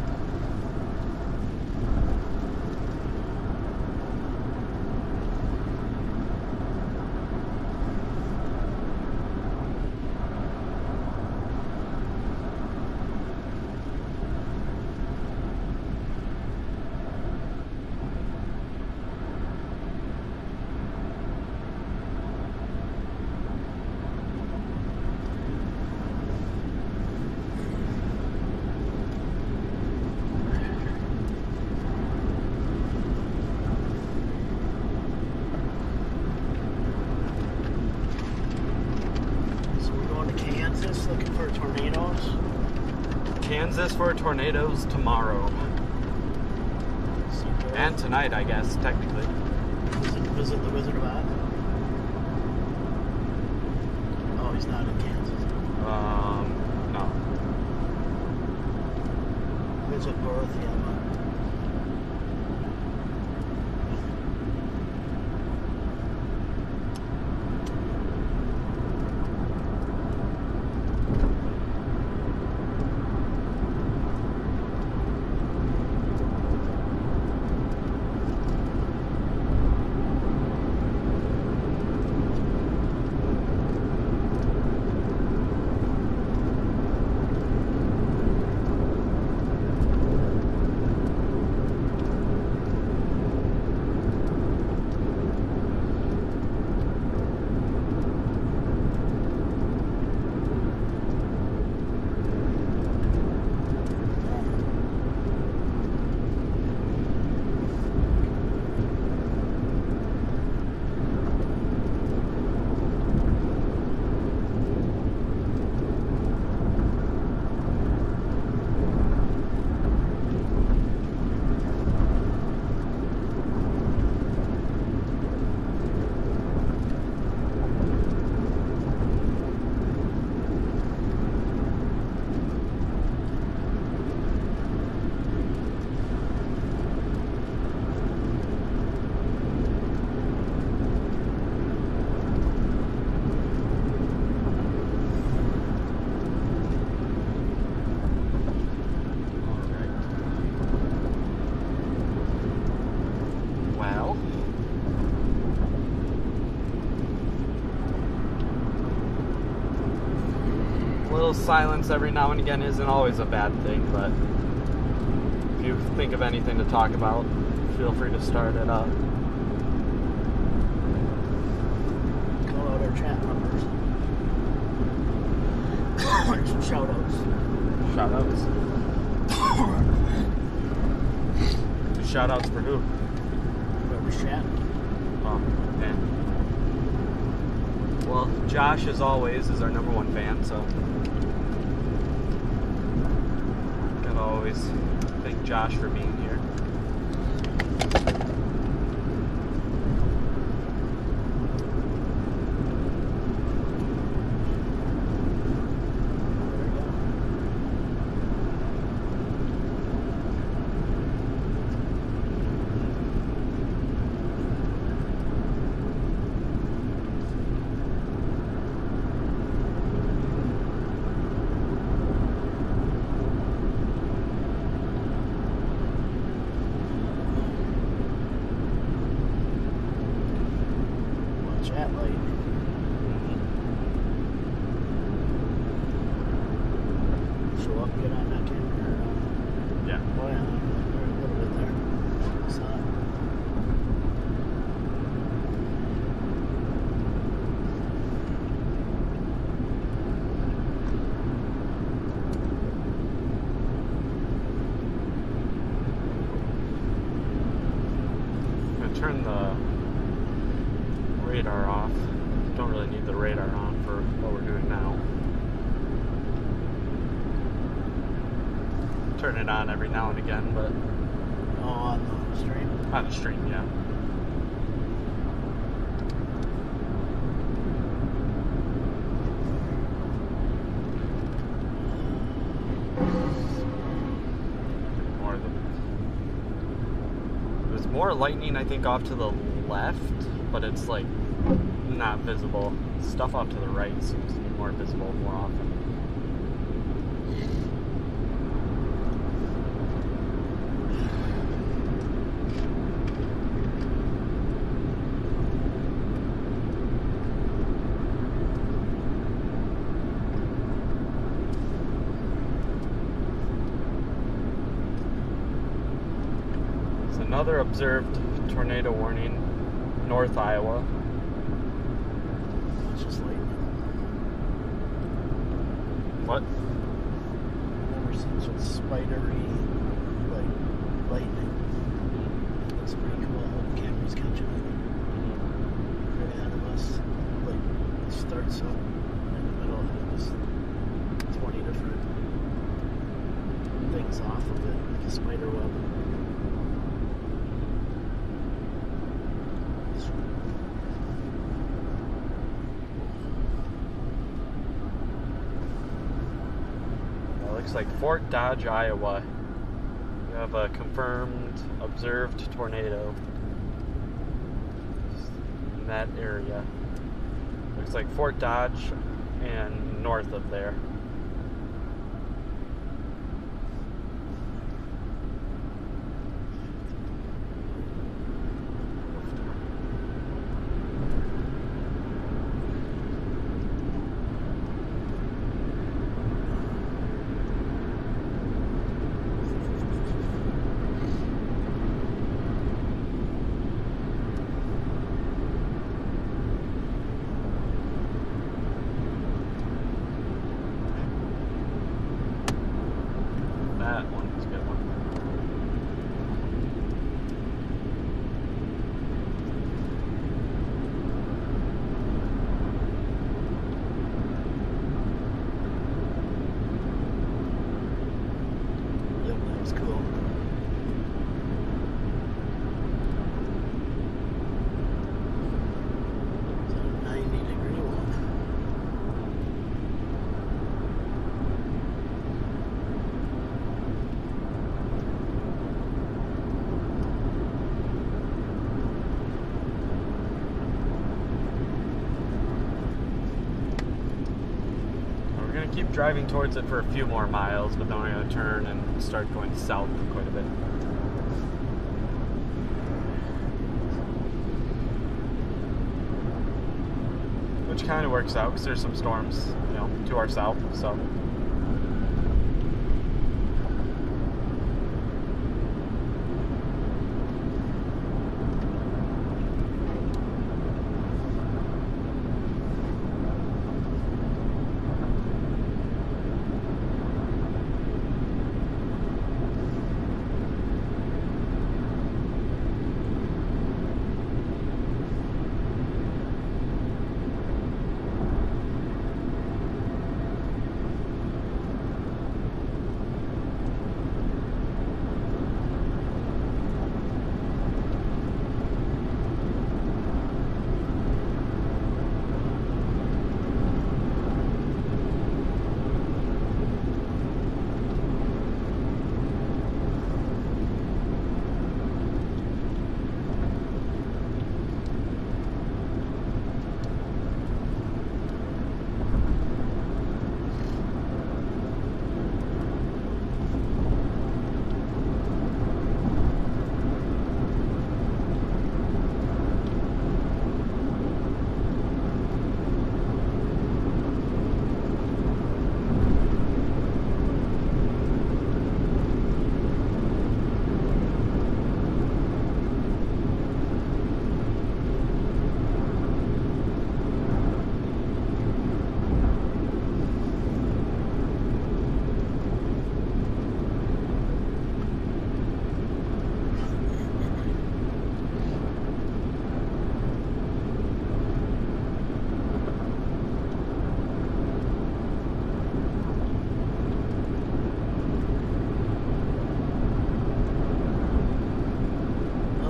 Kansas for tornadoes tomorrow. And tonight, I guess, technically. Visit the Wizard of Oz? Oh, he's not in Kansas. No. Visit Dorothy. Silence every now and again isn't always a bad thing, but if you think of anything to talk about, feel free to start it up. Call out our chat numbers. Some shout outs. Shout outs? Shout outs for who? Whoever's chatting. Oh, man. Well, Josh, as always, is our number one fan, so gotta always thank Josh for being here. Chat light. Show up, get on that camera. Yeah. Oh yeah, a little bit there. Saw it. I'm gonna turn the radar off. Don't really need the radar on for what we're doing now. Turn it on every now and again, but Oh, on the stream? on the stream, yeah. There's more lightning, I think, off to the left, but it's like not visible. Stuff off to the right seems to be more visible more often. It's another observed tornado warning, North Iowa. It's just lightning. What? Never seen such spidery, like, lightning. Looks pretty cool. I hope the camera's catching it. Right ahead of us. Like, it starts up in the middle and it was 20 different hangs off of it like a spider web. Looks like Fort Dodge, Iowa. You have a confirmed observed tornado in that area. Looks like Fort Dodge and north of there. That one is a good one. Yep, that was cool. It's a 90-degree one. We're going to keep driving towards it for a few more miles, but then we're going to turn and start going south quite a bit. Which kind of works out because there's some storms, to our south, so.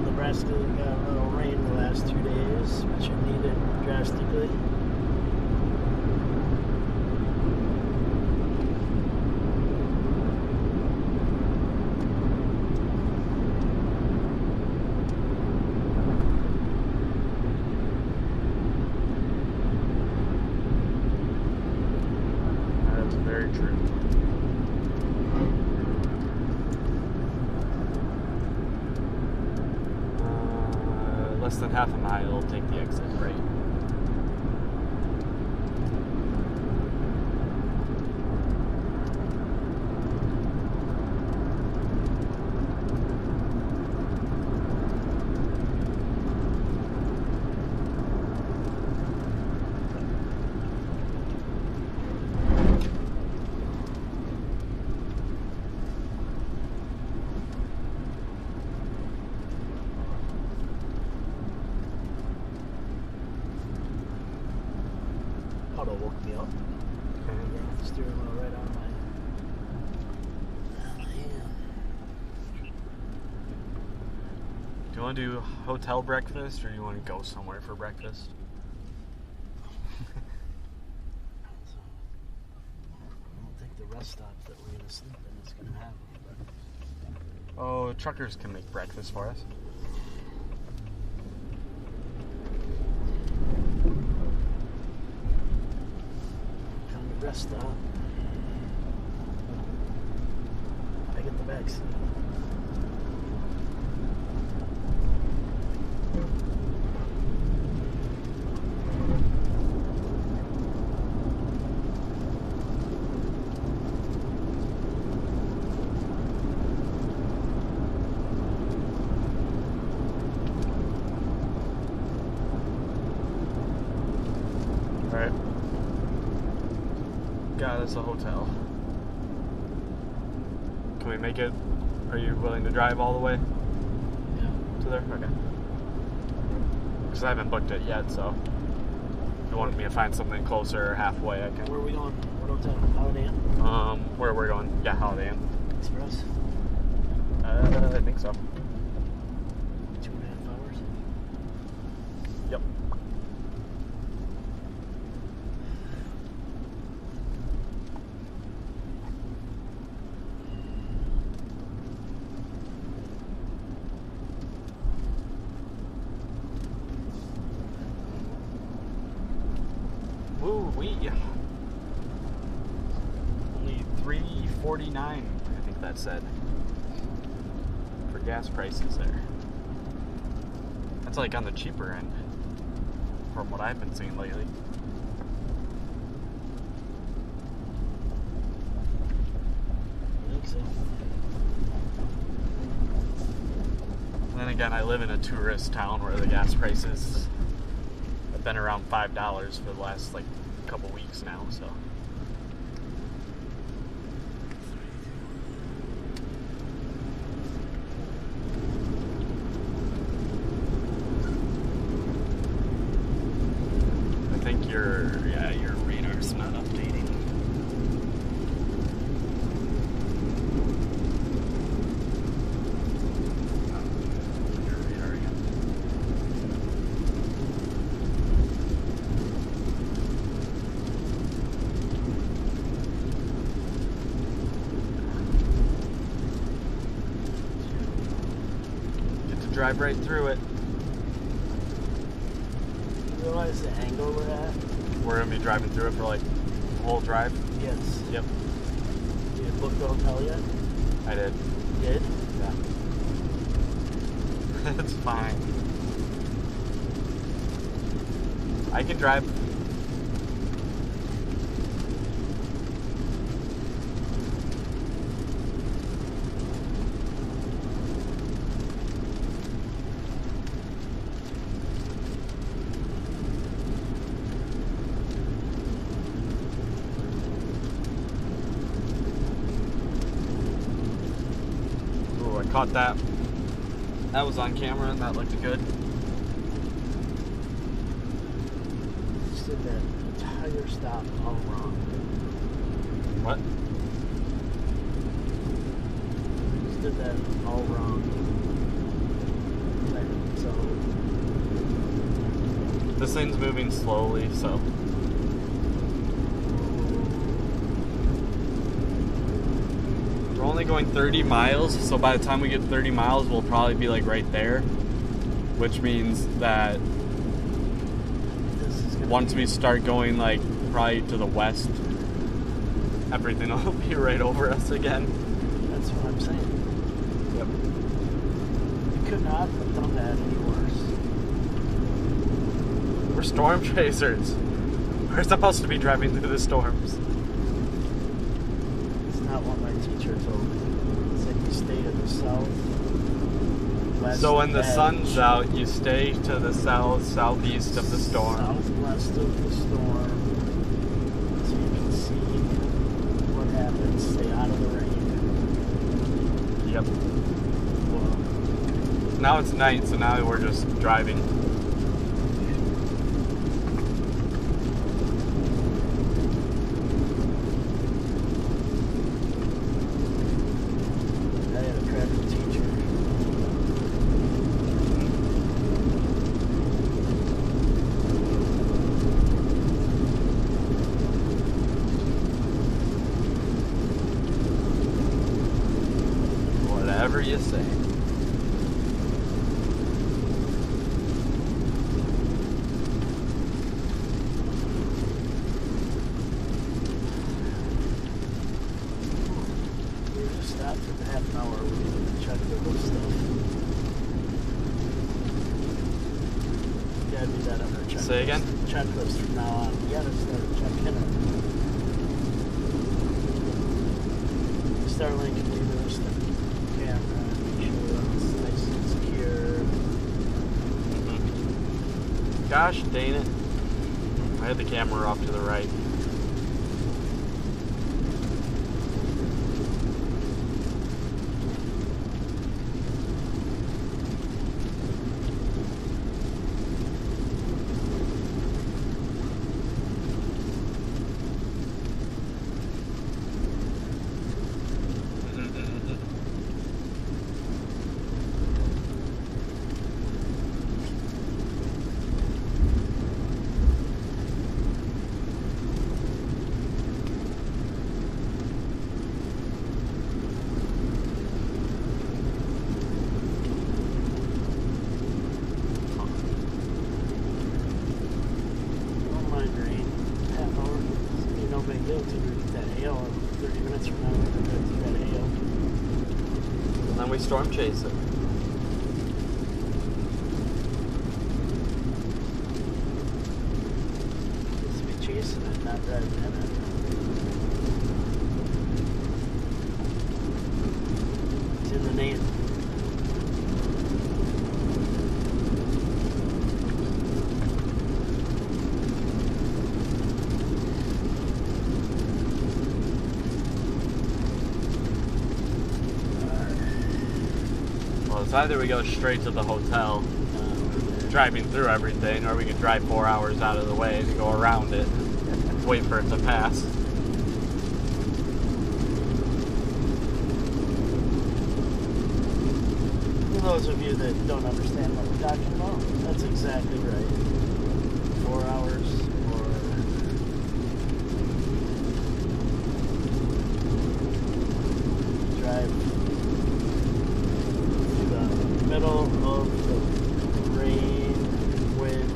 Nebraska got a little rain the last 2 days, which it needed drastically. That's very true. Less than half a mile, take the exit right. Auto woke me up. Okay. Steering wheel right on my hand. you want to do hotel breakfast, or do you want to go somewhere for breakfast? I don't think the rest stop that we're gonna sleep in is gonna have them. Oh, truckers can make breakfast for us. Found the rest stop. I get the back seat. Alright. Got us a hotel. Can we make it? Are you willing to drive all the way Yeah. to there? Okay. Because I haven't booked it yet, so if you want me to find something closer or halfway, I can. Where are we going? What hotel? Holiday Inn? Where we're going? Yeah, Holiday Inn. Express? I think so. 2.5 hours? Yep. Woo wee. Only $3.49, I think that said, for gas prices there. That's like on the cheaper end from what I've been seeing lately. I think so. And then again, I live in a tourist town where the gas prices have been around $5 for the last like couple weeks now, so. I think your radar's not updating. Your radar again. Get to drive right through it. You realize the angle we're at? We're gonna be driving through it for like the whole drive. Yes. Yep, Did you book the hotel yet? I did. You did? Yeah. It's fine. I can drive. Ooh, I caught that. That was on camera and that looked good. Just did that entire stop all wrong. What? Just did that all wrong. So, This thing's moving slowly, so. We're only going 30 miles, so by the time we get 30 miles, we'll probably be like right there. Which means that this is gonna once be, we start going like probably to the west, everything will be right over us again. That's what I'm saying. Yep. You could not have done that any worse. We're storm chasers. We're supposed to be driving through the storms. It's not what my teacher told me. He said you stay to the south. West So when the edge, sun's out, you stay to the south, southeast of the storm. Southwest of the storm. So you can see what happens. Stay out of the rain. Yep. Well, Now it's night, so now we're just driving. I had a crappy teacher. Whatever you say. We were just stopped for half an hour. We didn't check the little stuff. Gotta do that on our checklist. Say again? Checklist from now on. You gotta start checking it. Starlink computers, the camera, make sure it's nice and secure. Gosh dang it. I had the camera off to the right. Storm chase it. Just be chasing it, not driving in it. It's in the name. It's either we go straight to the hotel, driving through everything, or we can drive 4 hours out of the way to go around it, wait for it to pass. For those of you that don't understand what we're talking about, that's exactly right. 4 hours or drive middle of the rain, wind,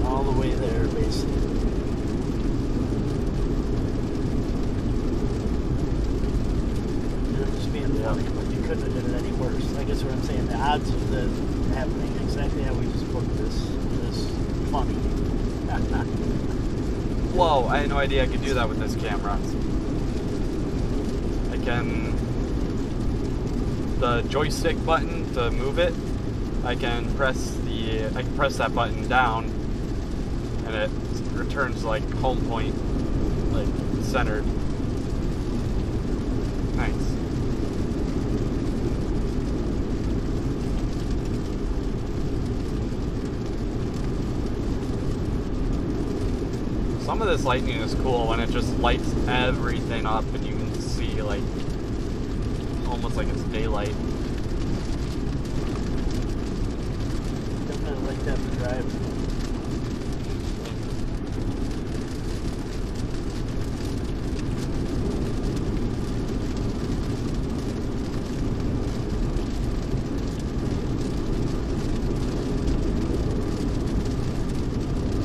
all the way there, basically. It was just being funny, but you couldn't have done it any worse. I guess what I'm saying, the odds of the happening exactly how we just booked this funny. Whoa, I had no idea I could do that with this camera. I can... the joystick button to move it, I can press that button down and it returns like home point, like centered. Nice. Some of this lightning is cool when it just lights everything up and you can see like almost like it's daylight. Definitely like that to drive.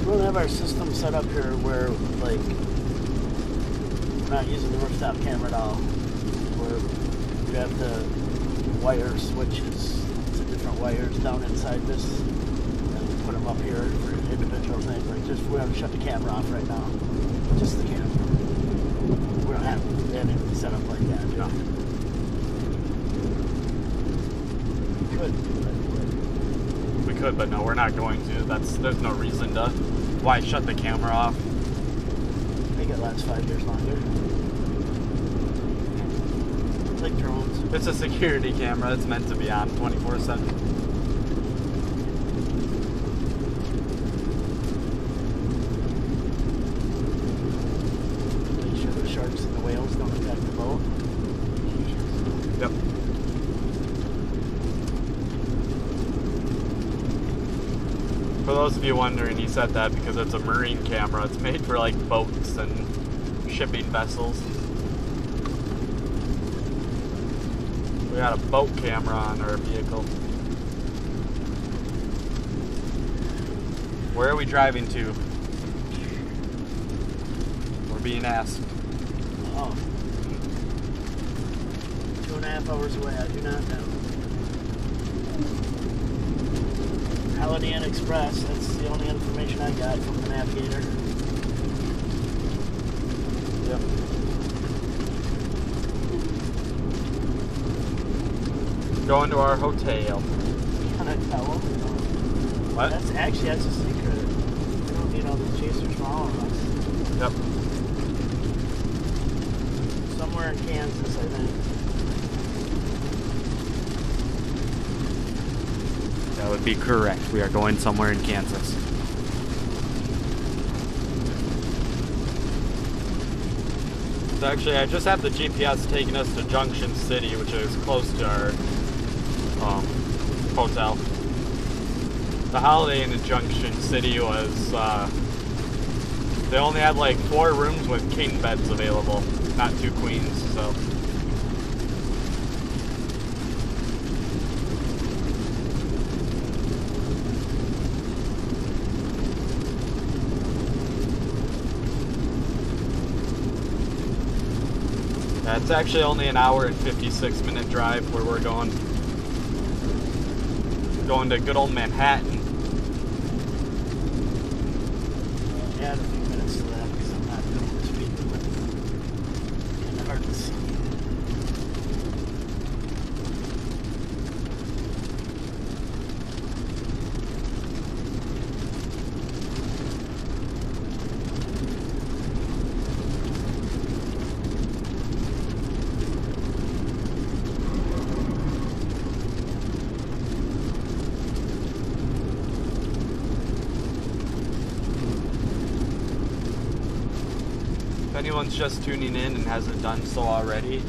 We don't have our system set up here where, like, we're not using the rooftop camera at all. We have the wire switches to different wires down inside this, and we put them up here for individual things. Like, just we have to shut the camera off right now, just the camera. We don't have anything set up like that. No. We could, but no, we're not going to. There's no reason to. Why shut the camera off? Make it last 5 years longer. Like drones. It's a security camera. It's meant to be on 24/7. Make sure the sharks and the whales don't attack the boat. Yep. For those of you wondering, he said that because it's a marine camera. It's made for like boats and shipping vessels. We got a boat camera on our vehicle. Where are we driving to? We're being asked. Oh. 2.5 hours away, I do not know. Holiday Inn Express, that's the only information I got from the navigator. Yep. Going to our hotel. Can I tell them? What? That's a secret. We don't need all these chasers following us. Yep. Somewhere in Kansas, I think. That would be correct. We are going somewhere in Kansas. So actually, I just have the GPS taking us to Junction City, which is close to our hotel. The Holiday Inn in Junction City was, they only had like 4 rooms with king beds available, not 2 queens, so. Yeah, it's actually only an hour and 56-minute drive where we're going. Going to good old Manhattan. Add a few minutes to that because I'm not doing the speed limit. Kind of hard to see. If anyone's just tuning in and hasn't done so already,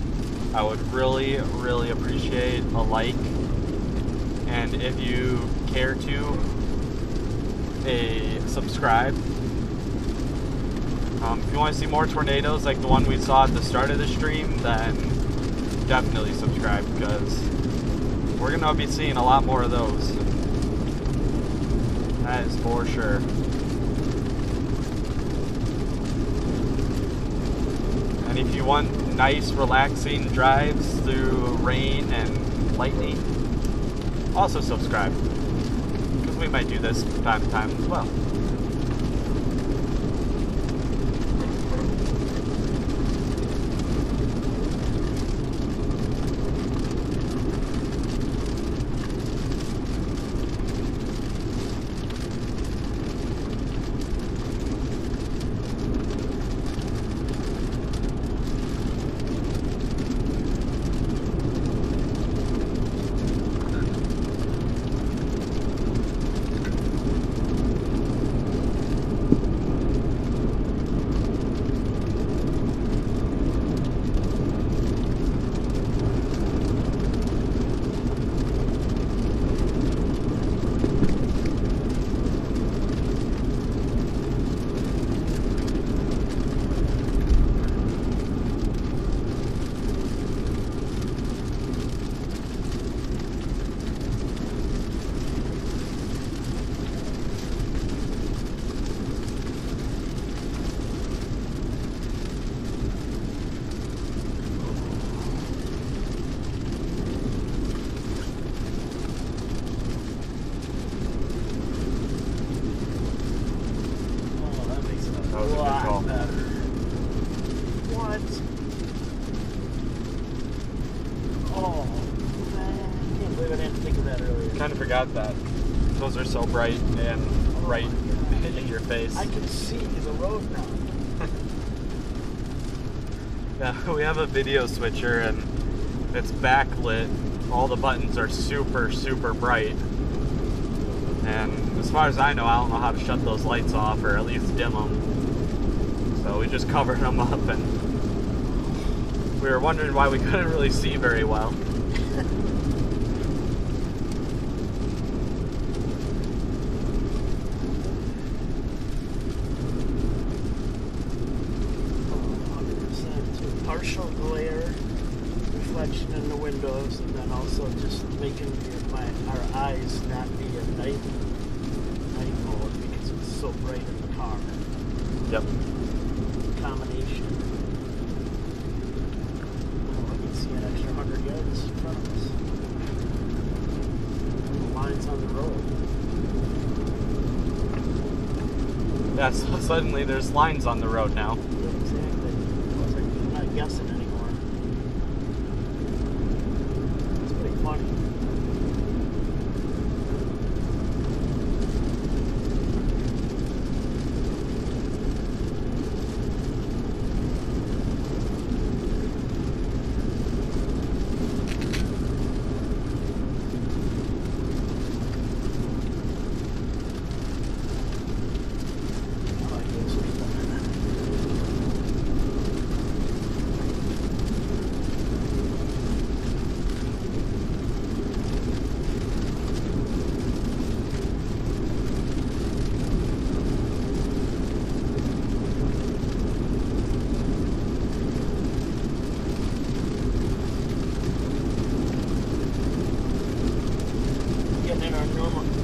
I would really, really appreciate a like. And if you care to, a subscribe. If you want to see more tornadoes like the one we saw at the start of the stream, then definitely subscribe because we're going to be seeing a lot more of those. That is for sure. And if you want nice, relaxing drives through rain and lightning, also subscribe. Because we might do this from time to time as well. Kind of forgot that. Those are so bright and right in your face. I can see the road now. Yeah, we have a video switcher and it's backlit. All the buttons are super, super bright. And as far as I know, I don't know how to shut those lights off or at least dim them. So we just covered them up and we were wondering why we couldn't really see very well. Partial glare. reflection in the windows, and then also just making our eyes not be in night mode because it's so bright in the car. Yep. Combination. Oh, I can see an extra 100 yards in front of us. The lines on the road. Yeah, so suddenly there's lines on the road now. Yeah, exactly. I'm not guessing anymore. It's pretty funny. In our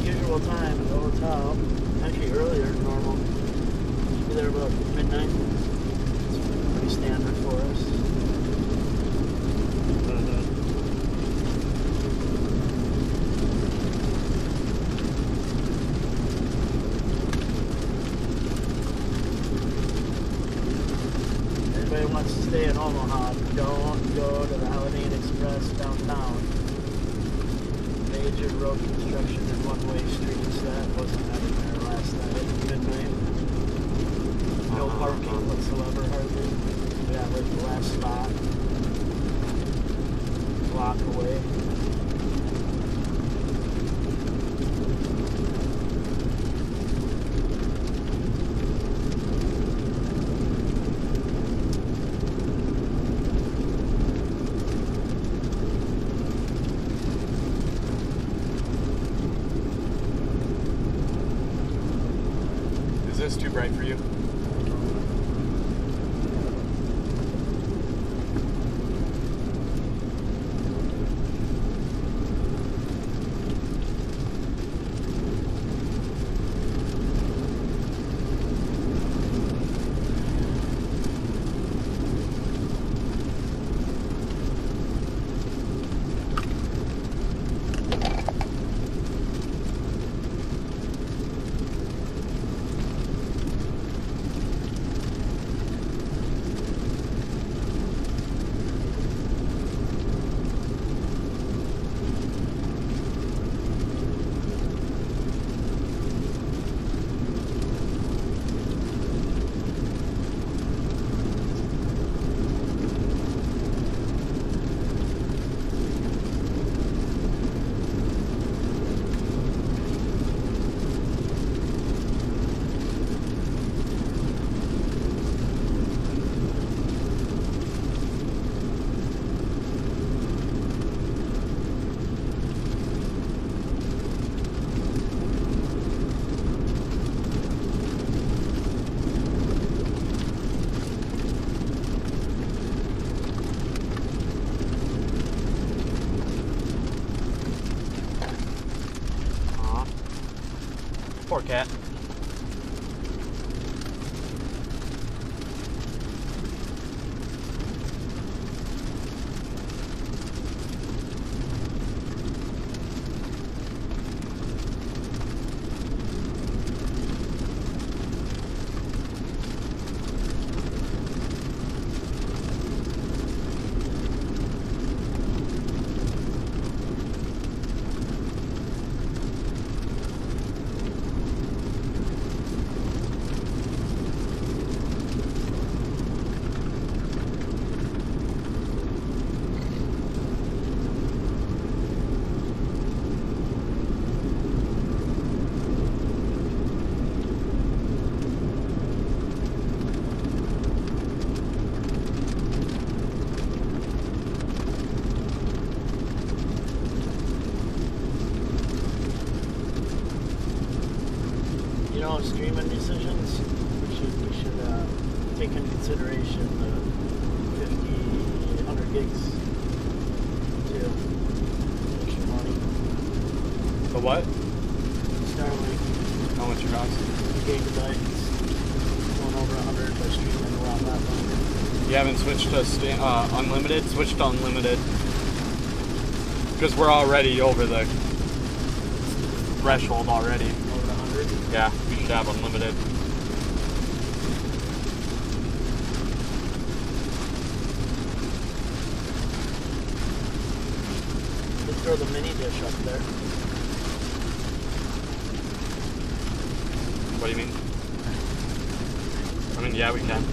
usual time at the hotel, actually earlier than normal. We'll be there about midnight. It's pretty standard for us. Anybody wants to stay in Omaha, don't go to the Holiday Inn Express downtown. Major road construction and one-way streets. That wasn't there last night at midnight. No parking whatsoever, hardly. We got like the last spot. Block away. Is this too bright for you? Poor cat. Streaming decisions, we should take into consideration the 50, 100 gigs what? Starlink. How much it costs? Gigabytes. Going over 100, but streaming a lot longer. You haven't switched to unlimited? Switch to unlimited. Because we're already over the threshold already. Over 100? Yeah, we should have unlimited. Let's throw the mini dish up there. What do you mean? I mean, yeah, we can.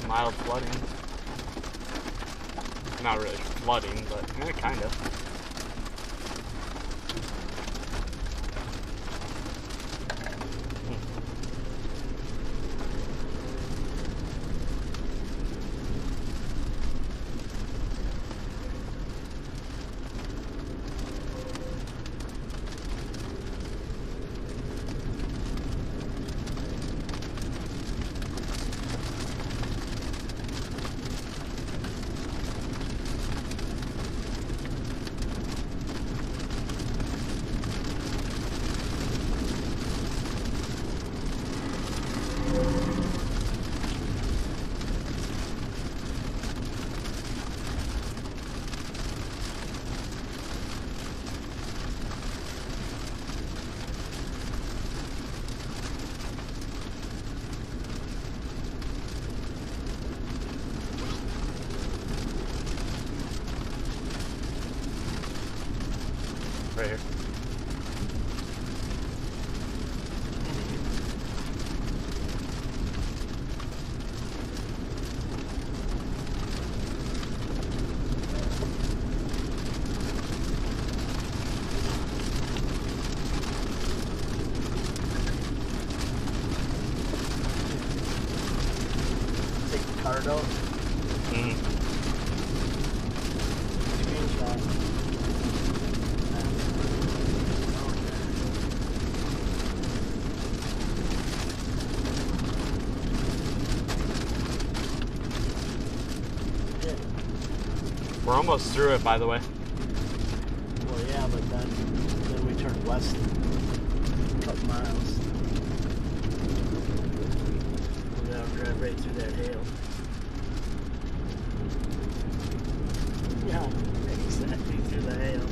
Mild flooding. Not really flooding, but kind of. Right here. Take the card out. Screenshot. We're almost through it, by the way. Well, yeah, but then we turn west a couple miles. We gotta drive right through that hail. Yeah, exactly through the hail.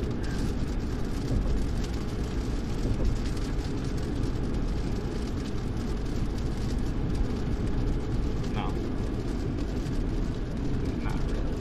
No. Not really.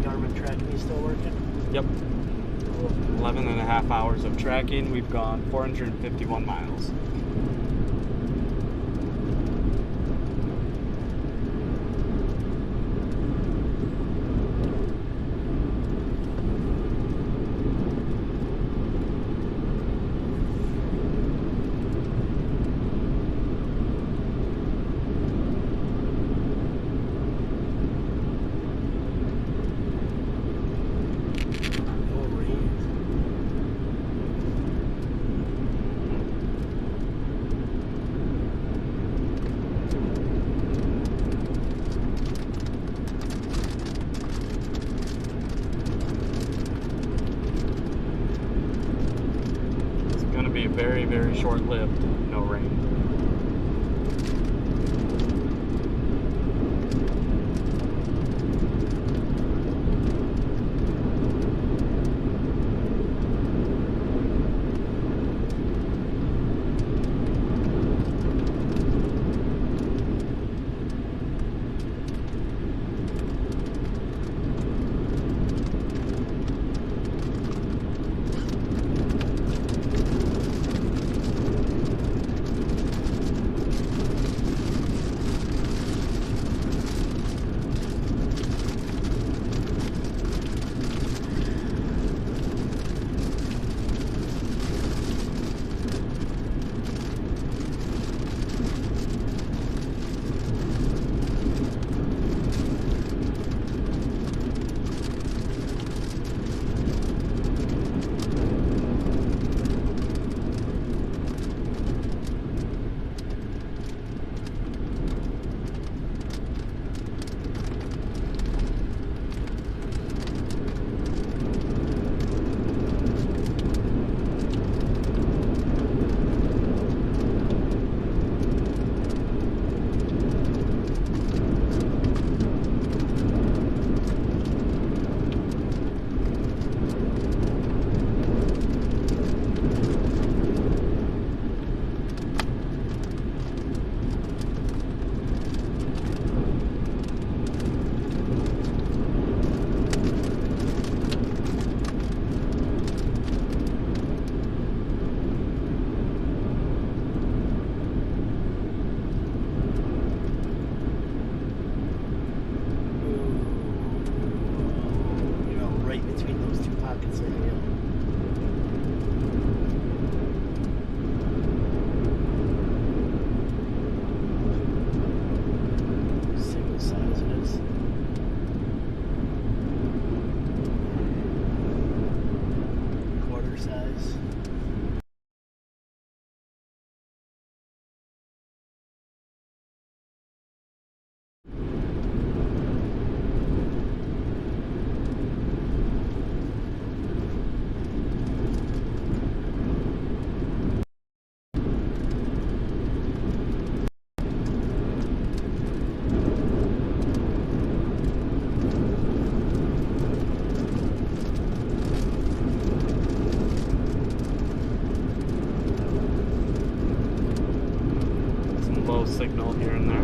Garmin tracking still working? Yep. 11 and a half hours of tracking. We've gone 451 miles. Very, very short-lived, no rain. Signal here and there.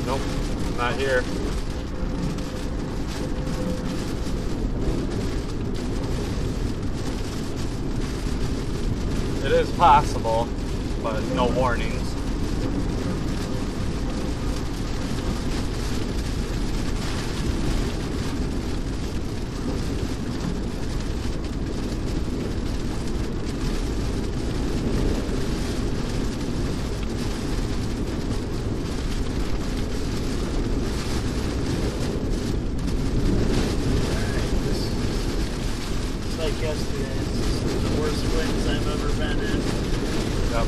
Nope, not here. It is possible, but no warnings. Like yesterday, this is the worst winds I've ever been in. Yep.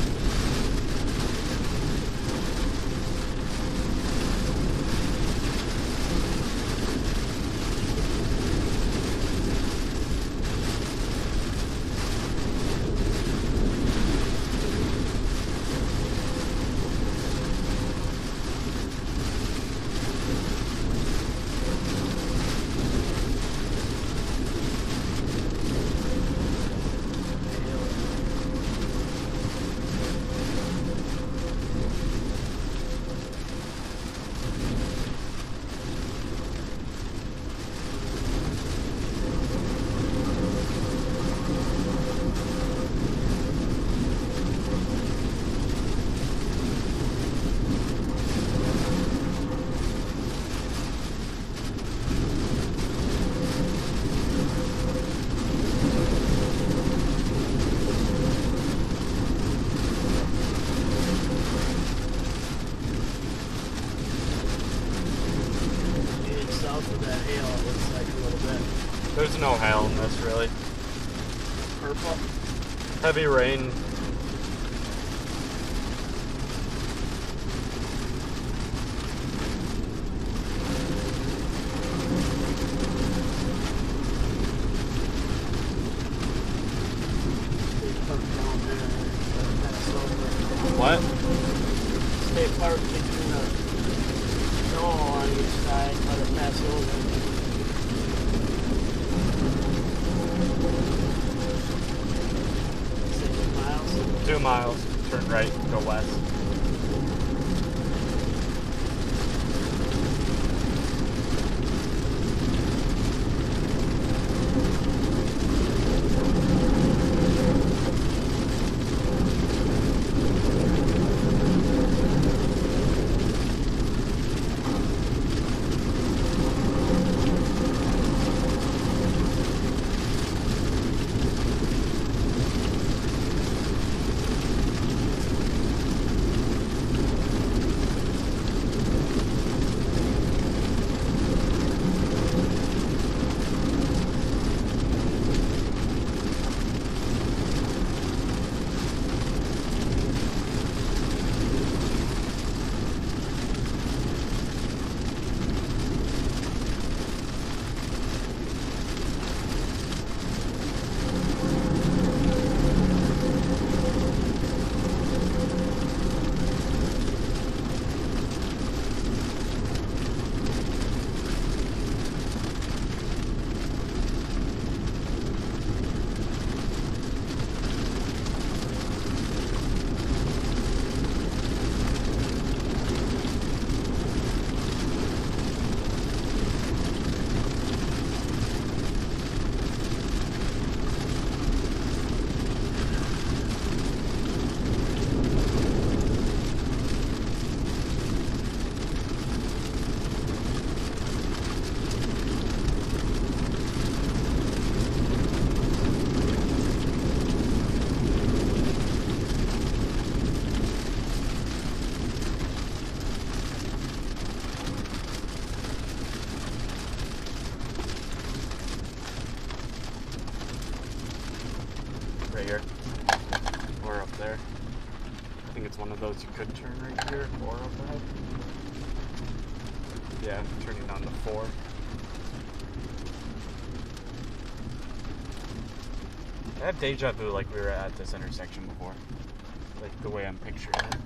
South of that hail, it looks like a little bit. There's no hail in this, really. Purple. Heavy rain. What? Stay parked between the snow on each side, let it pass over. 6 miles. 2 miles. Turn right, go west. Right here. Or up there. I think it's one of those you could turn right here or up ahead. Yeah, turning on the 4. I have deja vu like we were at this intersection before. Like the way I'm picturing it.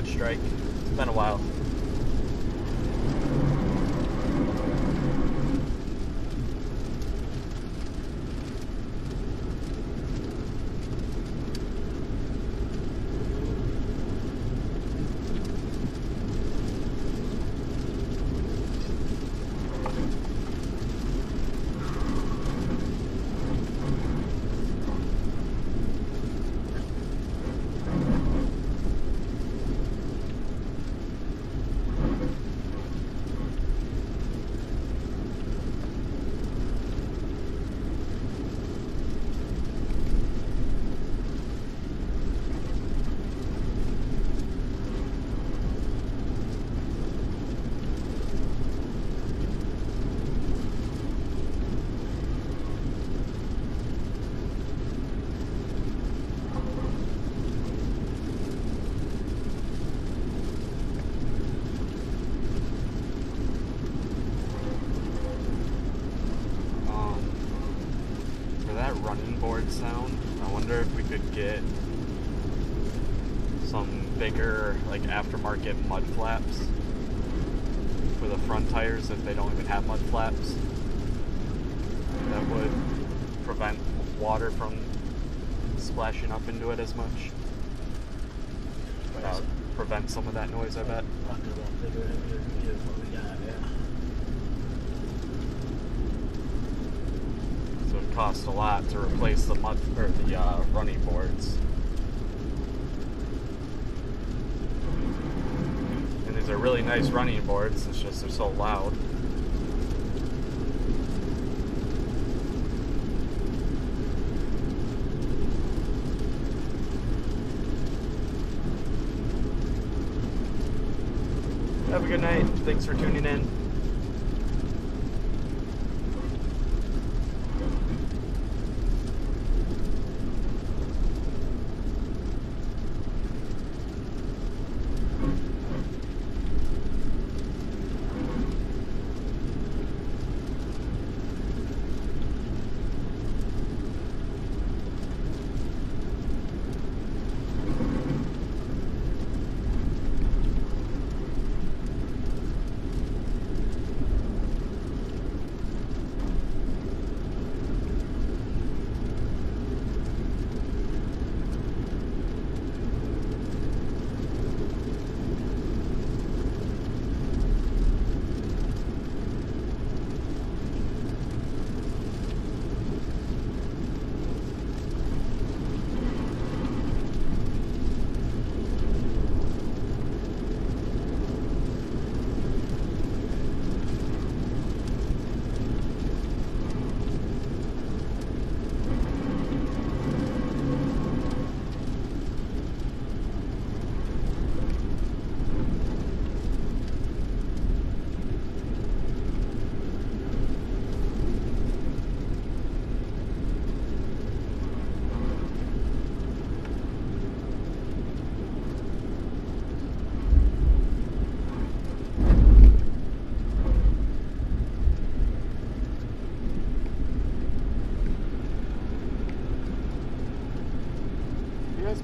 good strike. It's been a while. Running board sound. I wonder if we could get some bigger, like, aftermarket mud flaps for the front tires if they don't even have mud flaps. That would prevent water from splashing up into it as much. Prevent some of that noise, I bet. Talking about bigger, heavier is what we got, yeah. So it costs a lot to replace the mud or the running boards. And these are really nice running boards. It's just they're so loud. Have a good night. Thanks for tuning in.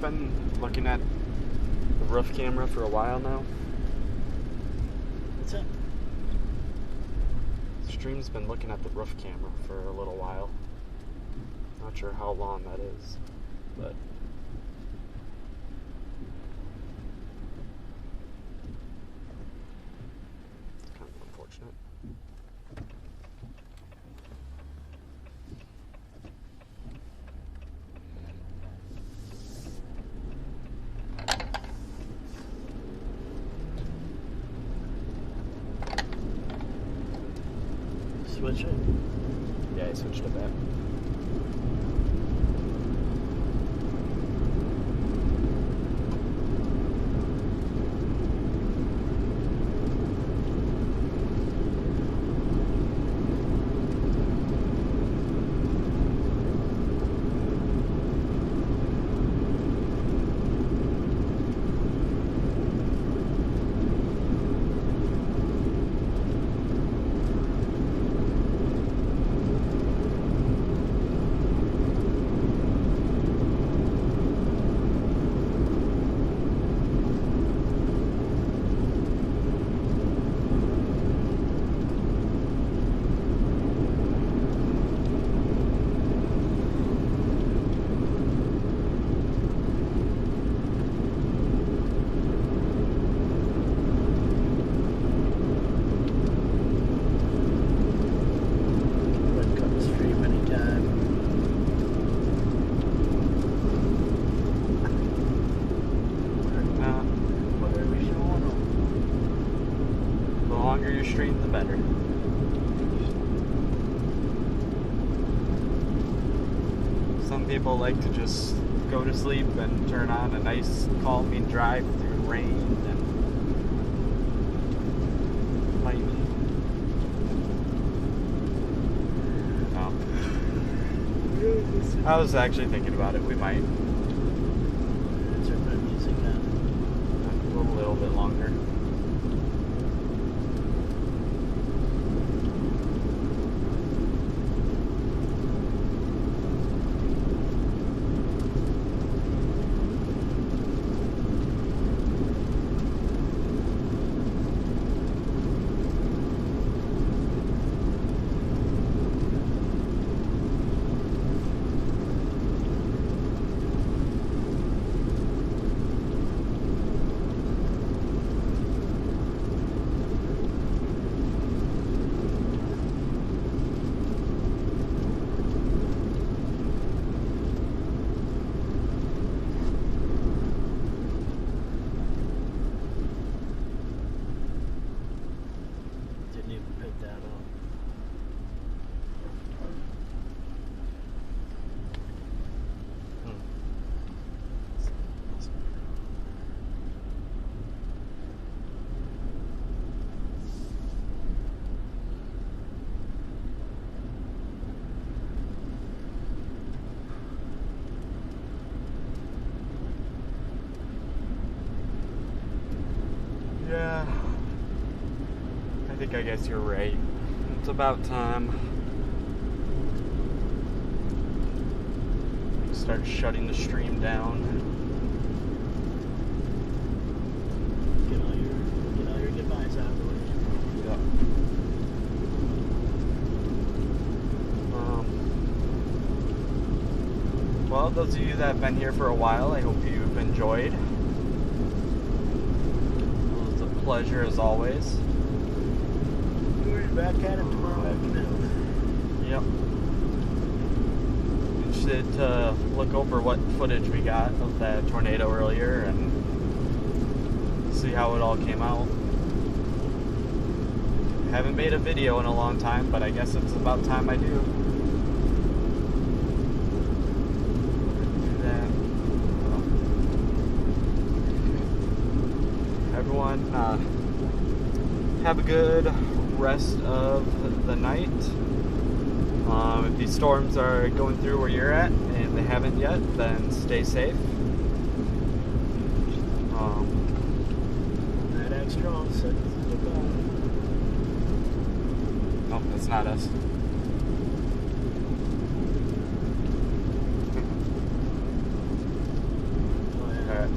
Been looking at the roof camera for a while now. What's up? Stream's been looking at the roof camera for a little while. Not sure how long that is, but it's kind of unfortunate. Switch it? Yeah, I switched it back. your stream, the better. Some people like to just go to sleep and turn on a nice calming drive through rain and lightning. No. I was actually thinking about it. We might Turn that music on. a little bit longer. Didn't even pick that up. Yeah, I guess you're right. It's about time. Start shutting the stream down. Get all your goodbyes out of the way. Yep. Well, those of you that have been here for a while, I hope you've enjoyed. It was a pleasure as always. We're back at it tomorrow afternoon. Yep. Interested to look over what footage we got of that tornado earlier and see how it all came out. Haven't made a video in a long time, but I guess it's about time I do. Do that. Everyone, have a good rest of the night. If these storms are going through where you're at and they haven't yet, then stay safe. That act strong said goodbye. Nope, that's not us. Oh, yeah. Alright.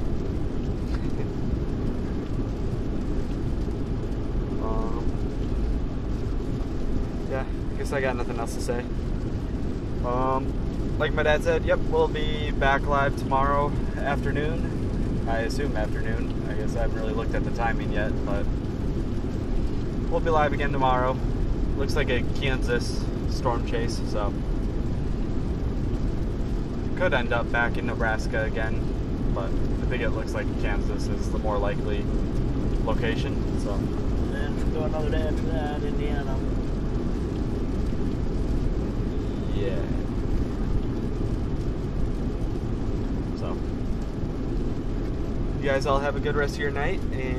Yeah, I guess I got nothing else to say. Like my dad said, yep, we'll be back live tomorrow afternoon. I assume afternoon. I guess I haven't really looked at the timing yet, but we'll be live again tomorrow. Looks like a Kansas storm chase, so could end up back in Nebraska again, but I think it looks like Kansas is the more likely location, so. And then go another day after that, Indiana. Yeah. So, you guys all have a good rest of your night, and